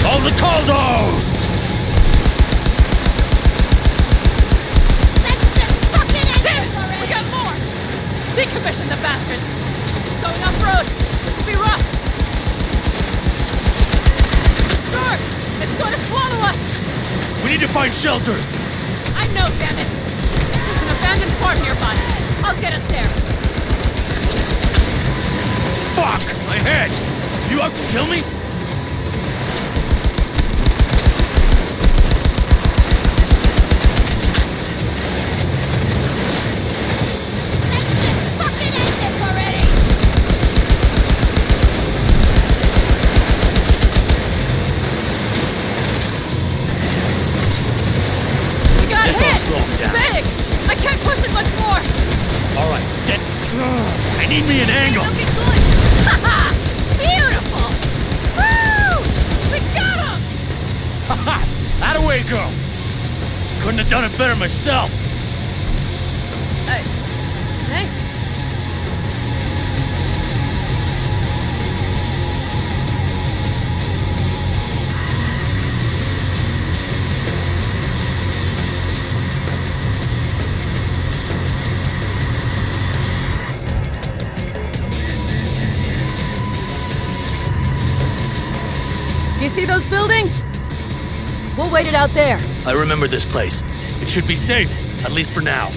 All the Caldos! We got more! Decommission the bastards! Going off-road! This will be rough! The storm! It's going to swallow us! We need to find shelter! I know, damn it! There's an abandoned farm nearby. I'll get us there. Fuck! My head! You out to kill me? Big! I can't push it much more! Alright, I need me an angle! Looking good! Haha! Beautiful! Woo! We got him! Haha! How'd away go? Couldn't have done it better myself! Thanks. You see those buildings? We'll wait it out there. I remember this place. It should be safe, at least for now.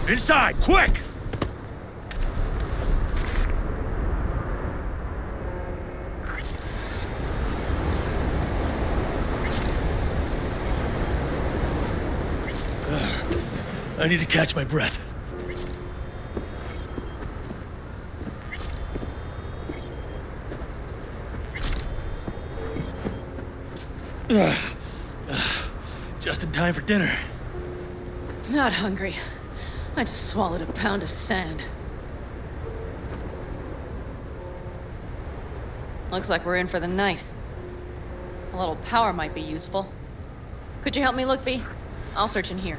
Inside, quick! I need to catch my breath. Just in time for dinner. Not hungry. I just swallowed a pound of sand. Looks like we're in for the night. A little power might be useful. Could you help me look, V? I'll search in here.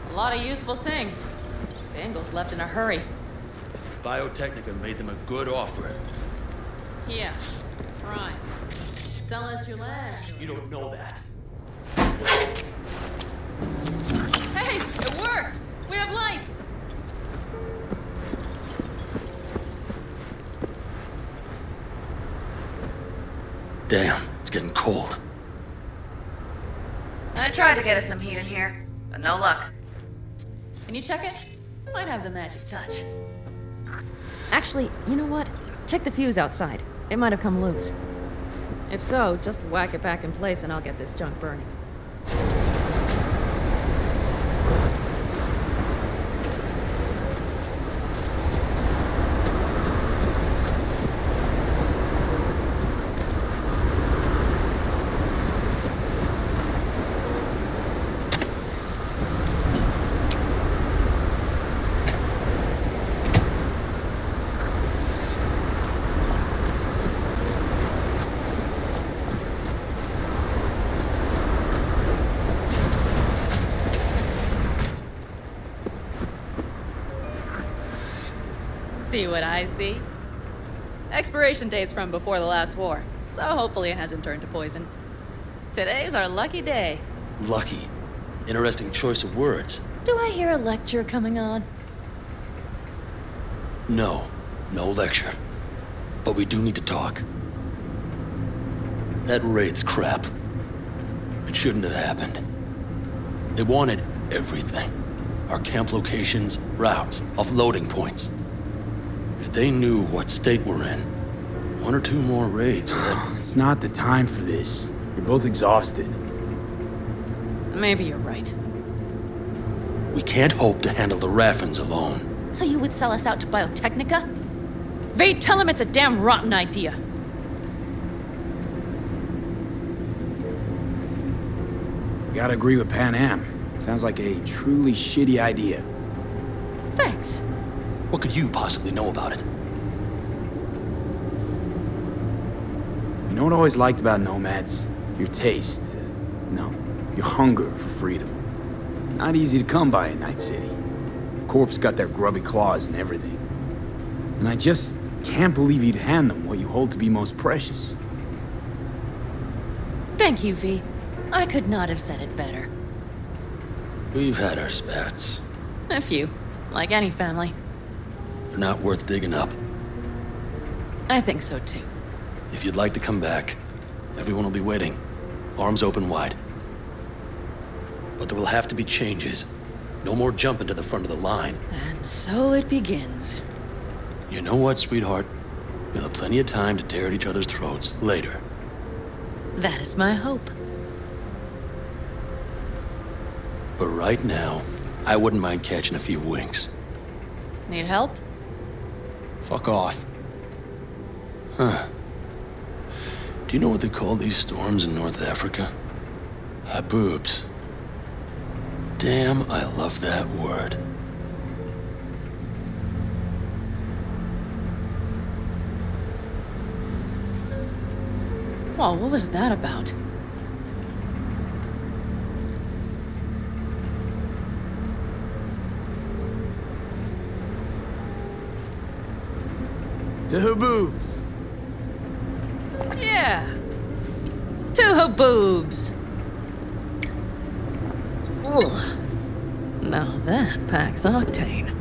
A lot of useful things. Bangles left in a hurry. Biotechnica made them a good offer. Yeah, prime. Sell us your land. You don't know that. Hey, it worked! We have lights! Damn, it's getting cold. I tried to get us some heat in here, but no luck. Can you check it? Might have the magic touch. Actually, you know what? Check the fuse outside. It might have come loose. If so, just whack it back in place and I'll get this junk burning. see what I see. Expiration date's from before the last war, so hopefully it hasn't turned to poison. Today's our lucky day. Lucky. Interesting choice of words. Do I hear a lecture coming on? No. No lecture. But we do need to talk. That raid's crap. It shouldn't have happened. They wanted everything. Our camp locations, routes, offloading points. If they knew what state we're in, 1 or 2 more raids, then... It's not the time for this. You're both exhausted. Maybe you're right. We can't hope to handle the Raffens alone. So you would sell us out to Biotechnica? Vade, tell him it's a damn rotten idea. I gotta agree with Pan Am. Sounds like a truly shitty idea. Thanks. What could you possibly know about it? You know what I always liked about nomads? Your taste. No, your hunger for freedom. It's not easy to come by in Night City. The Corps got their grubby claws and everything. And I just can't believe you'd hand them what you hold to be most precious. Thank you, V. I could not have said it better. We've had our spats. A few, like any family. They're not worth digging up. I think so too. If you'd like to come back, everyone will be waiting, arms open wide. But there will have to be changes. No more jumping to the front of the line. And so it begins. You know what, sweetheart? We'll have plenty of time to tear at each other's throats later. That is my hope. But right now, I wouldn't mind catching a few winks. Need help? Fuck off. Huh. Do you know what they call these storms in North Africa? Haboobs. Damn, I love that word. Whoa, what was that about? To Haboobs. Yeah. To Haboobs. Ugh. Now that packs octane.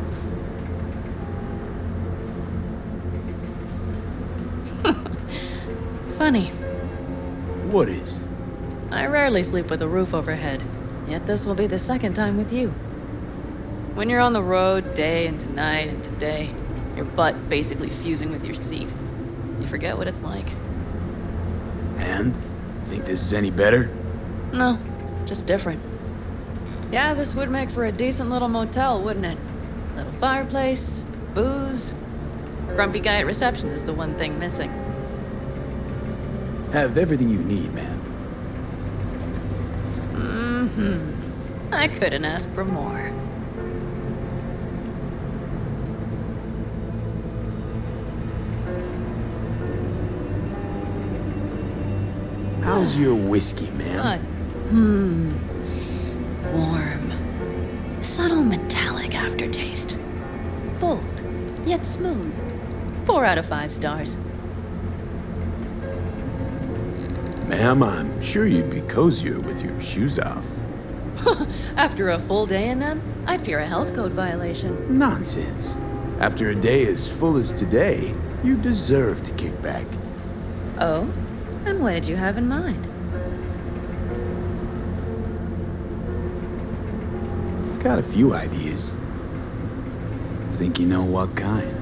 Funny. What is? I rarely sleep with a roof overhead, yet this will be the second time with you. When you're on the road day into night into day, your butt basically fusing with your seat, you forget what it's like. And? You think this is any better? No, just different. Yeah, this would make for a decent little motel, wouldn't it? Little fireplace, booze. Grumpy guy at reception is the one thing missing. Have everything you need, man. Mm-hmm. I couldn't ask for more. How's your whiskey, man? Warm. Subtle metallic aftertaste. Bold, yet smooth. 4 out of 5 stars. Ma'am, I'm sure you'd be cozier with your shoes off. After a full day in them, I'd fear a health code violation. Nonsense. After a day as full as today, you deserve to kick back. Oh? And what did you have in mind? Got a few ideas. Think you know what kind?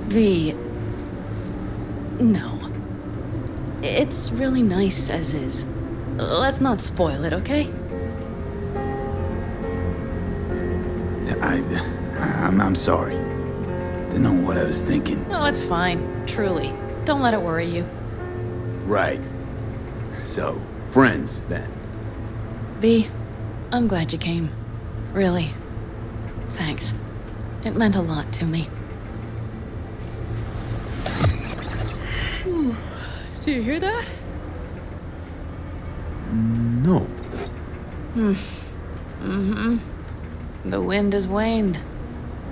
V... No. It's really nice as is. Let's not spoil it, okay? I'm sorry. Didn't know what I was thinking. No, it's fine. Truly. Don't let it worry you. Right. So, friends, then. V, I'm glad you came. Really. Thanks. It meant a lot to me. Do you hear that? Nope. Mm-hmm. The wind has waned.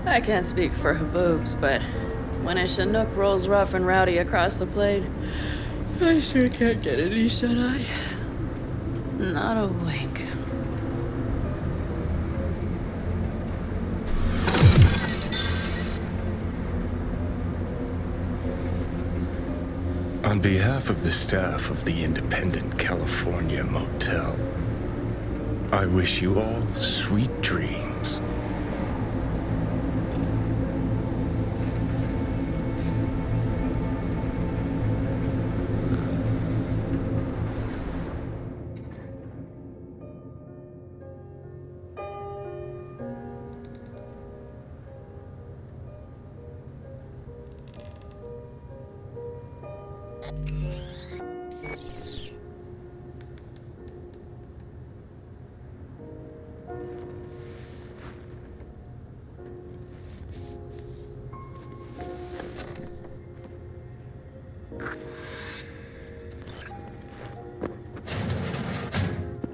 I can't speak for Haboobs, but when a Chinook rolls rough and rowdy across the plain, I sure can't get any shut-eye. Not a wink. On behalf of the staff of the Independent California Motel, I wish you all sweet dreams.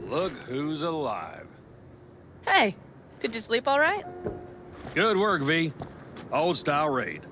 Look who's alive. Hey, did you sleep all right? Good work, V. Old style raid.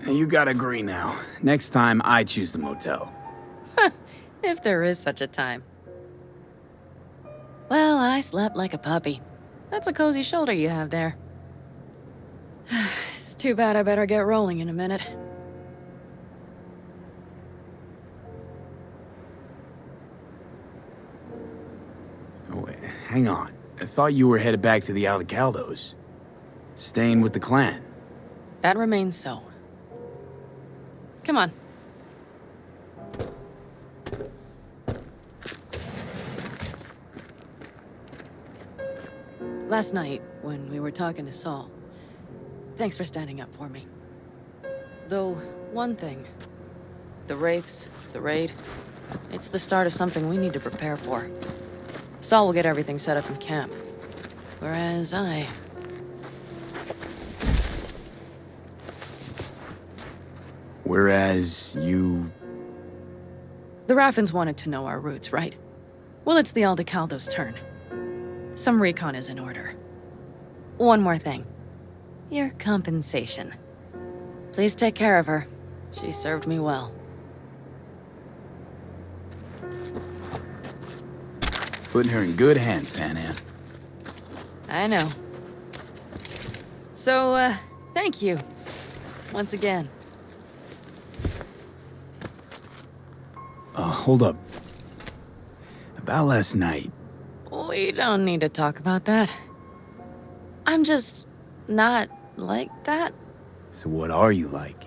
You gotta agree now. Next time, I choose the motel. If there is such a time. Well, I slept like a puppy. That's a cozy shoulder you have there. It's too bad I better get rolling in a minute. Oh, wait, hang on. I thought you were headed back to the Alcaldos. Staying with the clan. That remains so. Come on. Last night, when we were talking to Saul, thanks for standing up for me. Though, one thing. The Wraiths, the raid, it's the start of something we need to prepare for. Saul will get everything set up in camp. Whereas Whereas you... The Raffins wanted to know our roots, right? Well, it's the Aldecaldo's turn. Some recon is in order. One more thing. Your compensation. Please take care of her. She served me well. Putting her in good hands, Panam. I know. So, thank you. Once again. Hold up. About last night. We don't need to talk about that. I'm just not like that. So what are you like?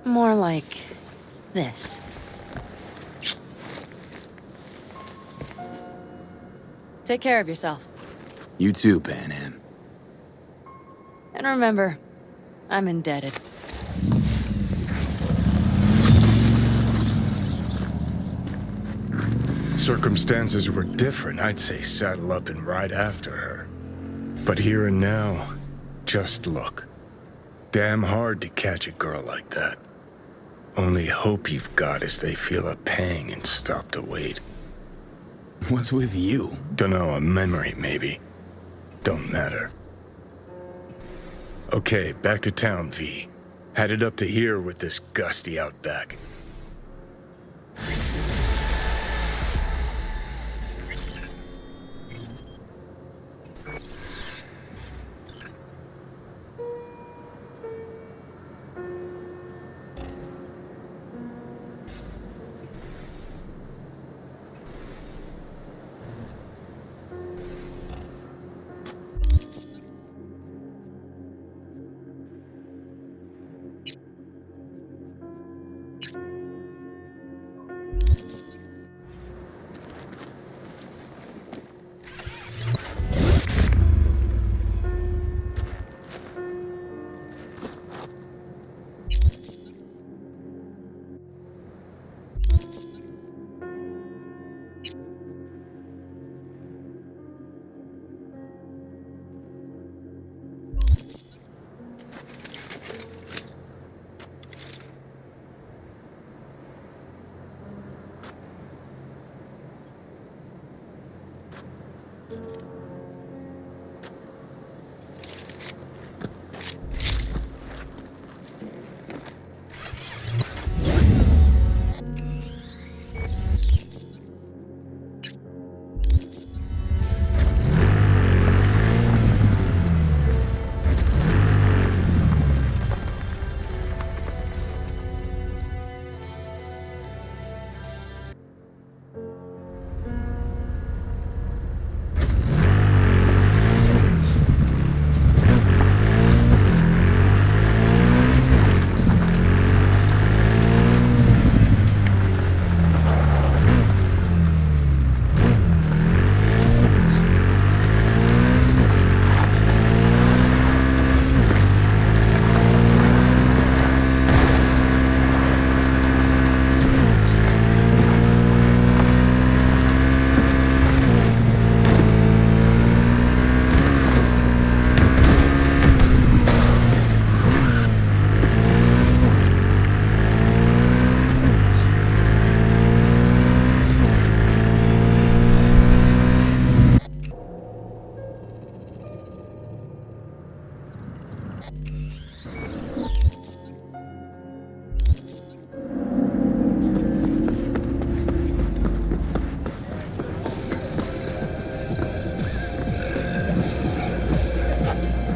More like this. Take care of yourself. You too, Panam. And remember, I'm indebted. Circumstances were different, I'd say saddle up and ride after her. But here and now, just look. Damn hard to catch a girl like that. Only hope you've got is they feel a pang and stop to wait. What's with you? Dunno, a memory maybe. Don't matter. Okay, back to town, V. Headed up to here with this gusty outback.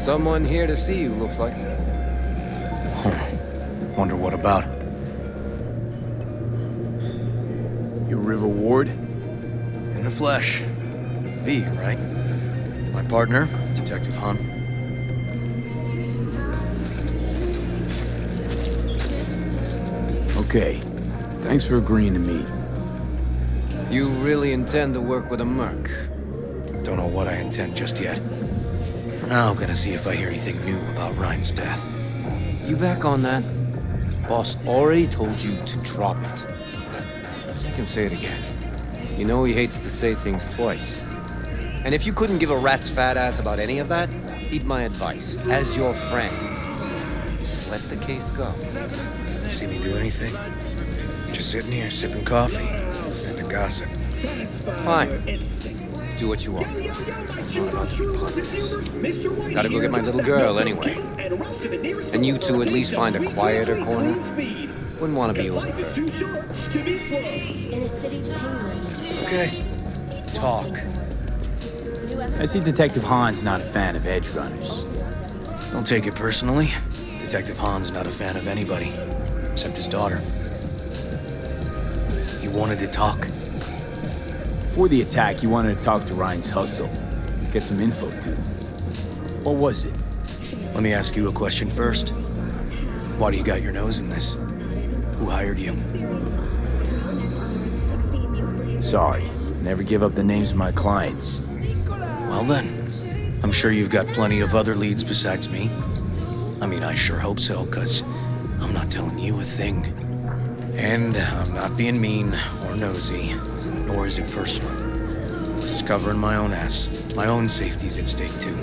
Someone here to see you, looks like. Wonder what about? You River Ward? In the flesh. V, right? My partner, Detective Han. Okay. Thanks for agreeing to meet. You really intend to work with a merc? Don't know what I intend just yet. For now, gonna see if I hear anything new about Ryan's death. You back on that? Boss already told you to drop it. You can say it again. You know he hates to say things twice. And if you couldn't give a rat's fat ass about any of that, heed my advice. As your friend, just let the case go. See me do anything? Just sitting here, sipping coffee, listening to gossip. Fine. Do what you want. I'm about to be part of this. Gotta go get my little girl anyway. And you two at least find a quieter corner. Wouldn't want to be over her. In a city tingling. Okay. Talk. I see Detective Han's not a fan of edge runners. Don't take it personally. Detective Han's not a fan of anybody, except his daughter. You wanted to talk? Before the attack, you wanted to talk to Ryan's hustle. Get some info, too. What was it? Let me ask you a question first. Why do you got your nose in this? Who hired you? Sorry. Never give up the names of my clients. Well then, I'm sure you've got plenty of other leads besides me. I mean, I sure hope so, 'cause I'm not telling you a thing. And I'm not being mean or nosy, nor is it personal. Just covering my own ass. My own safety's at stake, too.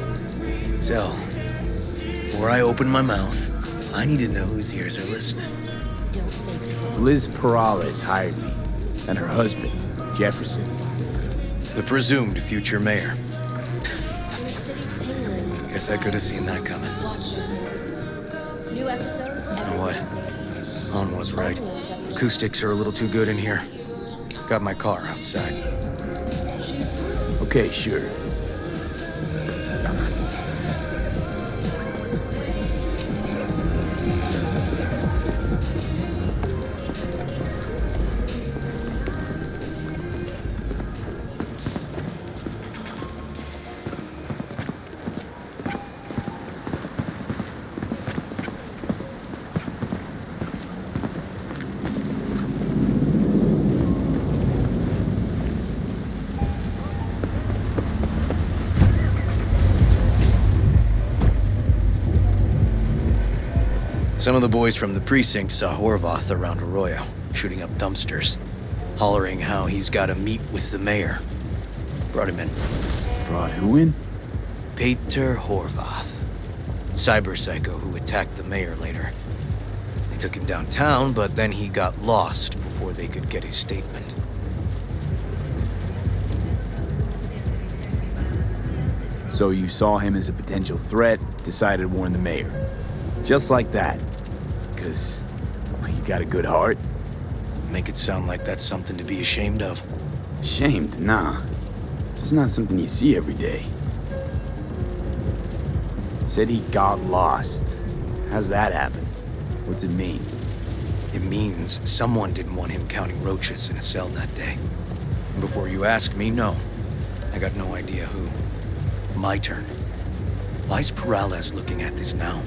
So, before I open my mouth, I need to know whose ears are listening. Liz Perales hired me, and her husband, Jefferson. The presumed future mayor. Guess I could have seen that coming. New episodes You know what? On was right. Acoustics are a little too good in here. Got my car outside. Okay, sure. Some of the boys from the precinct saw Horvath around Arroyo, shooting up dumpsters, hollering how he's got to meet with the mayor. Brought him in. Brought who in? Peter Horvath. Cyber psycho who attacked the mayor later. They took him downtown, but then he got lost before they could get his statement. So you saw him as a potential threat, decided to warn the mayor. Just like that. 'Cause you got a good heart. Make it sound like that's something to be ashamed of. Ashamed? Nah. Just not something you see every day. Said he got lost. How's that happen? What's it mean? It means someone didn't want him counting roaches in a cell that day. And before you ask me, no. I got no idea who. My turn. Why's Perales looking at this now?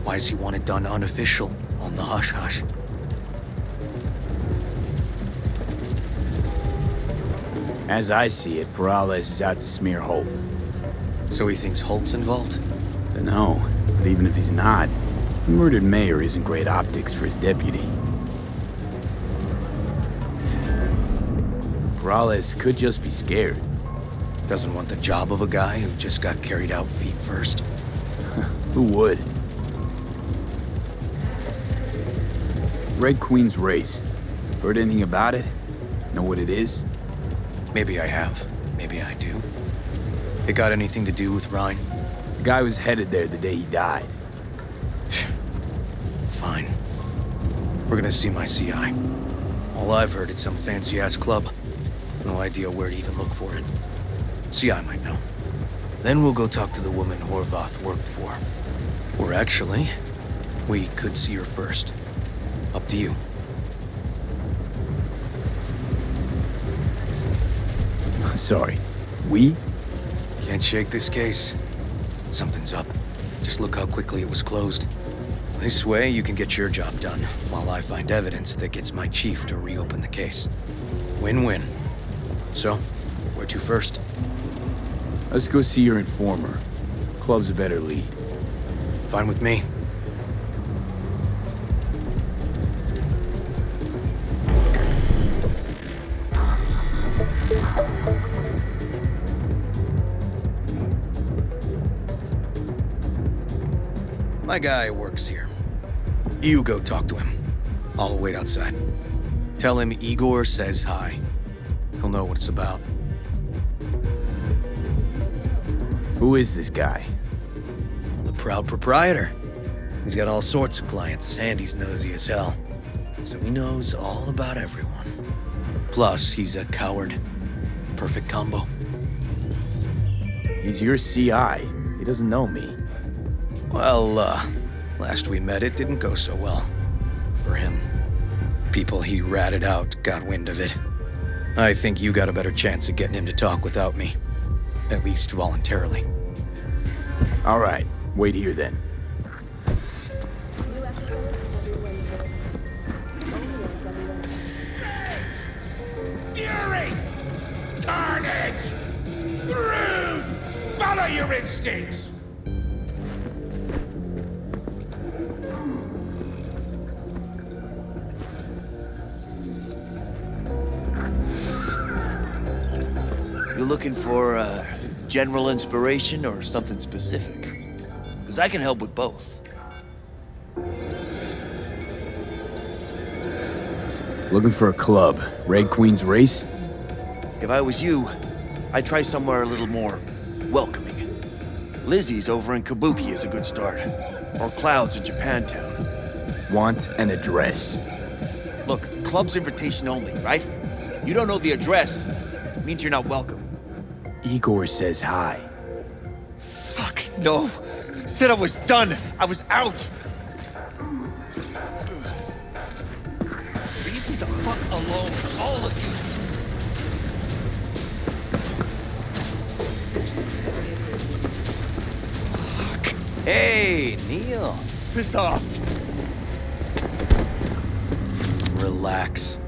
Why does he want it done unofficial, on the hush-hush? As I see it, Perales is out to smear Holt. So he thinks Holt's involved? Dunno, but even if he's not, the murdered mayor isn't great optics for his deputy. Perales could just be scared. Doesn't want the job of a guy who just got carried out feet first. Who would? Red Queen's race. Heard anything about it? Know what it is? Maybe I have. Maybe I do. It got anything to do with Ryan? The guy was headed there the day he died. Fine. We're gonna see my CI. All I've heard is some fancy-ass club. No idea where to even look for it. CI might know. Then we'll go talk to the woman Horvath worked for. Or actually, we could see her first. Up to you. Sorry. We? Can't shake this case. Something's up. Just look how quickly it was closed. This way, you can get your job done, while I find evidence that gets my chief to reopen the case. Win-win. So, where to first? Let's go see your informer. Club's a better lead. Fine with me. My guy works here. You go talk to him. I'll wait outside. Tell him Igor says hi. He'll know what it's about. Who is this guy? The proud proprietor. He's got all sorts of clients, and he's nosy as hell. So he knows all about everyone. Plus, he's a coward. Perfect combo. He's your CI. He doesn't know me. Well, last we met, it didn't go so well. For him. People he ratted out got wind of it. I think you got a better chance of getting him to talk without me. At least voluntarily. All right. Wait here, then. Fury! Carnage! Rude! Follow your instincts! You looking for general inspiration or something specific? Because I can help with both. Looking for a club. Red Queen's Race? If I was you, I'd try somewhere a little more welcoming. Lizzie's over in Kabuki is a good start. Or Cloud's in Japantown. Want an address. Look, club's invitation only, right? You don't know the address. Means you're not welcome. Igor says hi. Fuck, no. Said I was done. I was out. Leave me the fuck alone, all of you. Hey, Neil. Piss off. Relax.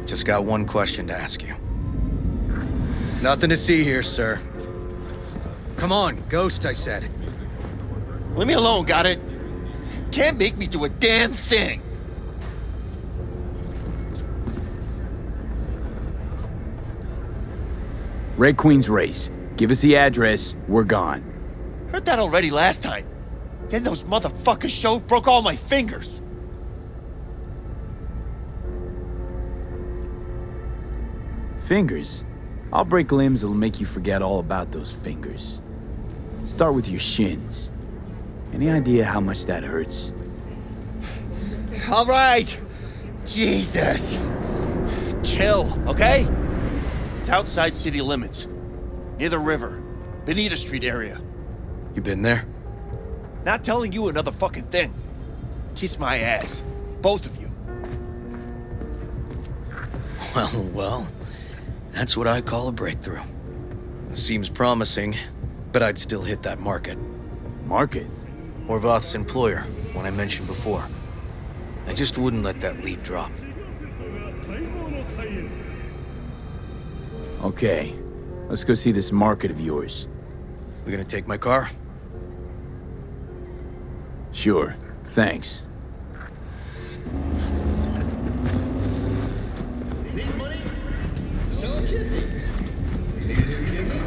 Just got one question to ask you. Nothing to see here, sir. Come on, Ghost, I said. Leave me alone, got it? Can't make me do a damn thing. Red Queen's Race. Give us the address, we're gone. Heard that already last time. Then those motherfuckers broke all my fingers. Fingers? I'll break limbs that'll make you forget all about those fingers. Start with your shins. Any idea how much that hurts? All right. Jesus. Chill, okay? It's outside city limits. Near the river. Benita Street area. You been there? Not telling you another fucking thing. Kiss my ass. Both of you. Well. That's what I call a breakthrough. Seems promising, but I'd still hit that market. Market? Horvath's employer, one I mentioned before. I just wouldn't let that lead drop. Okay, let's go see this market of yours. We gonna take my car? Sure, thanks. Sell a kidney. Need a new kidney?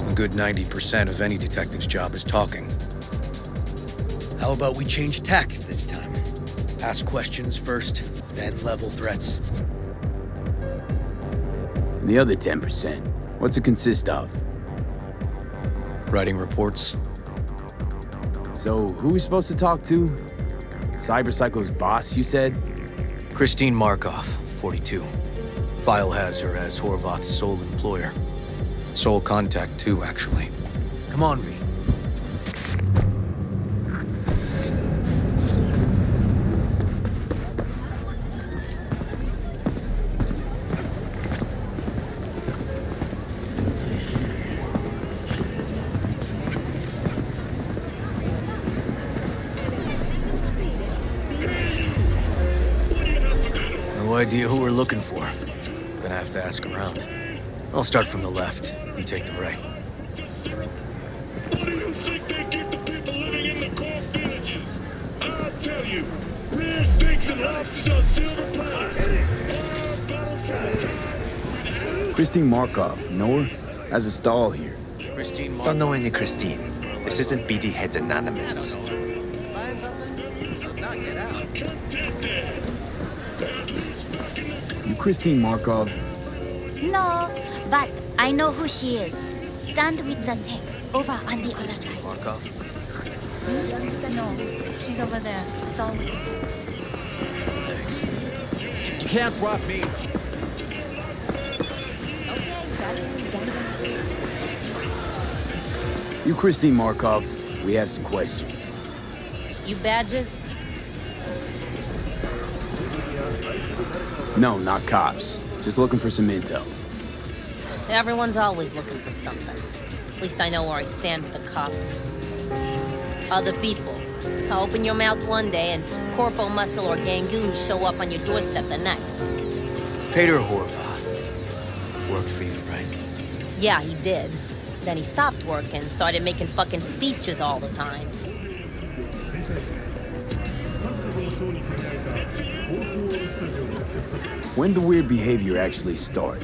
A good 90% of any detective's job is talking. How about we change tacks this time? Ask questions first, then level threats. And the other 10%, what's it consist of? Writing reports. So, who are we supposed to talk to? Cyberpsycho's boss, you said? Christine Markov, 42. File has her as Horvath's sole employer. Sole contact, too, actually. Come on, V. No idea who we're looking for. Gonna have to ask around. I'll start from the left. You take the right. What do you think they give the people living in the core villages? I'll tell you. Rare steaks and lobsters on silver platters. Christine Markov, know her? Has a stall here. Christine Markov. Don't know any Christine. This isn't BD Heads Anonymous. You Christine Markov? No, but I know who she is. Stand with the tank, over on the other side. Markov? No, she's over there. Stall with me. You can't rob me. You Christine Markov, we have some questions. You badges? No, not cops. Just looking for some intel. Everyone's always looking for something. At least I know where I stand with the cops. Other people. Open your mouth one day and Corpo Muscle or Gangoon show up on your doorstep the next. Peter Horvath. Worked for you, right? Yeah, he did. Then he stopped working, started making fucking speeches all the time. When the weird behavior actually start?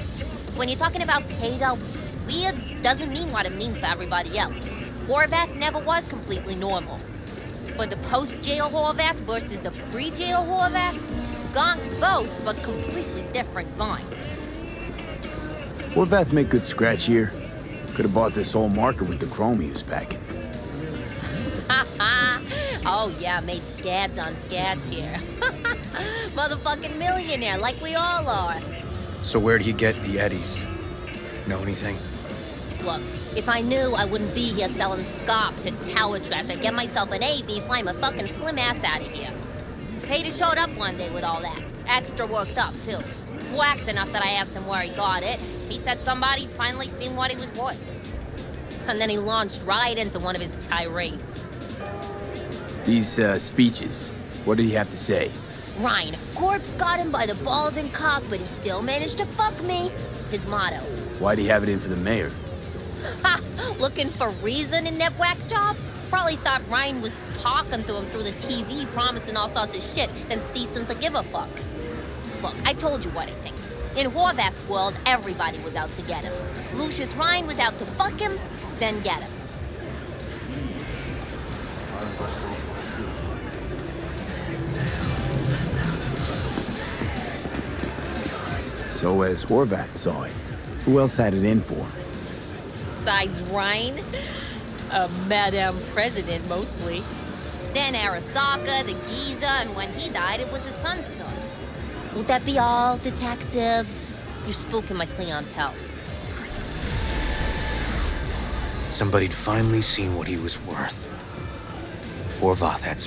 When you're talking about Cato, weird doesn't mean what it means to everybody else. Horvath never was completely normal. But the post-jail Horvath versus the pre-jail Horvath, gonks both, but completely different gonks. Horvath make good scratch here. Could have bought this whole market with the chrome he was packing. Oh yeah, made scads on scads here. Motherfucking millionaire, like we all are. So where'd he get the eddies? Know anything? Look, if I knew, I wouldn't be here selling scop to tower trash. I'd get myself an AV, fly my fucking slim ass out of here. Pater showed up one day with all that. Extra worked up, too. Whacked enough that I asked him where he got it. He said somebody finally seen what he was worth. And then he launched right into one of his tirades. These, speeches, what did he have to say? Rhine, corpse got him by the balls and cock, but he still managed to fuck me. His motto. Why'd he have it in for the mayor? Ha! Looking for reason in that whack job? Probably thought Ryan was talking to him through the TV, promising all sorts of shit, then ceasing to give a fuck. Look, I told you what I think. In Horvath's world, everybody was out to get him. Lucius Ryan was out to fuck him, then get him. So as Horvath saw it, who else had it in for? Besides Ryan, Madame President mostly. Then Arasaka, the Giza, and when he died, it was his son's turn. Would that be all, detectives? You're spooking my clientele. Somebody'd finally seen what he was worth. Horvath had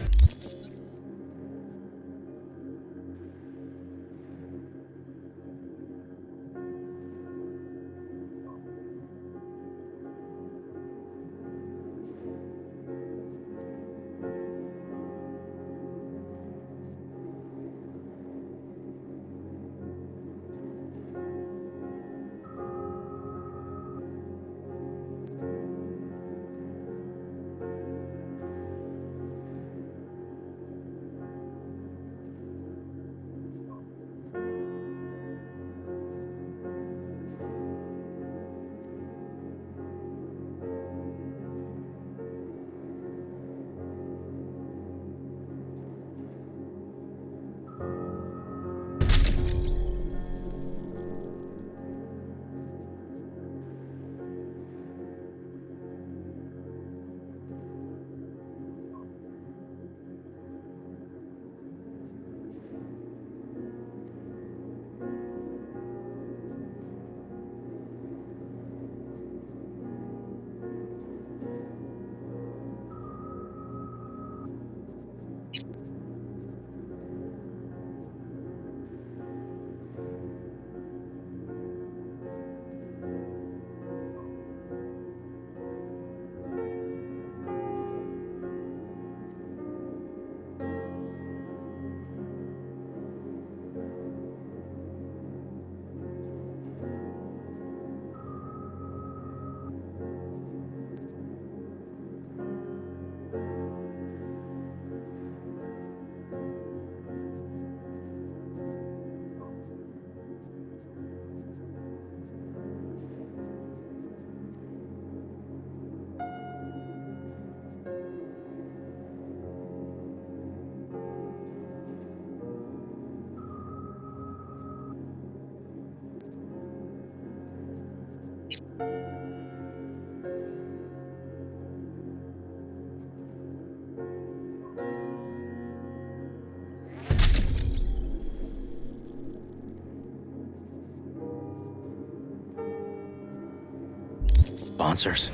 sponsors.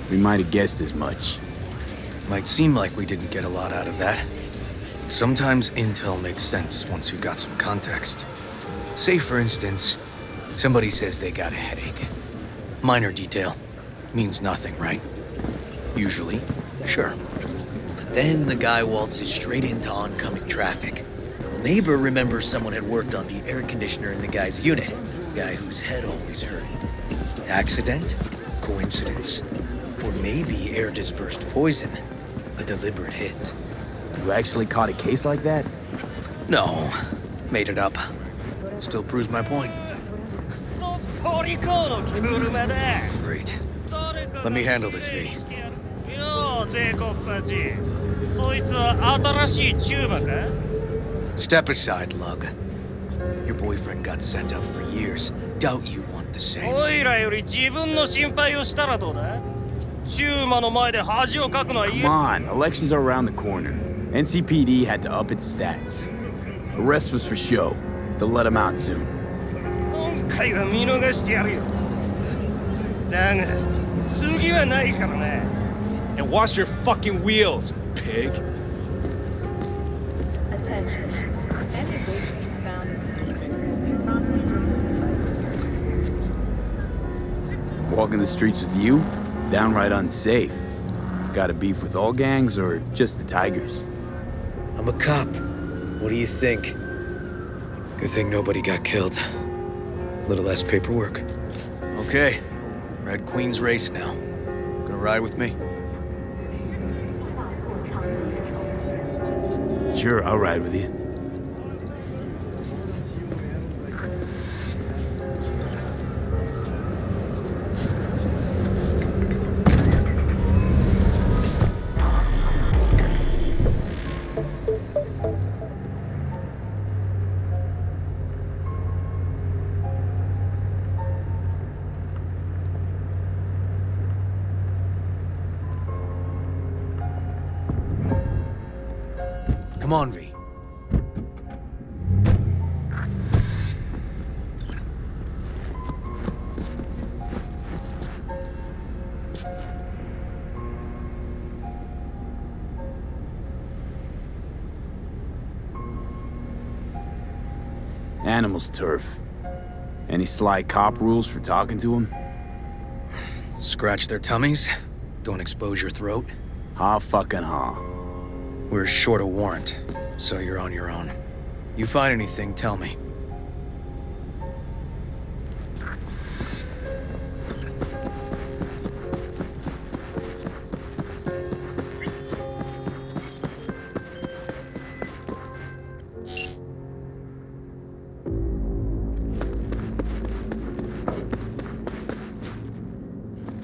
We might have guessed as much. Might seem like we didn't get a lot out of that. Sometimes intel makes sense once you got some context. Say, for instance, somebody says they got a headache. Minor detail. Means nothing, right? Usually, sure. But then the guy waltzes straight into oncoming traffic. Neighbor remembers someone had worked on the air conditioner in the guy's unit. Guy whose head always hurt. Accident? Coincidence? Or maybe air-dispersed poison. A deliberate hit. You actually caught a case like that? No, made it up. Still proves my point. Great. Let me handle this, V. Step aside, Lug. Your boyfriend got sent up for years. Doubt you want the same. Come on, elections are around the corner. NCPD had to up its stats. The rest was for show. They'll let him out soon. And wash your fucking wheels, pig. Walking the streets with you? Downright unsafe. Got a beef with all gangs or just the Tigers? I'm a cop. What do you think? Good thing nobody got killed. Little less paperwork. Okay. Red Queen's race now. Gonna ride with me? Sure, I'll ride with you. Come on, V. Animals turf. Any sly cop rules for talking to him? Scratch their tummies. Don't expose your throat. Ha fucking ha. We're short a warrant, so you're on your own. You find anything, tell me.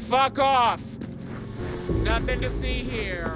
Fuck off! Nothing to see here.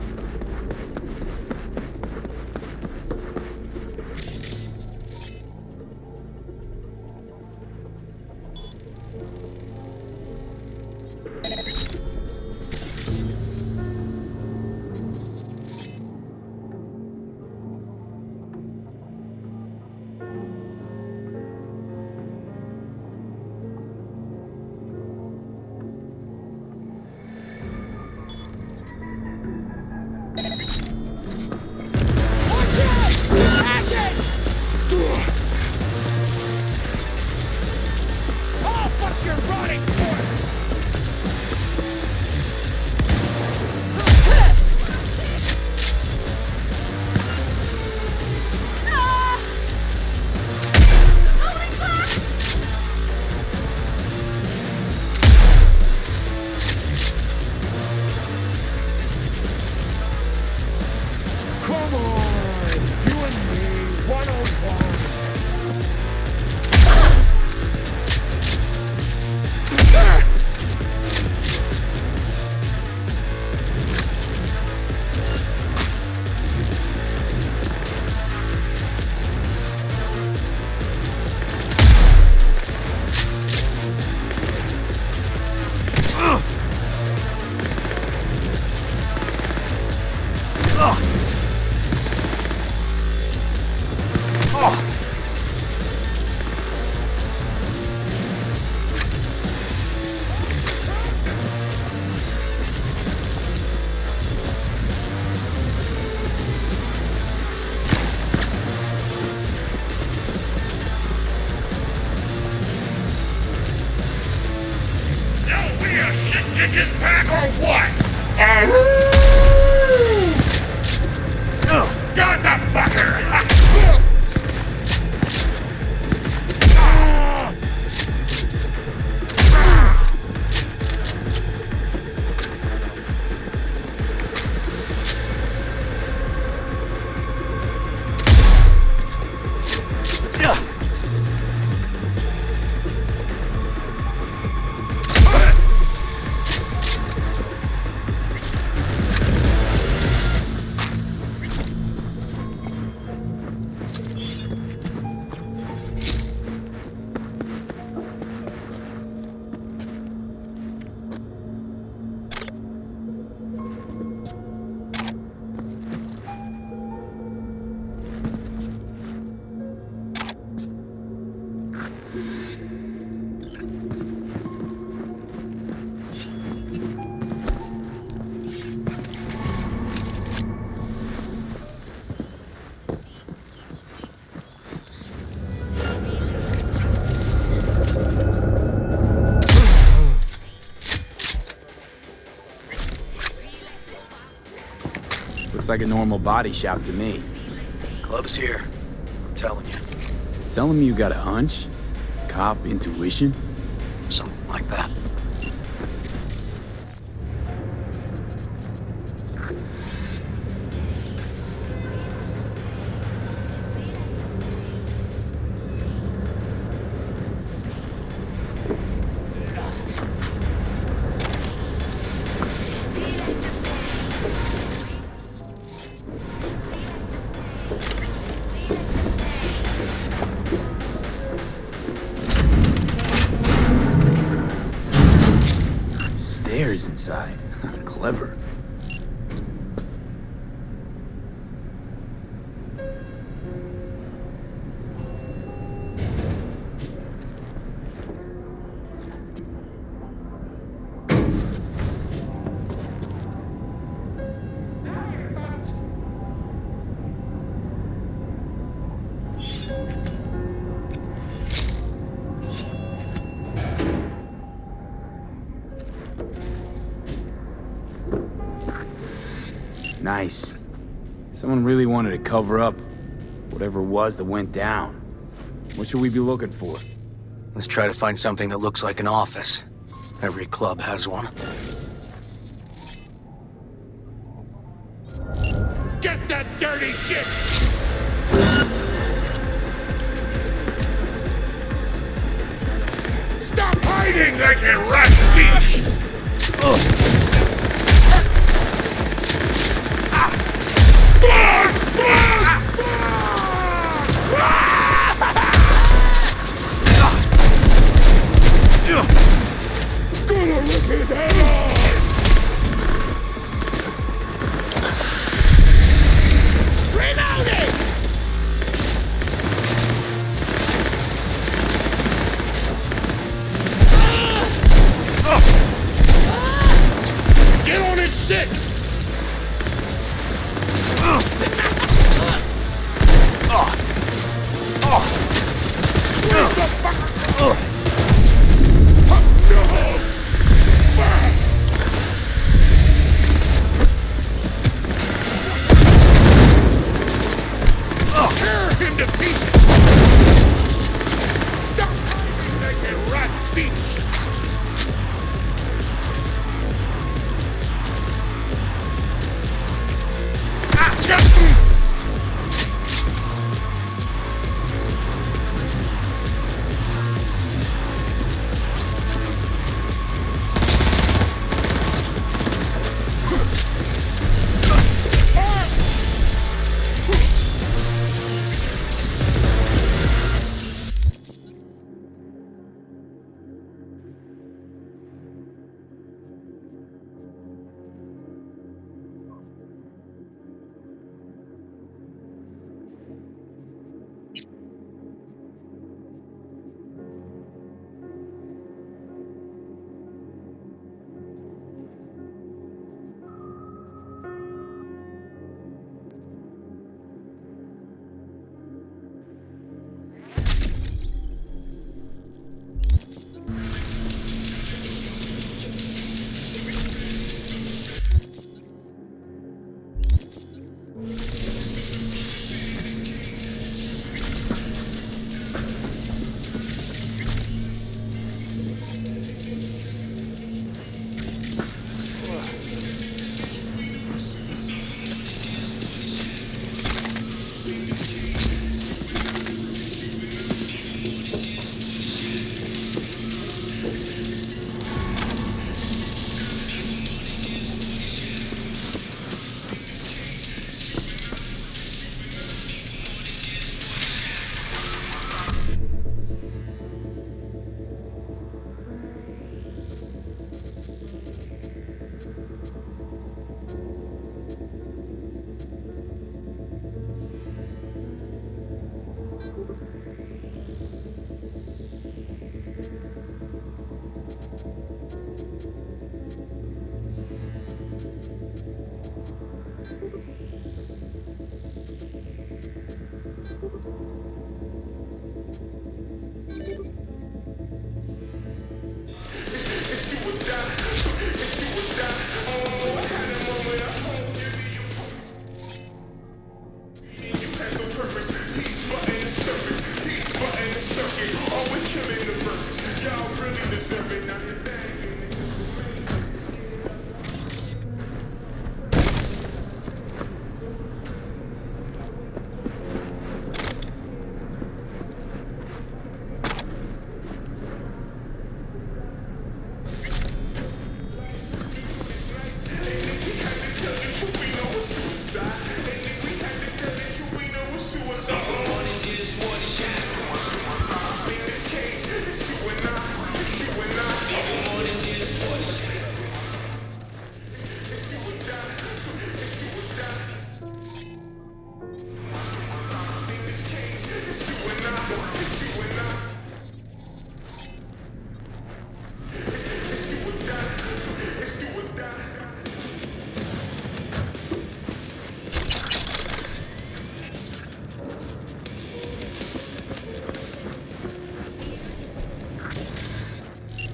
Got the fucker! Looks like a normal body shop to me. Club's here. I'm telling you. Telling me you got a hunch? Cop intuition? Something like that. Stairs inside. Clever. Nice. Someone really wanted to cover up whatever it was that went down. What should we be looking for? Let's try to find something that looks like an office. Every club has one. Get that dirty shit! Stop hiding like a rat thief! Gonna rip his head off! Reloading! Get on his six! Where's the fucker? Tear him to pieces! Stop hiding like a rat thief!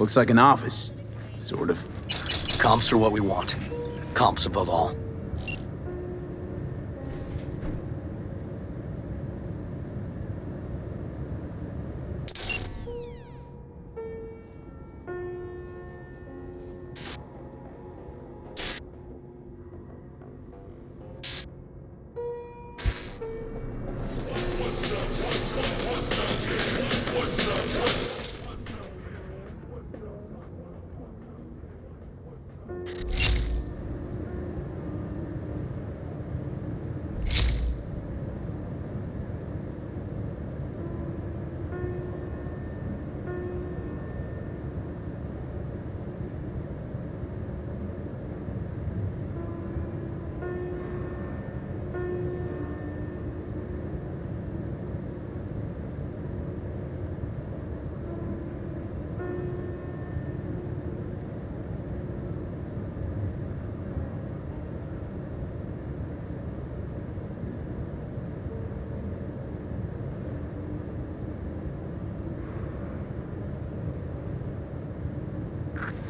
Looks like an office. Sort of. Comps are what we want. Comps above all.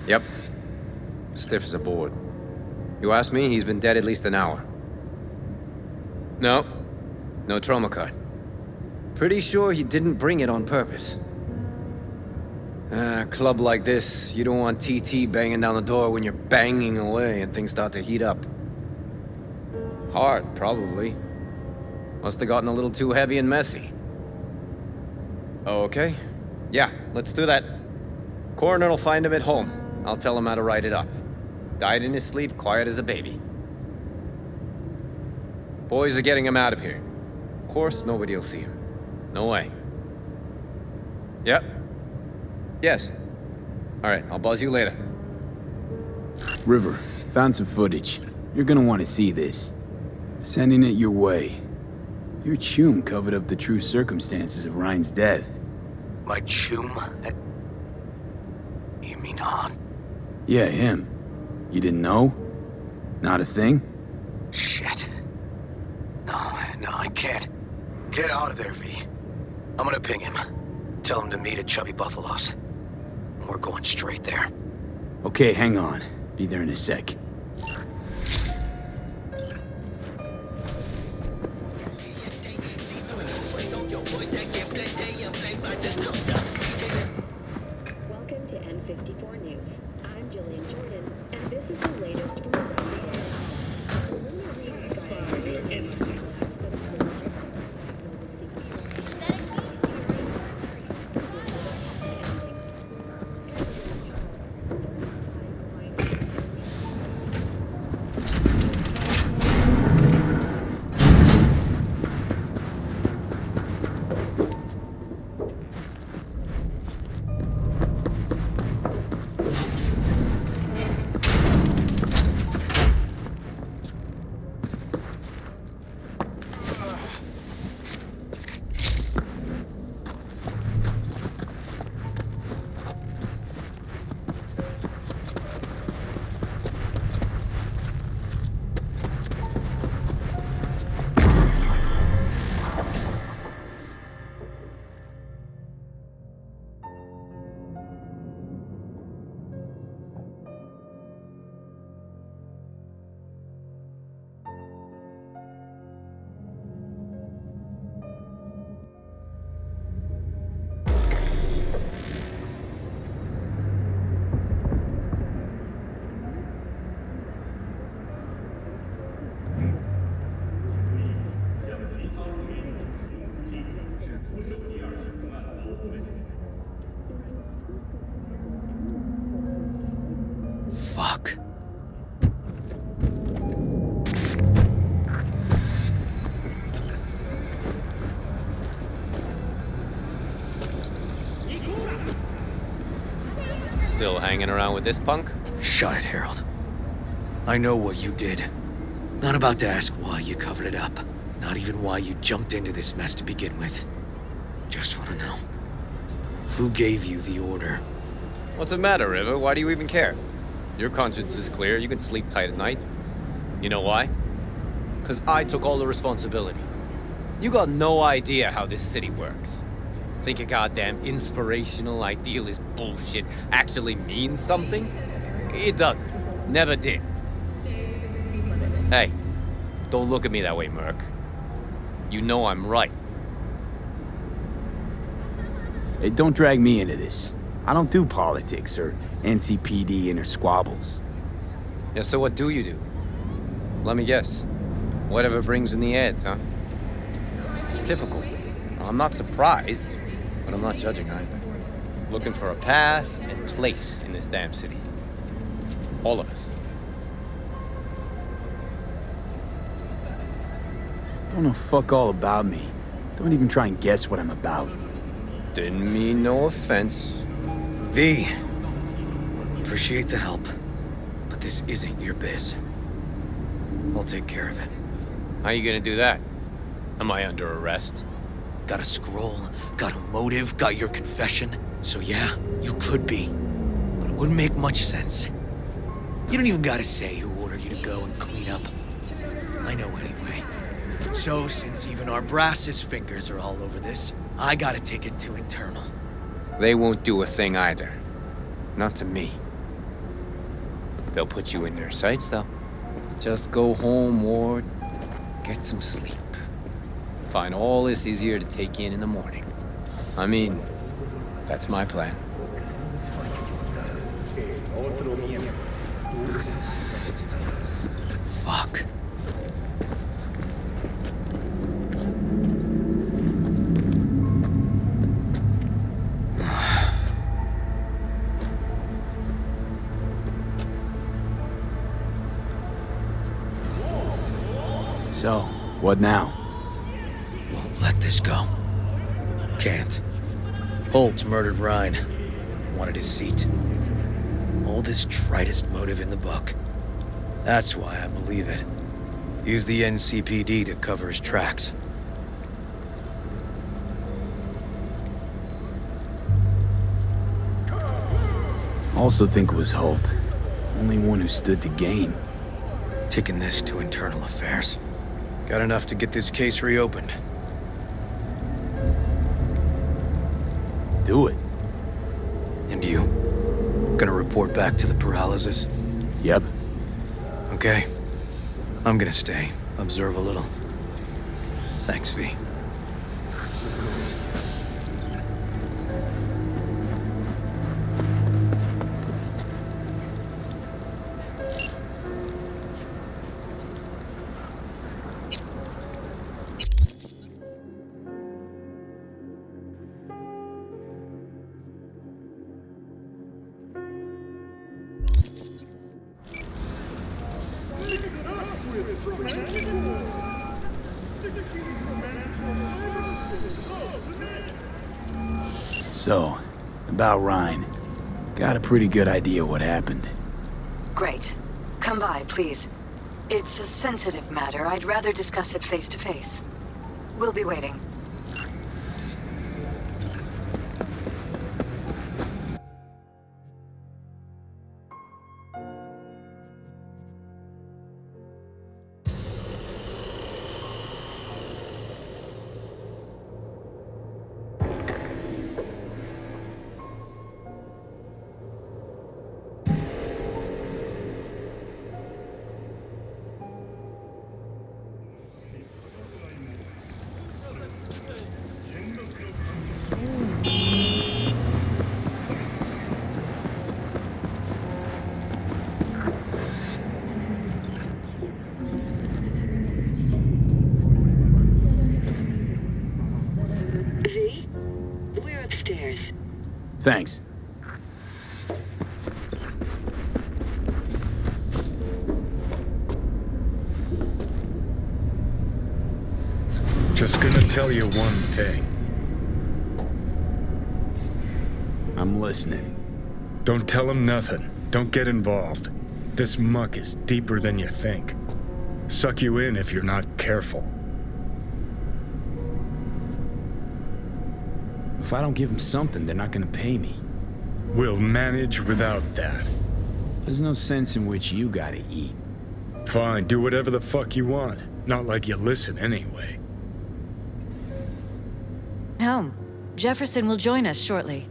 Yep. Stiff as a board. You ask me, he's been dead at least an hour. No. No trauma card. Pretty sure he didn't bring it on purpose. A club like this, you don't want TT banging down the door when you're banging away and things start to heat up. Hard, probably. Must have gotten a little too heavy and messy. Okay. Yeah, let's do that. Coroner will find him at home. I'll tell him how to write it up. Died in his sleep, quiet as a baby. Boys are getting him out of here. Of course, nobody will see him. No way. Yep. Yes. All right, I'll buzz you later. River, found some footage. You're gonna want to see this. Sending it your way. Your chum covered up the true circumstances of Ryan's death. My chum? You mean Han? Yeah, him. You didn't know? Not a thing? Shit. No, I can't. Get out of there, V. I'm gonna ping him. Tell him to meet at Chubby Buffalo's. We're going straight there. Okay, hang on. Be there in a sec. Welcome to N54 News. I'm Jillian Jordan, and this is the latest from the Fuck. Still hanging around with this punk? Shut it, Harold. I know what you did. Not about to ask why you covered it up. Not even why you jumped into this mess to begin with. Just want to know. Who gave you the order? What's the matter, River? Why do you even care? Your conscience is clear. You can sleep tight at night. You know why? Because I took all the responsibility. You got no idea how this city works. Think a goddamn inspirational, idealist bullshit actually means something? It doesn't. Never did. Hey, don't look at me that way, Merc. You know I'm right. Hey, don't drag me into this. I don't do politics or NCPD inner squabbles. Yeah, so what do you do? Let me guess. Whatever brings in the ads, huh? It's typical. I'm not surprised, but I'm not judging either. Looking for a path and place in this damn city. All of us. Don't know fuck all about me. Don't even try and guess what I'm about. Didn't mean no offense. V, appreciate the help, but this isn't your biz. I'll take care of it. How you gonna do that? Am I under arrest? Got a scroll, got a motive, got your confession. So yeah, you could be. But it wouldn't make much sense. You don't even gotta say who ordered you to go and clean up. I know anyway. So since even our brass's fingers are all over this, I gotta take it to internal. They won't do a thing either. Not to me. They'll put you in their sights, though. Just go home, Ward. Get some sleep. Find all this easier to take in the morning. I mean, that's my plan. Fuck. So, what now? Won't let this go. Can't. Holtz murdered Rhine. Wanted his seat. Oldest, tritest motive in the book. That's why I believe it. Use the NCPD to cover his tracks. Also think it was Holt. Only one who stood to gain. Taking this to internal affairs. Got enough to get this case reopened. Do it. And you? Gonna report back to the paralysis? Yep. Okay. I'm gonna stay. Observe a little. Thanks, V. So, about Rhine. Got a pretty good idea what happened. Great. Come by, please. It's a sensitive matter. I'd rather discuss it face to face. We'll be waiting. Thanks. Just gonna tell you one thing. I'm listening. Don't tell him nothing. Don't get involved. This muck is deeper than you think. Suck you in if you're not careful. If I don't give them something, they're not gonna pay me. We'll manage without that. There's no sense in which you gotta eat. Fine, do whatever the fuck you want. Not like you listen anyway. Home. Jefferson will join us shortly.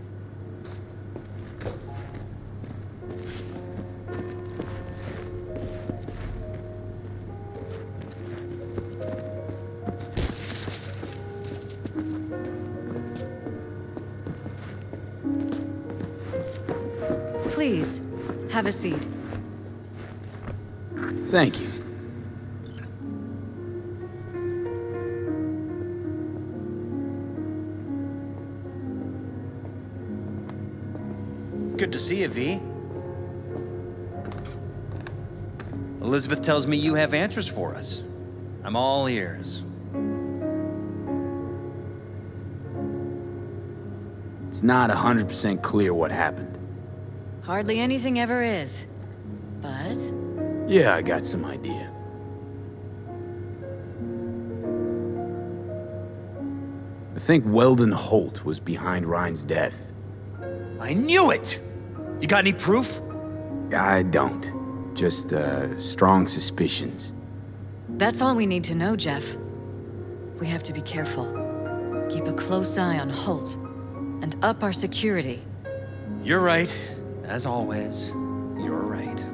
Please, have a seat. Thank you. Good to see you, V. Elizabeth tells me you have answers for us. I'm all ears. It's not 100% clear what happened. Hardly anything ever is. But... Yeah, I got some idea. I think Weldon Holt was behind Ryan's death. I knew it! You got any proof? I don't. Just, strong suspicions. that's all we need to know, Jeff. We have to be careful. Keep a close eye on Holt. And up our security. You're right. As always, you're right.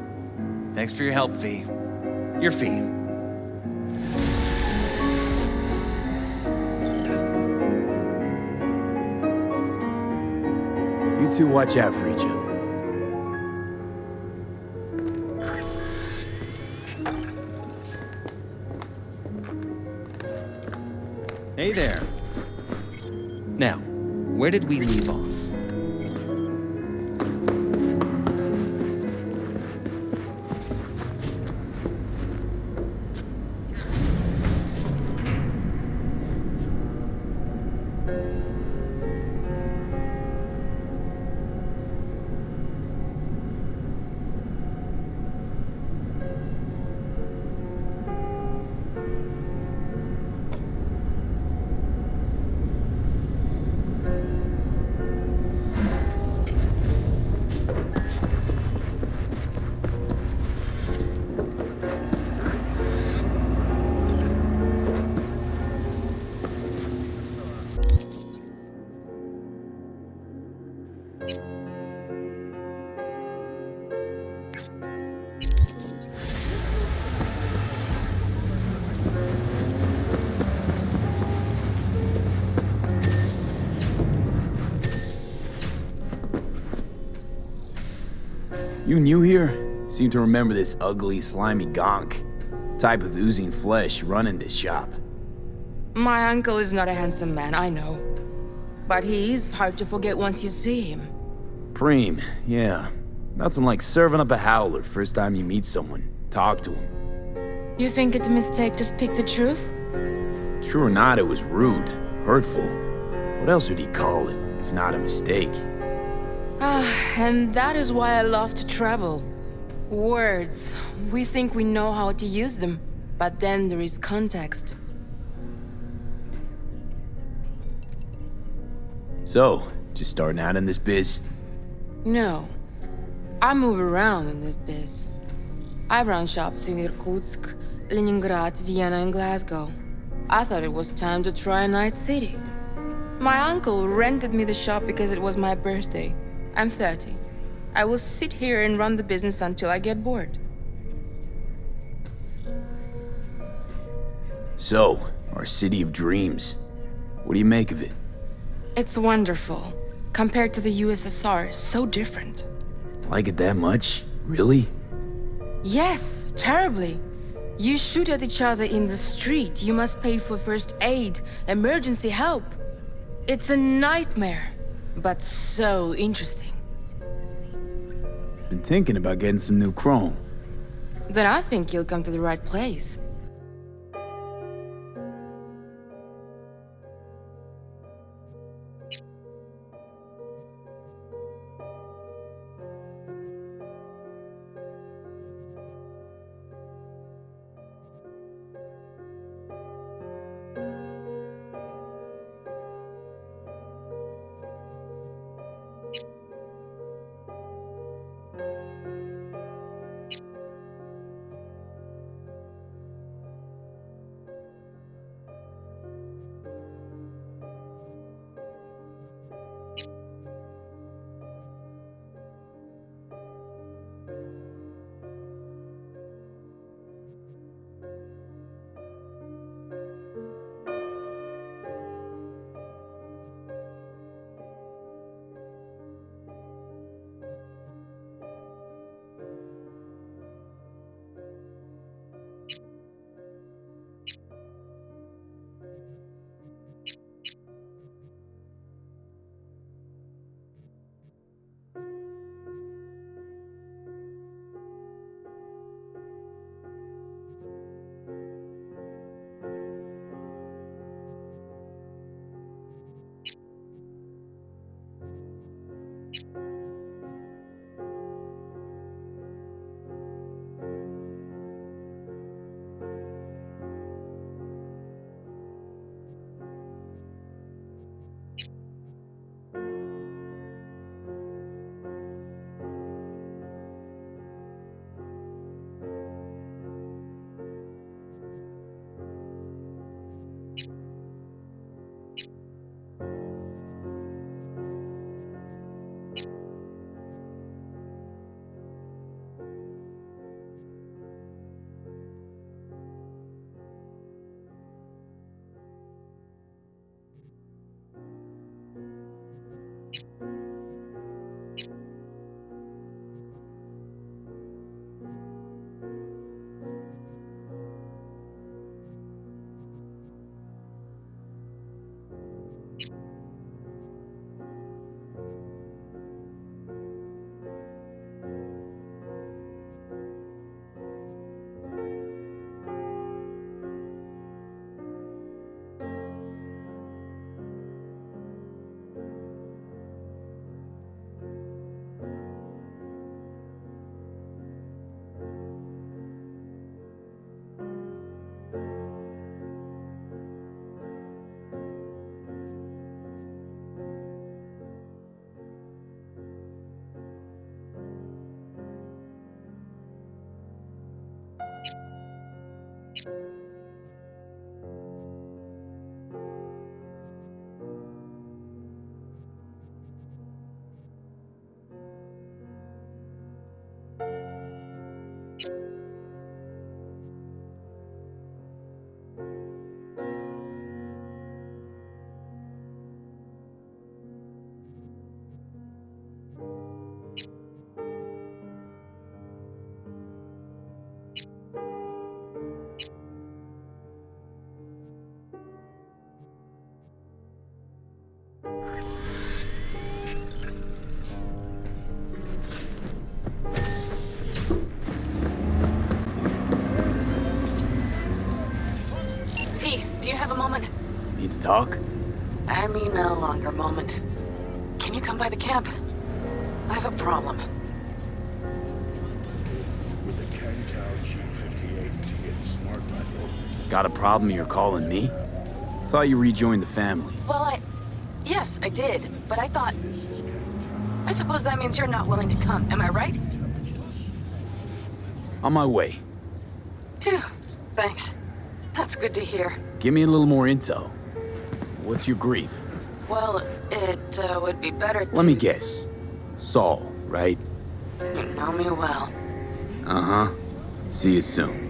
Thanks for your help, V. Your fee. You two watch out for each other. Hey there. Now, where did we leave off? You new here? Seem to remember this ugly, slimy gonk. Type with oozing flesh running this shop. My uncle is not a handsome man, I know. But he is hard to forget once you see him. Preem, yeah. Nothing like serving up a howler first time you meet someone. Talk to him. You think it's a mistake to speak the truth? True or not, it was rude, hurtful. What else would he call it, if not a mistake? And that is why I love to travel. Words. We think we know how to use them, but then there is context. So, just starting out in this biz? No. I move around in this biz. I run shops in Irkutsk, Leningrad, Vienna, and Glasgow. I thought it was time to try a night city. My uncle rented me the shop because it was my birthday. I'm 30. I will sit here and run the business until I get bored. So, our city of dreams. What do you make of it? It's wonderful. Compared to the USSR, so different. Like it that much? Really? Yes, terribly. You shoot at each other in the street. You must pay for first aid, emergency help. It's a nightmare, but so interesting. Been thinking about getting some new chrome. Then I think you'll come to the right place. do you have a moment? Need to talk? I mean a longer moment. Can you come by the camp? I have a problem. With the Kangtao G58 getting smart rifle. Got a problem you're calling me? Thought you rejoined the family. Well, yes, I did, but I thought... I suppose that means you're not willing to come, am I right? On my way. Phew, thanks. That's good to hear. Give me a little more intel. What's your grief? Well, it would be better to... Let me guess. Saul, right? You know me well. Uh-huh. See you soon.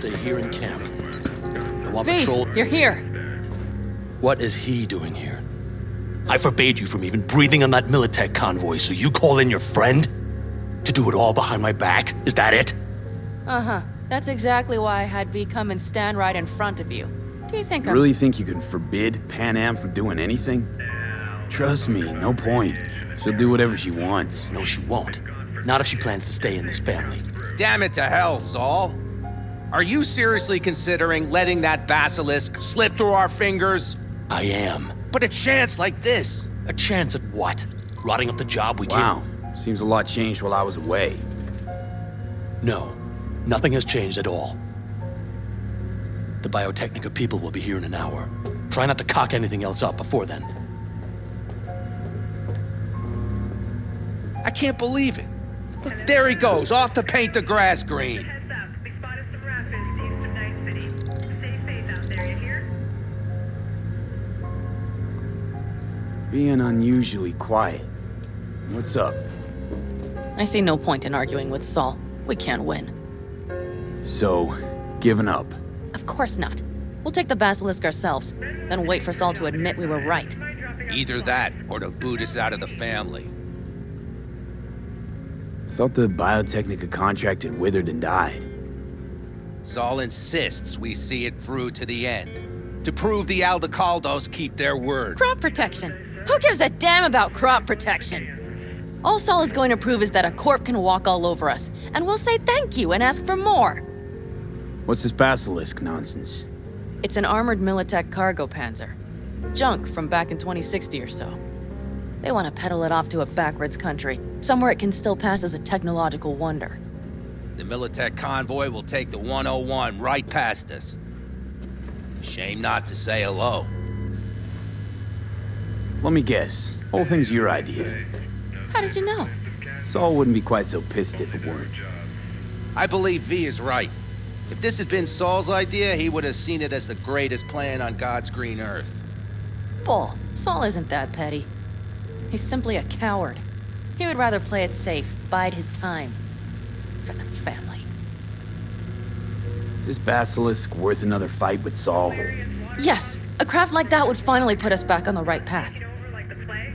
Stay here in camp. I want V, patrol. you're here. What is he doing here? I forbade you from even breathing on that Militech convoy, so you call in your friend? To do it all behind my back? Is that it? Uh-huh. That's exactly why I had V come and stand right in front of you. Do you think Really think you can forbid Pan Am from doing anything? Trust me, no point. She'll do whatever she wants. No, she won't. Not if she plans to stay in this family. Damn it to hell, Saul. Are you seriously considering letting that basilisk slip through our fingers? I am. But a chance like this. A chance at what? Rotting up the job we Wow. Seems a lot changed while I was away. No. Nothing has changed at all. The Biotechnica people will be here in an hour. Try not to cock anything else up before then. I can't believe it. Look, there he goes, off to paint the grass green. Being unusually quiet. What's up? I see no point in arguing with Saul. We can't win. So, giving up? Of course not. We'll take the basilisk ourselves, then wait for Saul to admit we were right. Either that, or to boot us out of the family. Thought the Biotechnica contract had withered and died. Saul insists we see it through to the end. To prove the Aldecaldos keep their word. Crop protection! Who gives a damn about crop protection? All Saul is going to prove is that a corp can walk all over us, and we'll say thank you and ask for more. What's this basilisk nonsense? It's an armored Militech cargo panzer. Junk from back in 2060 or so. They want to peddle it off to a backwards country, somewhere it can still pass as a technological wonder. The Militech convoy will take the 101 right past us. Shame not to say hello. Let me guess. Whole thing's your idea. How did you know? Saul wouldn't be quite so pissed if it weren't. I believe V is right. If this had been Saul's idea, he would have seen it as the greatest plan on God's green earth. Bull. Saul isn't that petty. He's simply a coward. He would rather play it safe, bide his time. For the family. Is this basilisk worth another fight with Saul? Yes, a craft like that would finally put us back on the right path.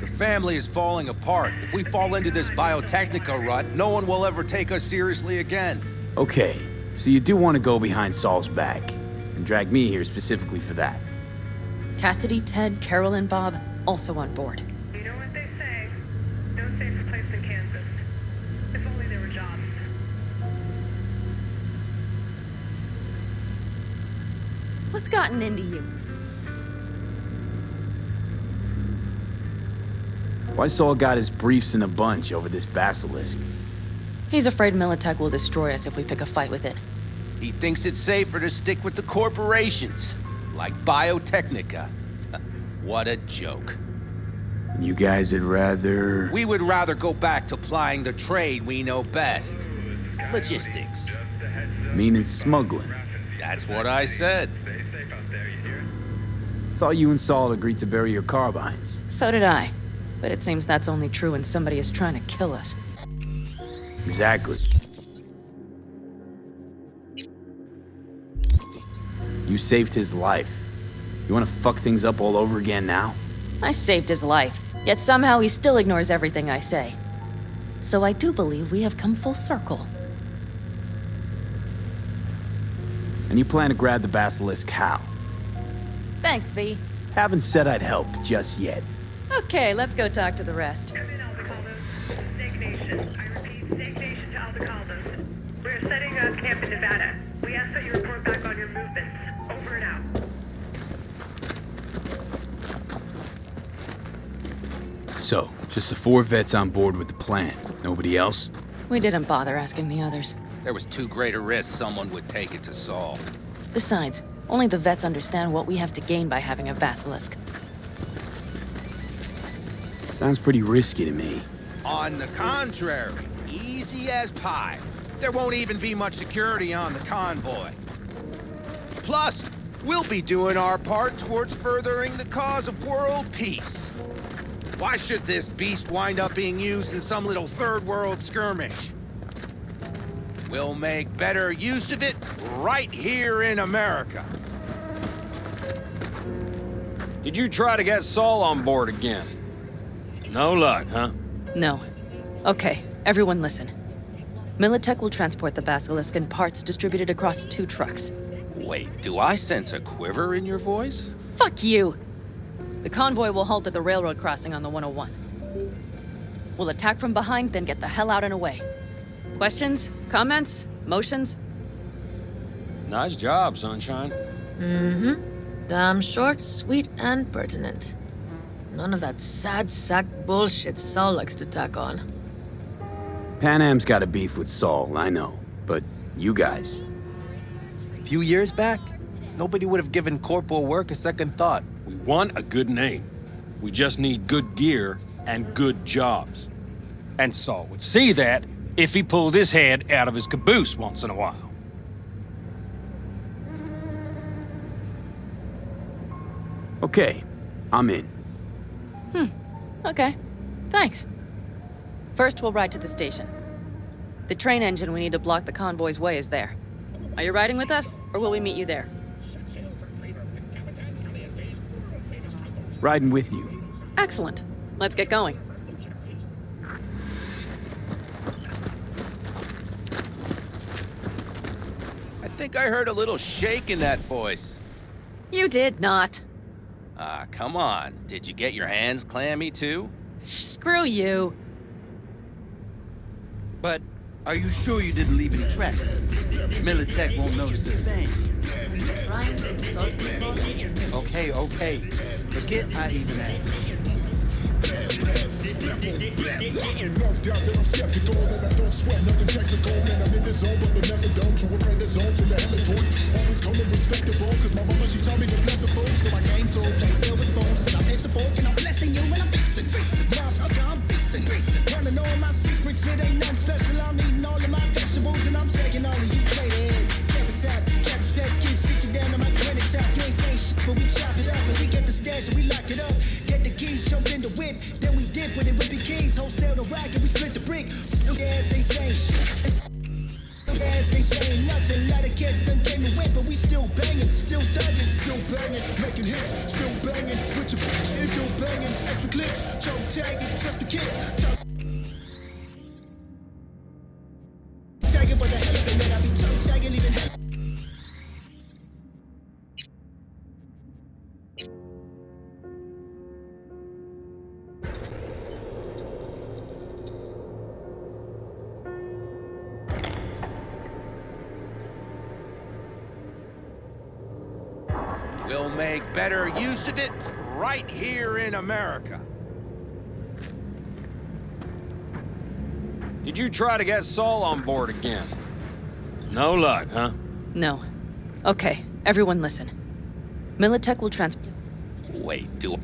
The family is falling apart. If we fall into this Biotechnica rut, no one will ever take us seriously again. Okay, so you do want to go behind Saul's back, and drag me here specifically for that. Cassidy, Ted, Carol, and Bob, also on board. You know what they say? No safer place than Kansas. If only there were jobs. What's gotten into you? Why Saul got his briefs in a bunch over this basilisk? He's afraid Militech will destroy us if we pick a fight with it. He thinks it's safer to stick with the corporations, like Biotechnica. What a joke. You guys would rather... We would rather go back to plying the trade we know best. Logistics. Meaning smuggling. That's what I said. Thought you and Saul agreed to bury your carbines. So did I. But it seems that's only true when somebody is trying to kill us. Exactly. You saved his life. You want to fuck things up all over again now? I saved his life, yet somehow he still ignores everything I say. So I do believe we have come full circle. And you plan to grab the basilisk how? Thanks, V. Haven't said I'd help just yet. Okay, let's go talk to the rest. Snake Nation. I repeat, Snake Nation to Aldecaldos. We're setting up camp in Nevada. We ask that you report back on your movements. Over and out. So, just the 4 vets on board with the plan. Nobody else? We didn't bother asking the others. There was too great a risk someone would take it to Saul. Besides, only the vets understand what we have to gain by having a basilisk. Sounds pretty risky to me. On the contrary, easy as pie. There won't even be much security on the convoy. Plus, we'll be doing our part towards furthering the cause of world peace. Why should this beast wind up being used in some little third-world skirmish? We'll make better use of it right here in America. Did you try to get Saul on board again? No luck, huh? No. Okay, everyone listen. Militech will transport the basilisk in parts distributed across 2 trucks. Wait, do I sense a quiver in your voice? Fuck you! The convoy will halt at the railroad crossing on the 101. We'll attack from behind, then get the hell out and away. Questions? Comments? Motions? Nice job, Sunshine. Mm-hmm. Damn short, sweet, and pertinent. None of that sad sack bullshit Saul likes to tack on. Pan Am's got a beef with Saul, I know. But you guys... A few years back, nobody would have given corporal work a second thought. We want a good name. We just need good gear and good jobs. And Saul would see that if he pulled his head out of his caboose once in a while. Okay, I'm in. Okay. Thanks. First, we'll ride to the station. The train engine we need to block the convoy's way is there. Are you riding with us, or will we meet you there? Riding with you. Excellent. Let's get going. I think I heard a little shake in that voice. You did not. Ah, come on. Did you get your hands clammy too? Screw you. But are you sure you didn't leave any tracks? Militech won't notice a thing. Trying to insult me, boss? Okay. Forget I even asked. Knocked out that I'm skeptical and I don't sweat nothing technical. And I'm in the zone, but never done to a predator zone from the helitoid. Always coming respectable, cause my mama she taught me to bless a folk. So I came through, playing silver spoons, and I pitched the fork, and I'm blessing you, and I'm beastin'. Motherfucker, I'm beastin'. Running all my secrets, it ain't nothing special. I'm eating all of my vegetables, and I'm taking all of you plate ahead. Carrot tap, cabbage patch kids, sit you down on my granite top. You ain't saying shit, but we chop it up, and we get the stash, and we lock it up. Get the keys, jump in the whip, then we dip with it with the keys, wholesale the rack, and we split the brick. So ass ain't saying shit. Ass ain't saying nothing. Lot of cats done came and went, but we still banging, still thugging, still banging, making hits, still banging. With your bitch, if you're banging, extra clips, choke tagging, just the kids. Tagging for the hell of it, man. I be toe tagging, leaving hell. We'll make better use of it right here in America. Did you try to get Saul on board again? No luck, huh? No. Okay, everyone listen. Militech will Wait, do...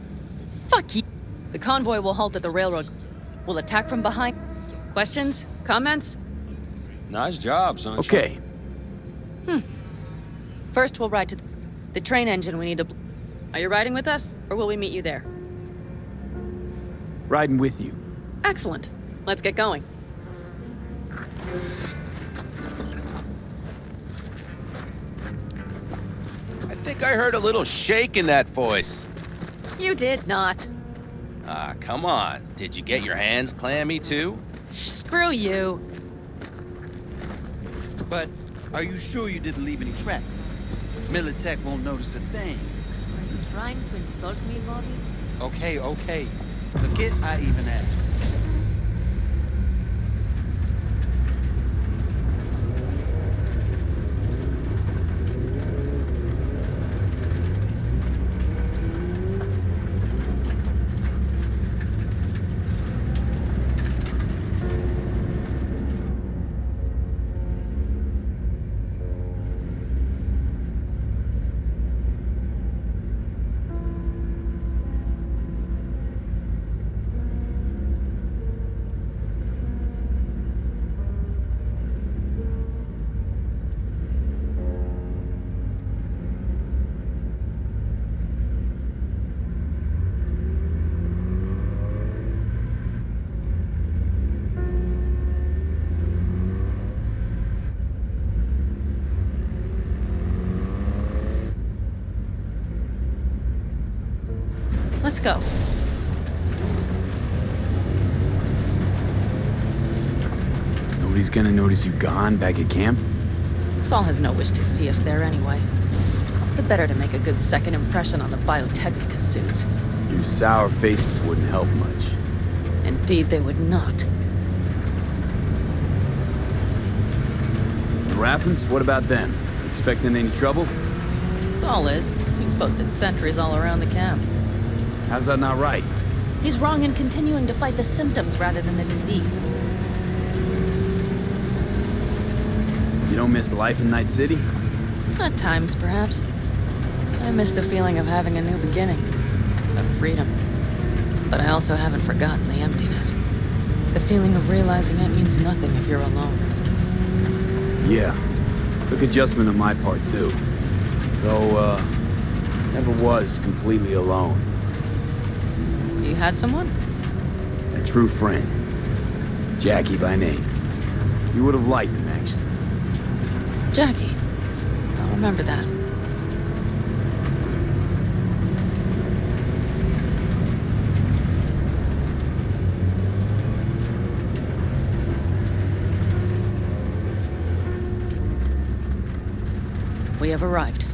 Fuck you! The convoy will halt at the railroad. We'll attack from behind. Questions? Comments? Nice job, sunshine. Okay. First, we'll ride to the train engine we need to... Are you riding with us, or will we meet you there? Riding with you. Excellent. Let's get going. I think I heard a little shake in that voice. You did not. Ah, come on. Did you get your hands clammy too? Screw you. But are you sure you didn't leave any tracks? Militech won't notice a thing. Are you trying to insult me, Bobby? Okay, okay. Forget I even asked. Let's go. Nobody's gonna notice you gone back at camp? Saul has no wish to see us there anyway. But better to make a good second impression on the Biotechnica suits. Your sour faces wouldn't help much. Indeed, they would not. The Raffens, what about them? Expecting any trouble? Saul is. He's posted sentries all around the camp. How's that not right? He's wrong in continuing to fight the symptoms rather than the disease. You don't miss life in Night City? At times, perhaps. I miss the feeling of having a new beginning. Of freedom. But I also haven't forgotten the emptiness. The feeling of realizing it means nothing if you're alone. Yeah. Took adjustment on my part, too. Though, never was completely alone. You had someone? A true friend. Jackie by name. You would have liked him, actually. Jackie. I'll remember that. We have arrived.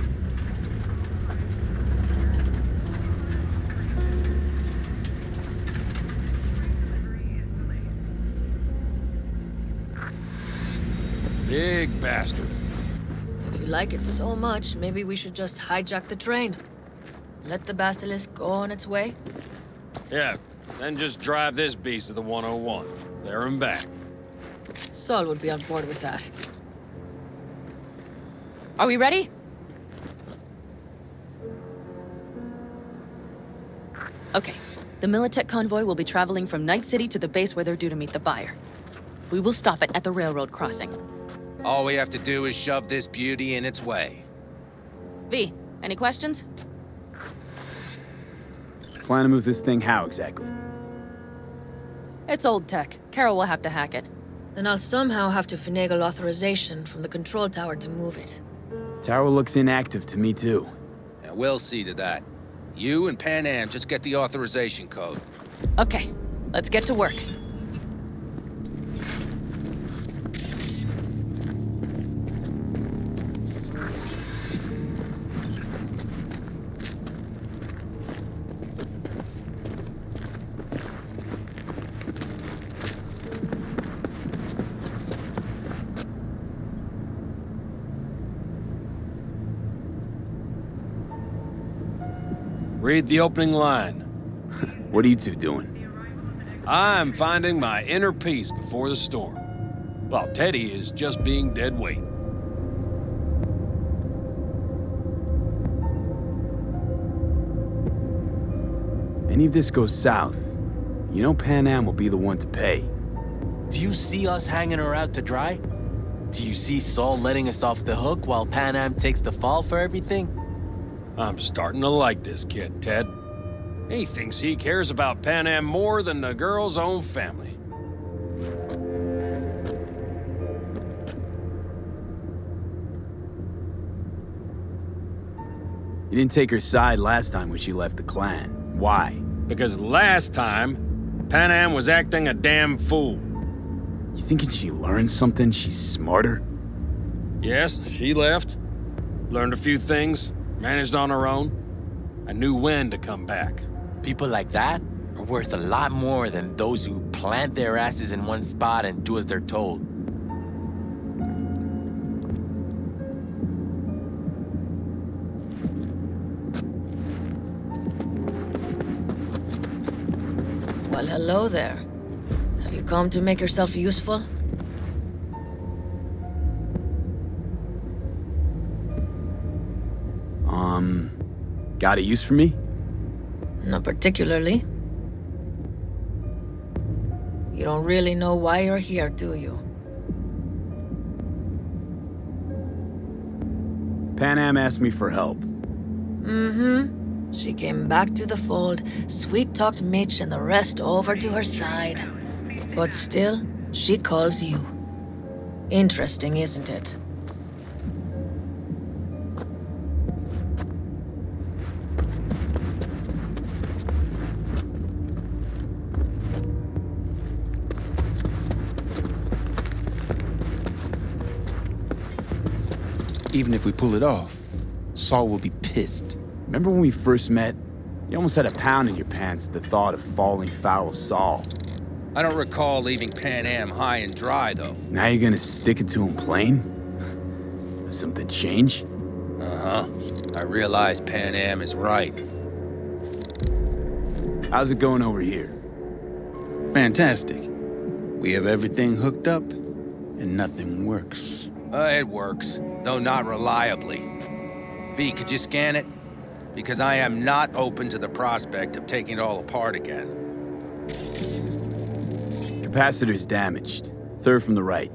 Big bastard. If you like it so much, maybe we should just hijack the train. Let the basilisk go on its way. Yeah, then just drive this beast to the 101. There and back. Saul would be on board with that. Are we ready? Okay. The Militech convoy will be traveling from Night City to the base where they're due to meet the buyer. We will stop it at the railroad crossing. All we have to do is shove this beauty in its way. V, any questions? Plan to move this thing how exactly? It's old tech. Carol will have to hack it. Then I'll somehow have to finagle authorization from the control tower to move it. Tower looks inactive to me, too. Yeah, we'll see to that. You and Pan Am just get the authorization code. Okay, let's get to work. Read the opening line. What are you two doing? I'm finding my inner peace before the storm. While Teddy is just being dead weight. Any of this goes south, you know Pan Am will be the one to pay. Do you see us hanging her out to dry? Do you see Saul letting us off the hook while Pan Am takes the fall for everything? I'm starting to like this kid, Ted. He thinks he cares about Pan Am more than the girl's own family. You didn't take her side last time when she left the clan. Why? Because last time, Pan Am was acting a damn fool. You thinking she learned something? She's smarter? Yes, she left. Learned a few things, managed on her own. I knew when to come back. People like that are worth a lot more than those who plant their asses in one spot and do as they're told. Well, hello there. Have you come to make yourself useful? Got a use for me? Not particularly. You don't really know why you're here, do you? Pan Am asked me for help. Mm-hmm. She came back to the fold, sweet-talked Mitch and the rest over to her side. But still, she calls you. Interesting, isn't it? Even if we pull it off, Saul will be pissed. Remember when we first met? You almost had a pound in your pants at the thought of falling foul of Saul. I don't recall leaving Pan Am high and dry, though. Now you're gonna stick it to him plain? Does something change? Uh-huh. I realize Pan Am is right. How's it going over here? Fantastic. We have everything hooked up, and nothing works. It works, though not reliably. V, could you scan it? Because I am not open to the prospect of taking it all apart again. Capacitor's damaged. Third from the right.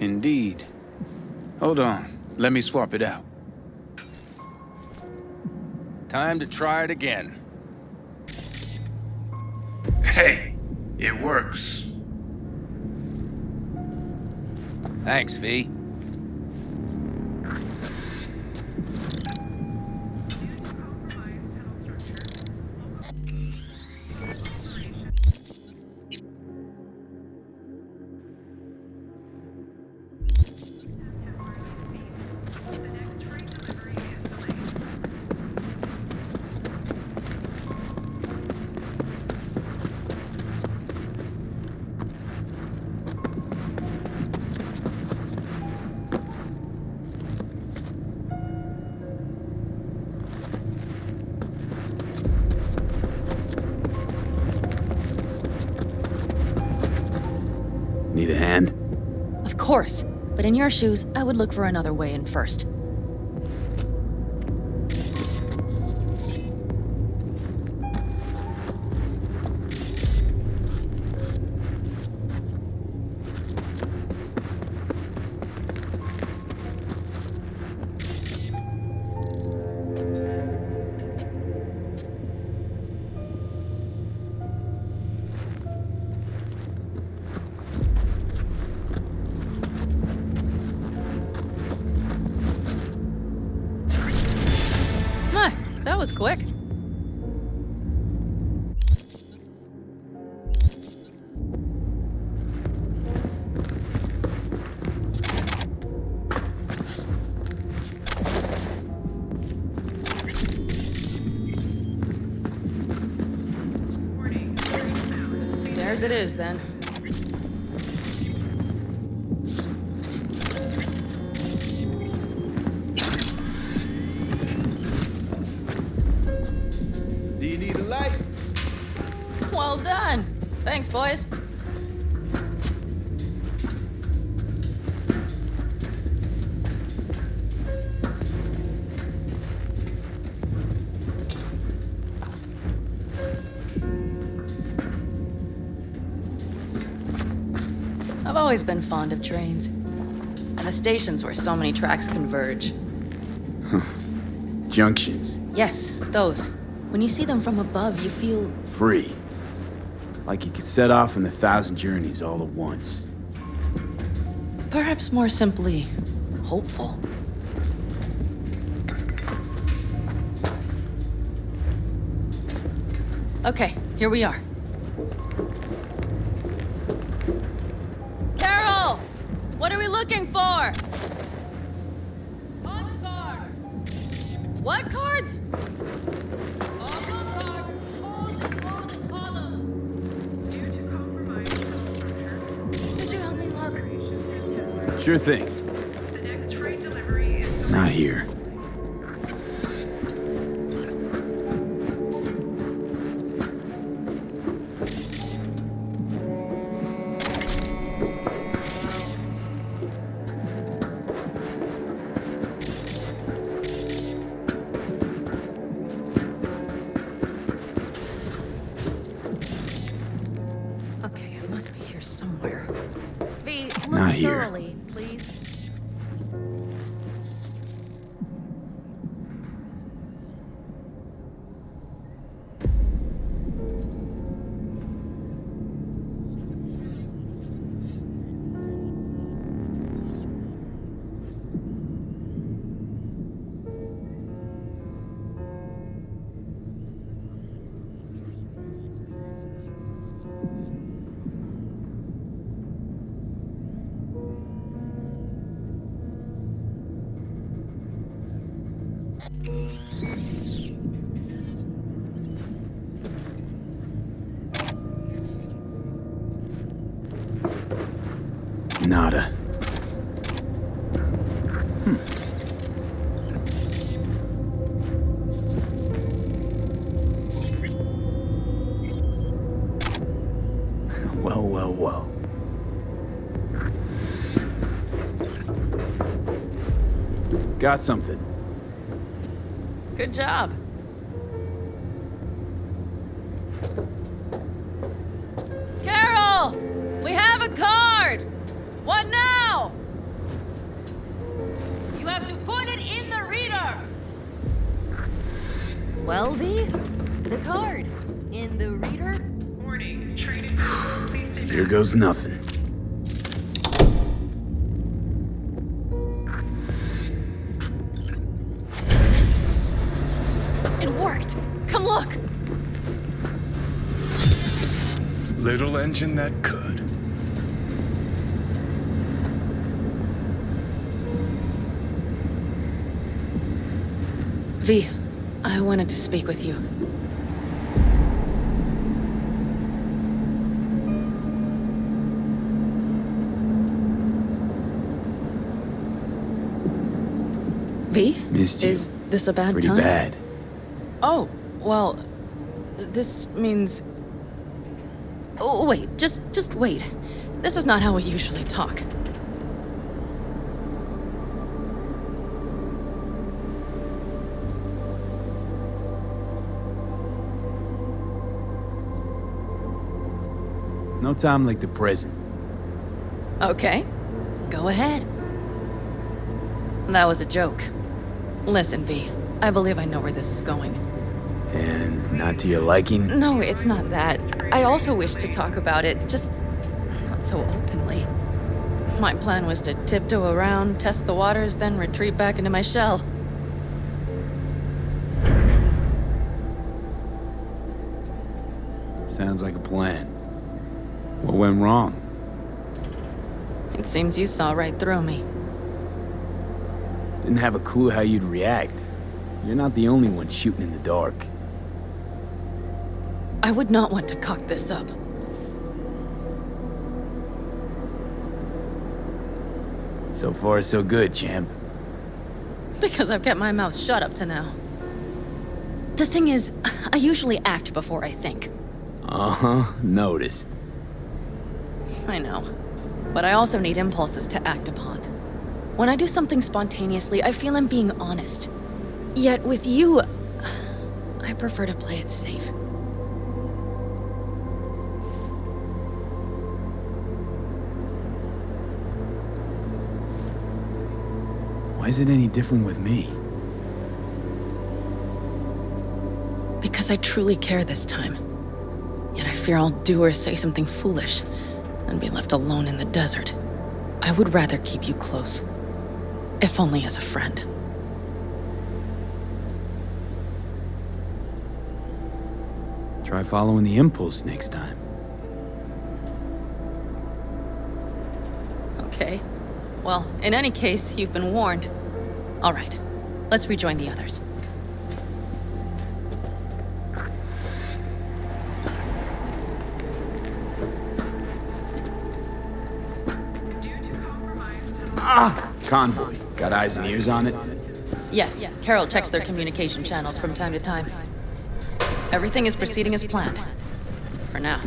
Indeed. Hold on. Let me swap it out. Time to try it again. Hey, it works. Thanks, V. Need a hand? Of course. But in your shoes, I would look for another way in first. That was quick. Stairs it is, then. Well done. Thanks, boys. I've always been fond of trains. And the stations where so many tracks converge. Junctions. Yes, those. When you see them from above, you feel... Free. Like you could set off on 1,000 journeys all at once. perhaps more simply, hopeful. Okay, here we are. Carol! What are we looking for? Punch cards! What cards? Outlaw cards, holes and rows and columns. Could you help me look? Sure thing. Not here. Okay, it must be here somewhere. V, look Not here. thoroughly, please. Nada. Well, well, well. Got something. Good job. Carol! We have a card! What now? You have to put it in the reader. Well, V, the card. In the reader? Warning, training. Please stay Here goes nothing. It worked! Come look! Little engine that could. V, I wanted to speak with you. V? Missed you. Is this a bad Pretty time? bad. Oh, well, this means... Oh, wait, just wait. This is not how we usually talk. No time like the present. Okay, go ahead. That was a joke. Listen, V, I believe I know where this is going. And not to your liking? No, it's not that. I also wish to talk about it, just not so openly. My plan was to tiptoe around, test the waters, then retreat back into my shell. Sounds like a plan. What went wrong? It seems you saw right through me. Didn't have a clue how you'd react. You're not the only one shooting in the dark. I would not want to cock this up. So far, so good, champ. Because I've kept my mouth shut up to now. The thing is, I usually act before I think. Uh-huh, noticed. I know. But I also need impulses to act upon. When I do something spontaneously, I feel I'm being honest. Yet with you, I prefer to play it safe. is it any different with me? Because I truly care this time. Yet I fear I'll do or say something foolish and be left alone in the desert. I would rather keep you close, if only as a friend. Try following the impulse next time. Okay. Well, in any case, you've been warned. All right, let's rejoin the others. Convoy. Got eyes and ears on it? Yes, Carol checks their communication channels from time to time. Everything is proceeding as planned. For now.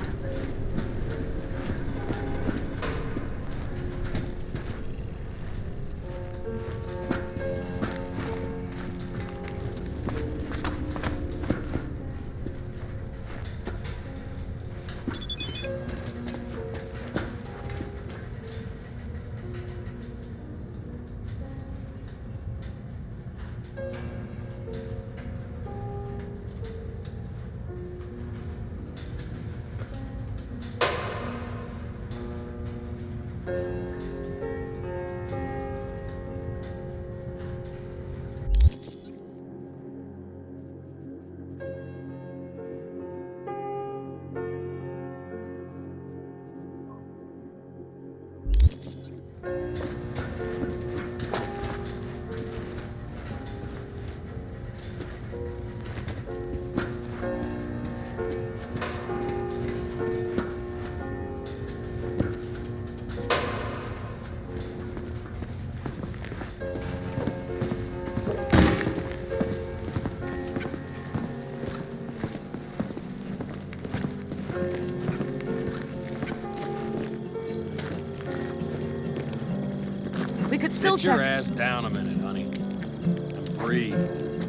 We could still Sit your check. ass down a minute, honey. And breathe.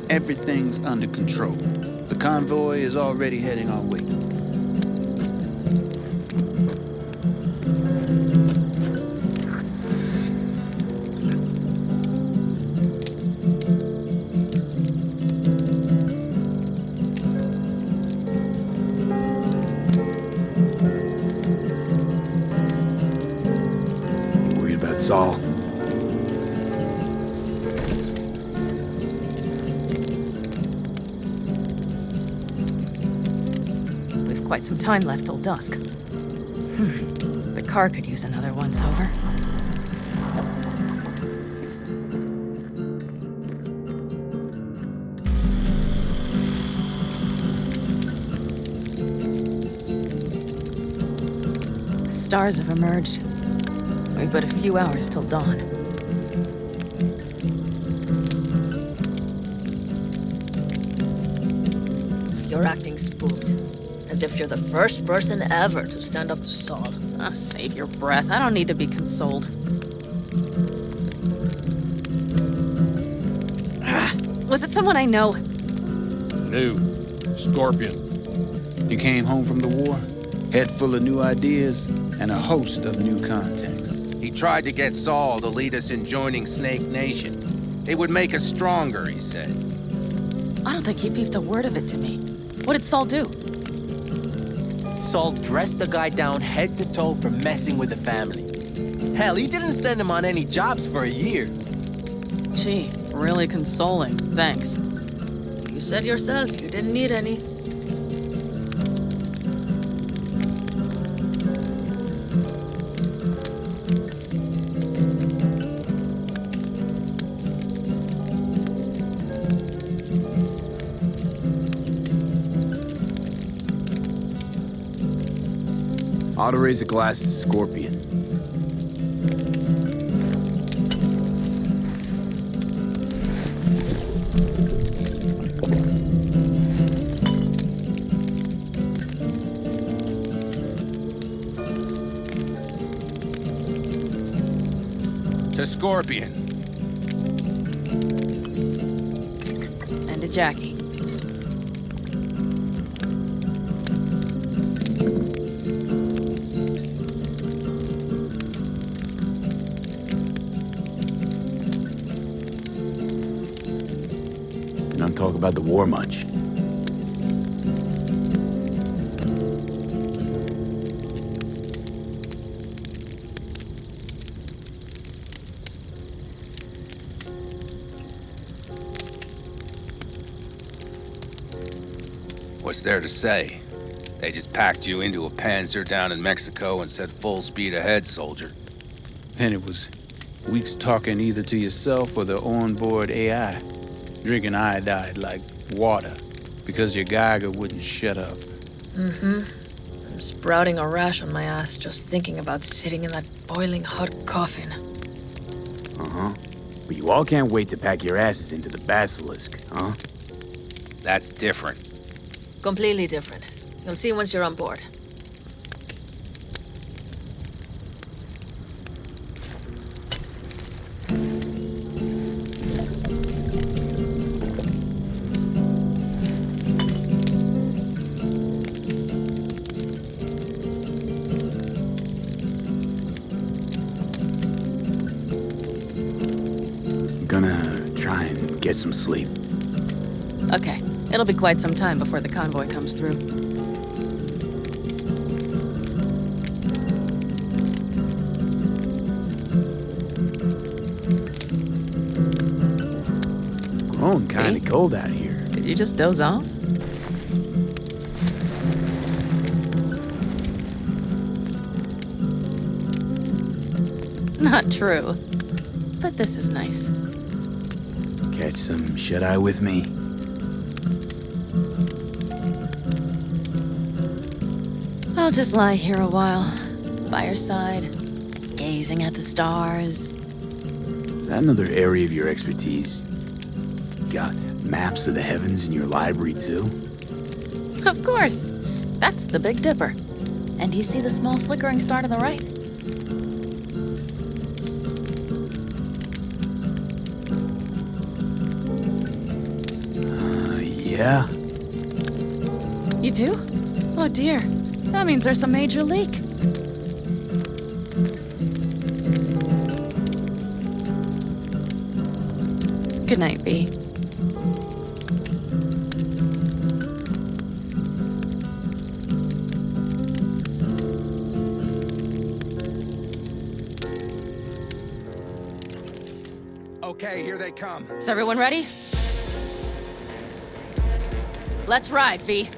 Everything's under control. The convoy is already heading our way. You worried about Saul? We've quite some time left till dusk. The car could use another once-over. The stars have emerged. We've but a few hours till dawn. You're acting spooked. As if you're the first person ever to stand up to Saul. Oh, save your breath. I don't need to be consoled. Was it someone I know? New. Scorpion. You came home from the war, head full of new ideas, and a host of new contacts. He tried to get Saul to lead us in joining Snake Nation. It would make us stronger, he said. I don't think he peeped a word of it to me. What did Saul do? Saul dressed the guy down head to toe for messing with the family. Hell, he didn't send him on any jobs for a year. Gee, really consoling. Thanks. You said yourself you didn't need any. Ought to raise a glass to Scorpion. To Scorpion. And to Jackie. want to talk about the war much. What's there to say? They just packed you into a panzer down in Mexico and said full speed ahead, soldier. Then it was weeks talking either to yourself or the onboard AI, drinking iodide like water because your Geiger wouldn't shut up. I'm sprouting a rash on my ass just thinking about sitting in that boiling hot coffin. Uh-huh. But you all can't wait to pack your asses into the basilisk, huh? That's different. Completely different. You'll see once you're on board. I'm gonna try and get some sleep. Okay, it'll be quite some time before the convoy comes through. Growing kinda cold out here. Did you just doze off? Not true. But this is nice. Catch some shut-eye with me? I'll just lie here a while, by your side, gazing at the stars. Is that another area of your expertise? Got maps of the heavens in your library, too? Of course. That's the Big Dipper. And do you see the small flickering star to the right? Yeah? You do? Oh dear. That means there's a major leak. Good night, V. Okay, here they come. Is everyone ready? Let's ride, V.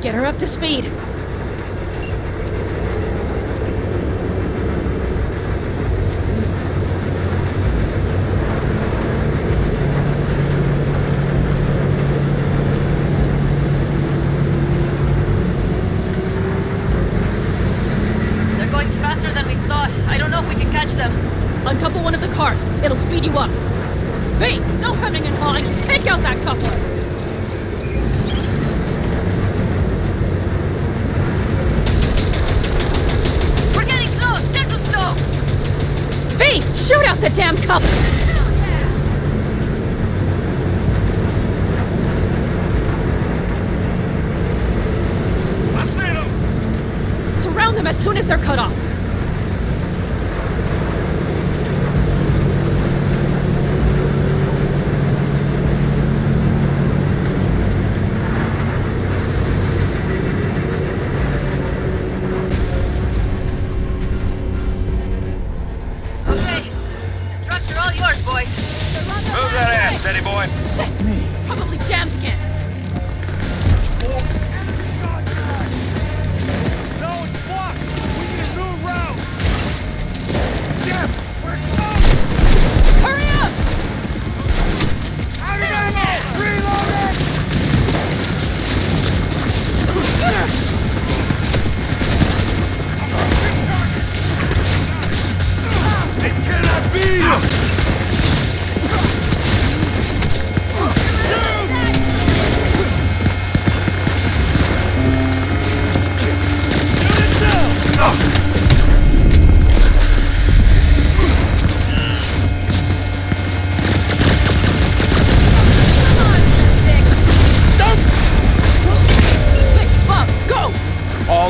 Get her up to speed. They're going faster than we thought. I don't know if we can catch them. Uncouple one of the cars. It'll speed you up. V, no hemming and hawing. Take out that coupler. V, shoot out the damn coupler! Surround them as soon as they're cut off. Shit! Probably jammed again. No, it's blocked! We need a new route!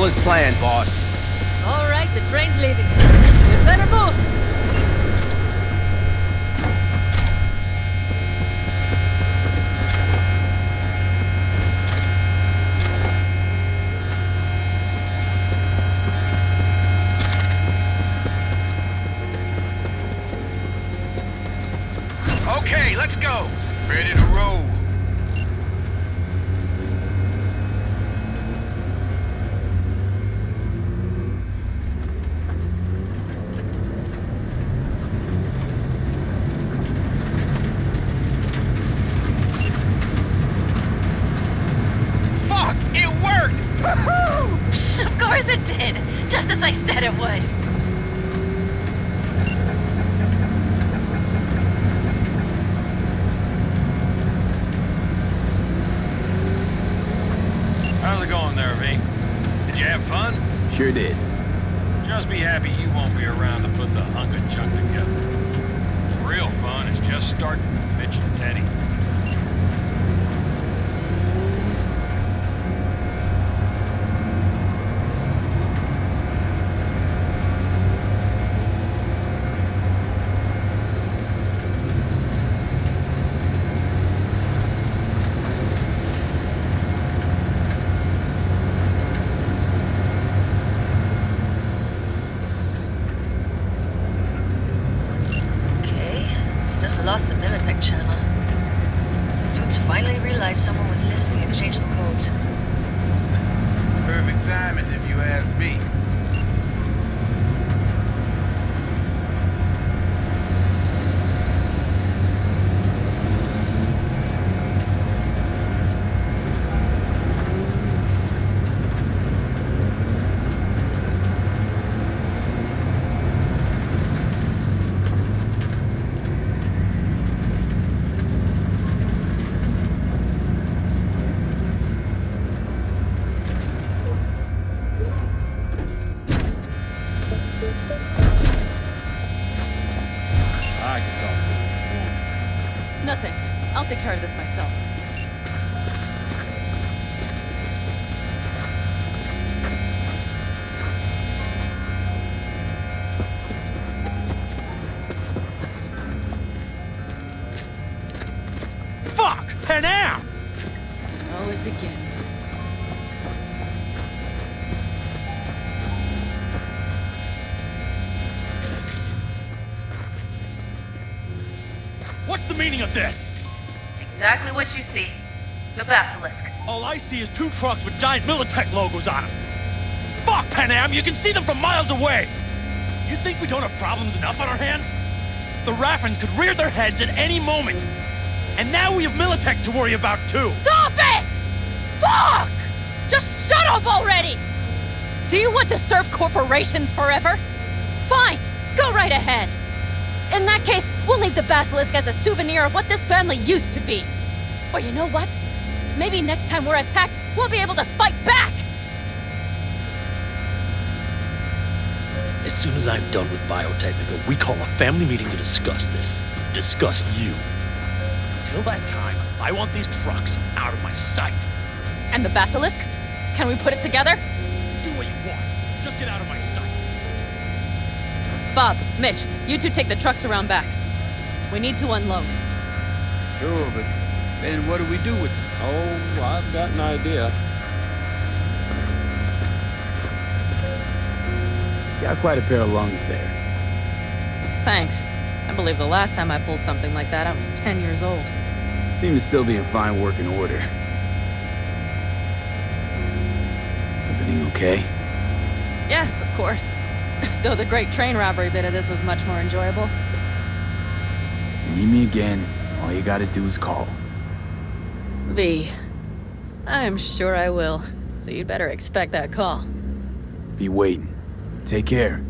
all as planned, boss. All right, the train's leaving. You'd better move. Okay, let's go. Ready to roll. Fuck! It worked! Woohoo! Of course it did! Just as I said it would. How's it going there, V? Did you have fun? Sure did. Just be happy you won't be around to put the hunk of junk together. The real fun is just starting, Mitch and Teddy. Lost the Militech channel. Suits finally realized someone was listening and changed the codes. Perfect timing if you ask me. I can talk to you. Nothing. I'll take care of this myself. Fuck! Panam! So it begins. What's the meaning of this? Exactly what you see. The basilisk. All I see is 2 trucks with giant Militech logos on them. Fuck, Panam! You can see them from miles away! You think we don't have problems enough on our hands? The Raffens could rear their heads at any moment. And now we have Militech to worry about, too. Stop it! Fuck! Just shut up already! Do you want to serve corporations forever? Fine, go right ahead. In that case, we'll leave the basilisk as a souvenir of what this family used to be. Or you know what? Maybe next time we're attacked, we'll be able to fight back! As soon as I'm done with Biotechnica, we call a family meeting to discuss this. Discuss you. Until that time, I want these trucks out of my sight. And the basilisk? Can we put it together? Do what you want. Just get out of my sight. Bob, Mitch, you two take the trucks around back. We need to unload. Sure, but then what do we do with them? Oh, I've got an idea. Got quite a pair of lungs there. Thanks. I believe the last time I pulled something like that, I was 10 years old. Seem to still be in fine working order. Everything okay? Yes, of course. Though the great train robbery bit of this was much more enjoyable. Need me again, all you gotta do is call. V. I'm sure I will. So you'd better expect that call. Be waiting. Take care.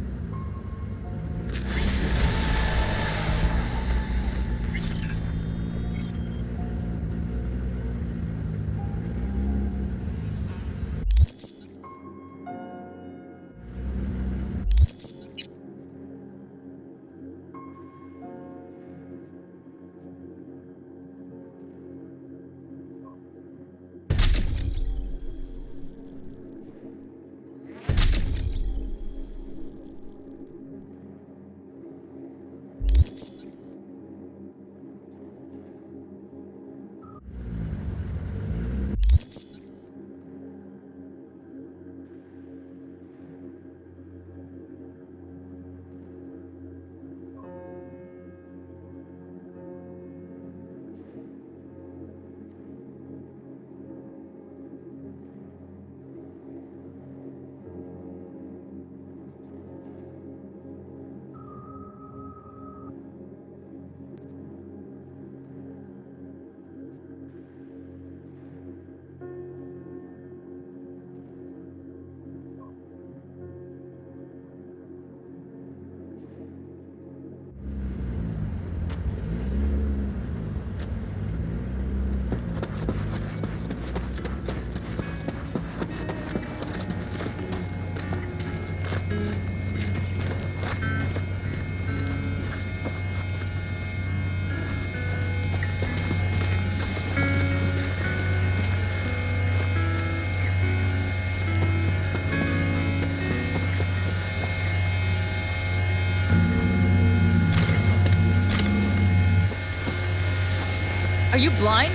you blind?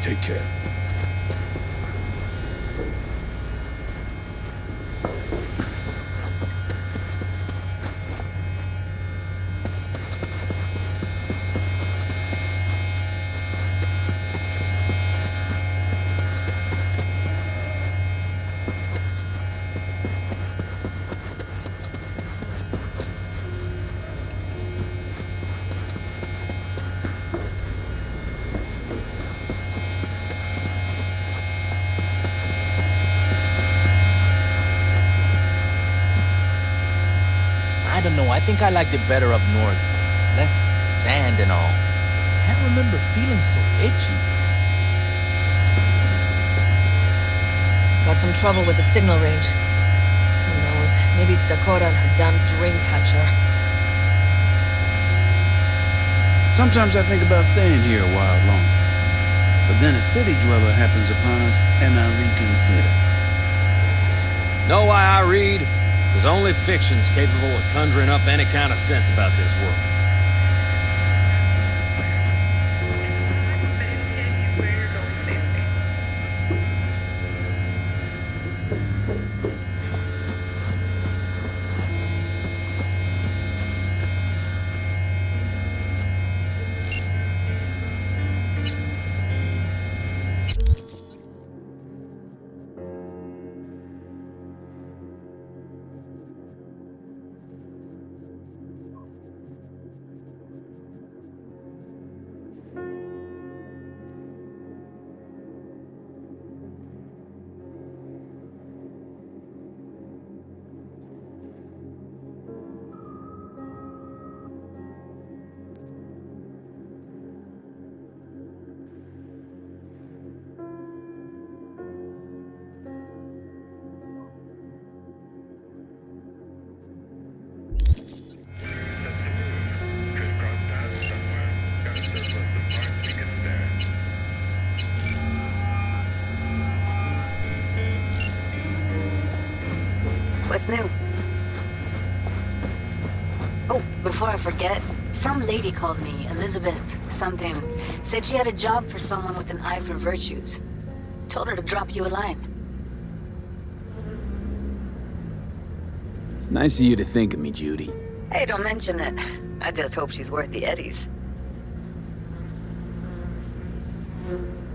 Take care. I don't know, I think I liked it better up north. Less sand and all. Can't remember feeling so itchy. Got some trouble with the signal range. Who knows? Maybe it's Dakota and her damn dream catcher. Sometimes I think about staying here a while longer. But then a city dweller happens upon us, and I reconsider. Know why I read? Because only fiction's capable of conjuring up any kind of sense about this world. What's new? Oh, before I forget, some lady called me, Elizabeth something. Said she had a job for someone with an eye for virtues. Told her to drop you a line. It's nice of you to think of me, Judy. Hey, don't mention it. I just hope she's worth the eddies.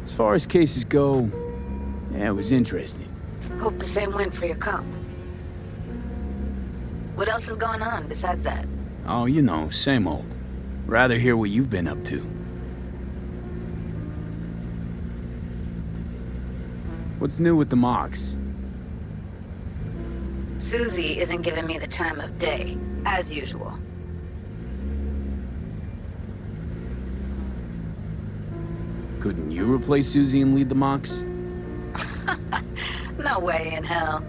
As far as cases go, yeah, it was interesting. Hope the same went for your cop. What else is going on besides that? Oh, you know, same old. Rather hear what you've been up to. What's new with the mocks? Susie isn't giving me the time of day, as usual. Couldn't you replace Susie and lead the mocks? No way in hell.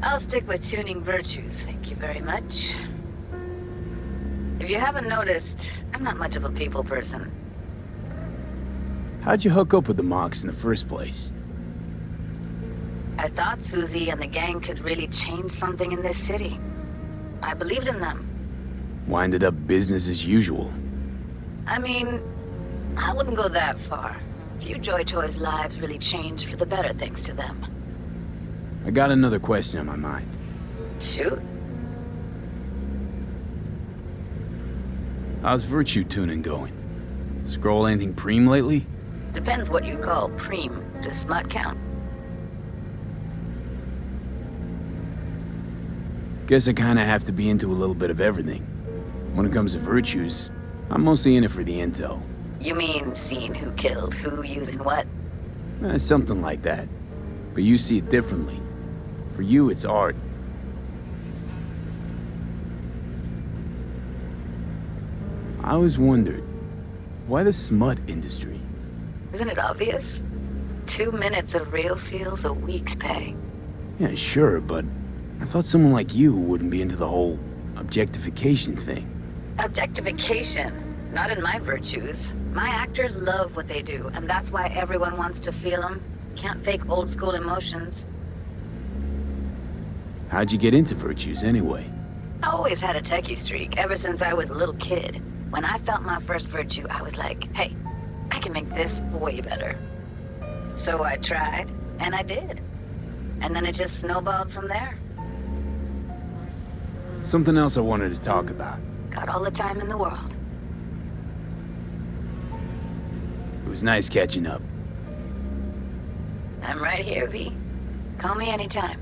I'll stick with tuning virtues, thank you very much. If you haven't noticed, I'm not much of a people person. How'd you hook up with the mocks in the first place? I thought Susie and the gang could really change something in this city. I believed in them. Winded up business as usual. I mean, I wouldn't go that far. Few Joy Toys' lives really changed for the better thanks to them. I got another question on my mind. Shoot. How's virtue tuning going? Scroll anything preem lately? Depends what you call preem. Does smut count? Guess I kinda have to be into a little bit of everything. When it comes to virtues, I'm mostly in it for the intel. You mean seeing who killed who using what? Something like that. But you see it differently. For you, it's art. I always wondered, why the smut industry? Isn't it obvious? 2 minutes of real feels a week's pay. Yeah, sure, but I thought someone like you wouldn't be into the whole objectification thing. Objectification? Not in my virtues. My actors love what they do, and that's why everyone wants to feel them. Can't fake old school emotions. How'd you get into virtues anyway? I always had a techie streak ever since I was a little kid. When I felt my first virtue, I was like, hey, I can make this way better. So I tried, and I did. And then it just snowballed from there. Something else I wanted to talk about. Got all the time in the world. It was nice catching up. I'm right here, V. Call me anytime.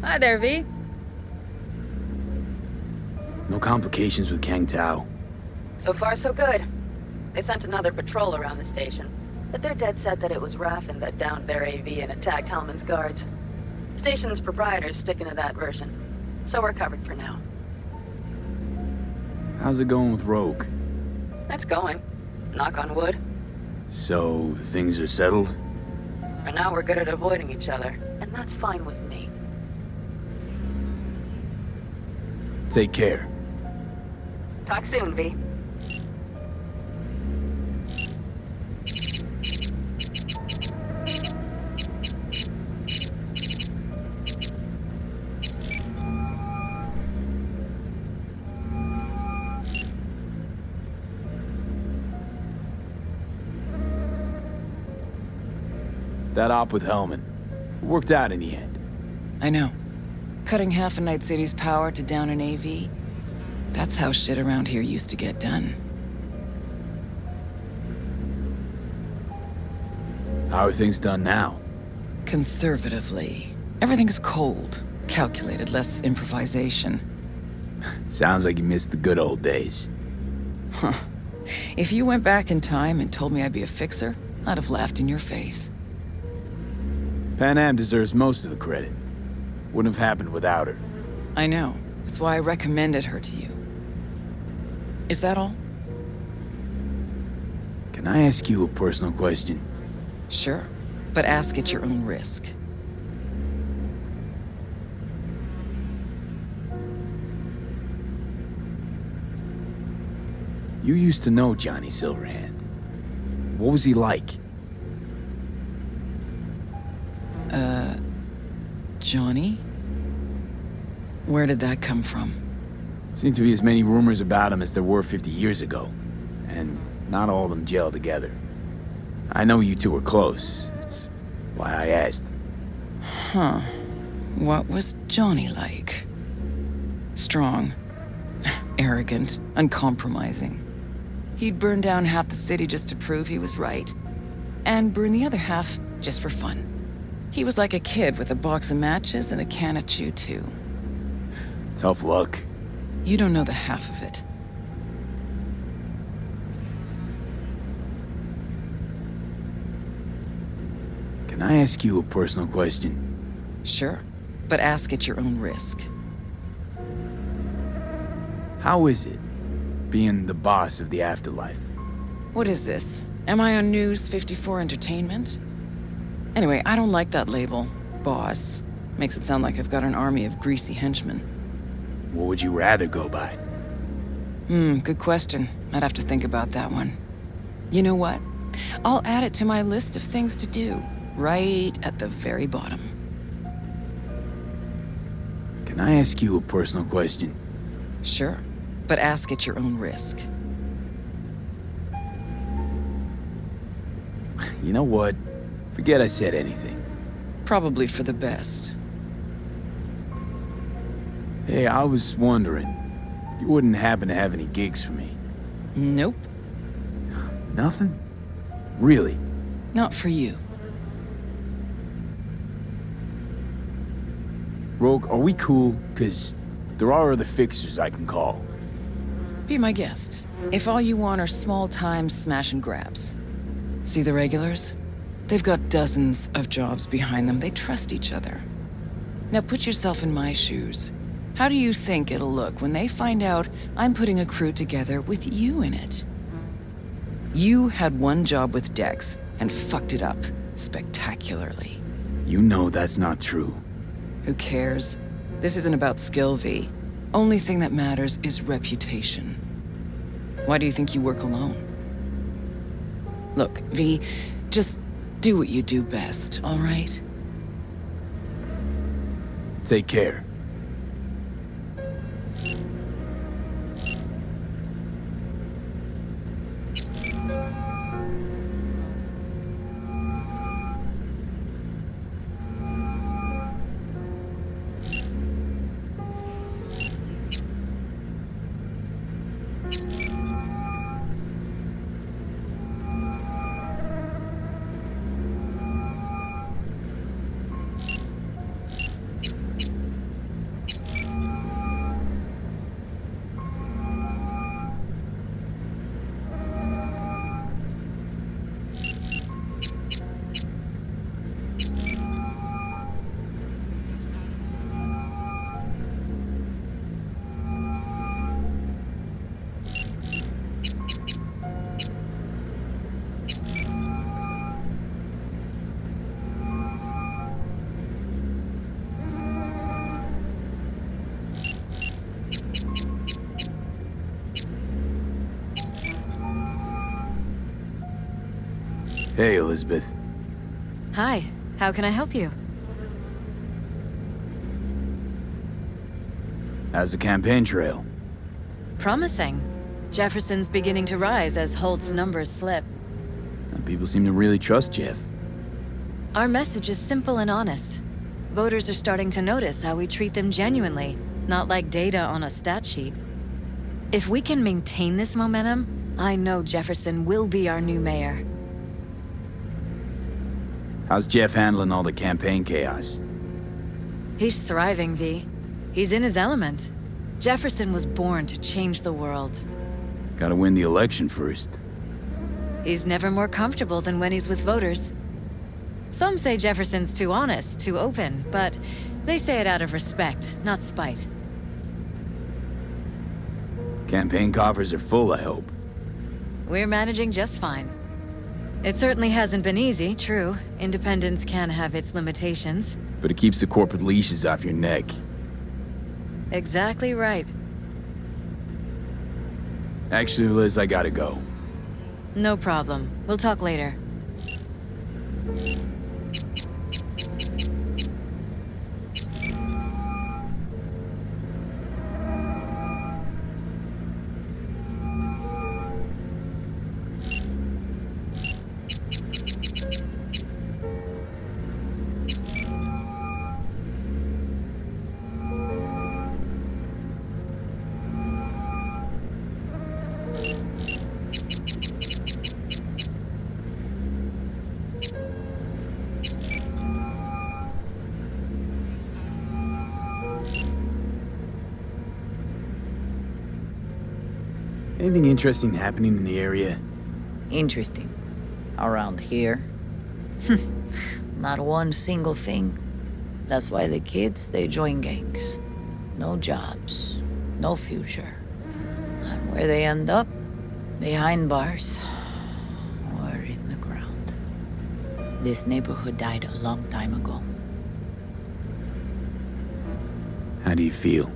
Hi there, V. No complications with Kang Tao. So far, so good. They sent another patrol around the station, but they're dead set that it was Raffen that downed their AV and attacked Hellman's guards. Station's proprietor's sticking to that version, so we're covered for now. How's it going with Rogue? It's going. Knock on wood. So, things are settled? For now, we're good at avoiding each other, and that's fine with me. Take care. Talk soon, V. That op with Hellman. Worked out in the end. I know. Cutting half a Night City's power to down an AV. That's how shit around here used to get done. How are things done now? Conservatively. Everything's cold, calculated, less improvisation. Sounds like you missed the good old days. Huh. If you went back in time and told me I'd be a fixer, I'd have laughed in your face. Pan Am deserves most of the credit. Wouldn't have happened without her. I know. That's why I recommended her to you. Is that all? Can I ask you a personal question? Sure, but ask at your own risk. You used to know Johnny Silverhand. What was he like? Johnny? Where did that come from? Seems to be as many rumors about him as there were 50 years ago. And not all of them gel together. I know you two were close. That's why I asked. Huh. What was Johnny like? Strong. Arrogant. Uncompromising. He'd burn down half the city just to prove he was right. And burn the other half just for fun. He was like a kid with a box of matches and a can of chew-too. Tough luck. You don't know the half of it. Can I ask you a personal question? Sure, but ask at your own risk. How is it, being the boss of the afterlife? What is this? Am I on News 54 Entertainment? Anyway, I don't like that label. Boss. Makes it sound like I've got an army of greasy henchmen. What would you rather go by? Good question. I'd have to think about that one. You know what? I'll add it to my list of things to do. Right at the very bottom. Can I ask you a personal question? Sure, but ask at your own risk. You know what? Forget I said anything. Probably for the best. Hey, I was wondering, you wouldn't happen to have any gigs for me? Nope. Nothing? Really? Not for you. Rogue, are we cool? 'Cause there are other fixers I can call. Be my guest. If all you want are small-time smash and grabs. See the regulars? They've got dozens of jobs behind them. They trust each other. Now put yourself in my shoes. How do you think it'll look when they find out I'm putting a crew together with you in it? You had one job with Dex and fucked it up spectacularly. You know that's not true. Who cares? This isn't about skill, V. Only thing that matters is reputation. Why do you think you work alone? Look, V, just do what you do best, all right? Take care. Hey, Elizabeth. Hi, how can I help you? How's the campaign trail? Promising. Jefferson's beginning to rise as Holt's numbers slip. People seem to really trust Jeff. Our message is simple and honest. Voters are starting to notice how we treat them genuinely, not like data on a stat sheet. If we can maintain this momentum, I know Jefferson will be our new mayor. How's Jeff handling all the campaign chaos? He's thriving, V. He's in his element. Jefferson was born to change the world. Gotta win the election first. He's never more comfortable than when he's with voters. Some say Jefferson's too honest, too open, but they say it out of respect, not spite. Campaign coffers are full, I hope. We're managing just fine. It certainly hasn't been easy, true. Independence can have its limitations. But it keeps the corporate leashes off your neck. Exactly right. Actually, Liz, I gotta go. No problem. We'll talk later. Anything interesting happening in the area? Interesting. Around here? Not one single thing. That's why the kids, they join gangs. No jobs, no future. And where they end up? Behind bars. Or in the ground. This neighborhood died a long time ago. How do you feel?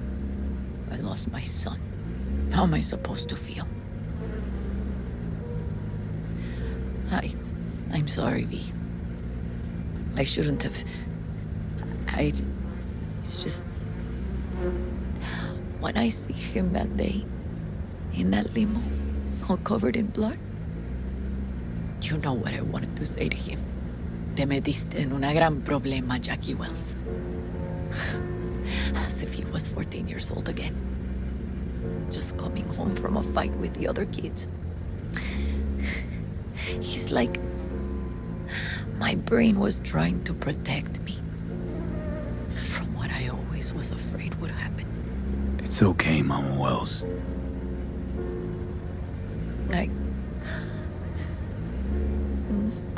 I lost my son. How am I supposed to feel? I'm sorry, V. I shouldn't have... It's just... When I see him that day, in that limo, all covered in blood, you know what I wanted to say to him. Te metiste en una gran problema, Jackie Wells. As if he was 14 years old again. Just coming home from a fight with the other kids. He's like... My brain was trying to protect me from what I always was afraid would happen. It's okay, Mama Wells.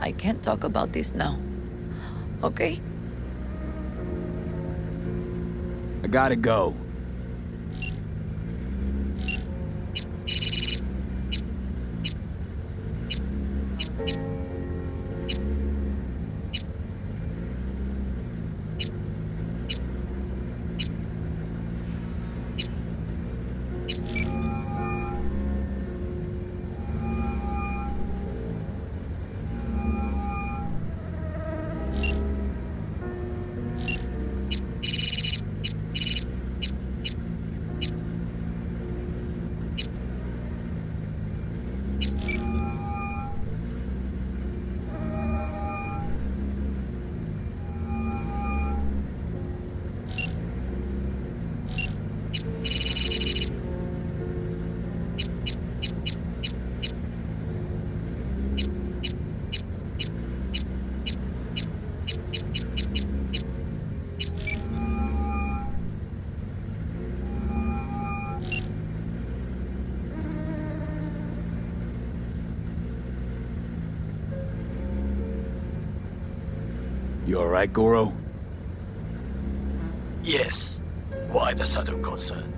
I can't talk about this now. Okay? I gotta go. You alright, Goro? Yes. Why the sudden concern?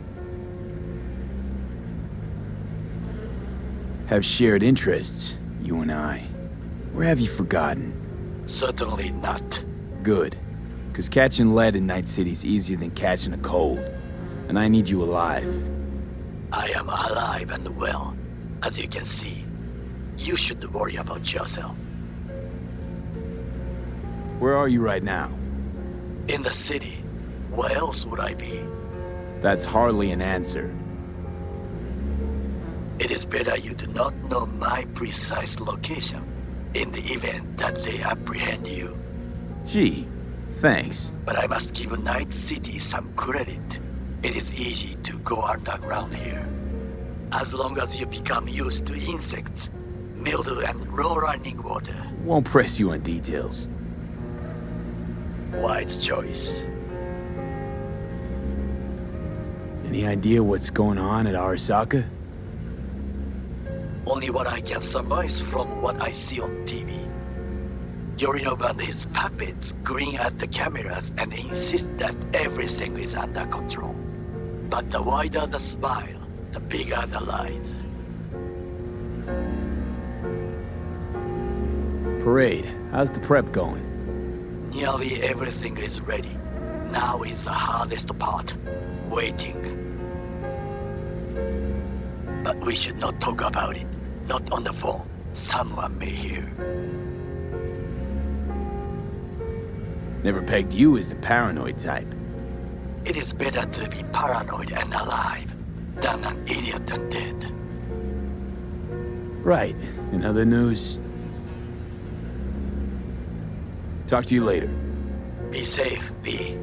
Have shared interests, you and I. Or have you forgotten? Certainly not. Good. Because catching lead in Night City's easier than catching a cold. And I need you alive. I am alive and well, as you can see. You should worry about yourself. Where are you right now? In the city. Where else would I be? That's hardly an answer. It is better you do not know my precise location in the event that they apprehend you. Gee, thanks. But I must give Night City some credit. It is easy to go underground here. As long as you become used to insects, mildew, and raw running water. Won't press you on details. Wise choice. Any idea what's going on at Arasaka? Only what I can surmise from what I see on TV. Yorinobu and his puppets grin at the cameras and insist that everything is under control. But the wider the smile, the bigger the lies. Parade, how's the prep going? Nearly everything is ready. Now is the hardest part. Waiting. But we should not talk about it. Not on the phone. Someone may hear. Never pegged you as the paranoid type. It is better to be paranoid and alive than an idiot and dead. Right. In other news... Talk to you later. Be safe, V.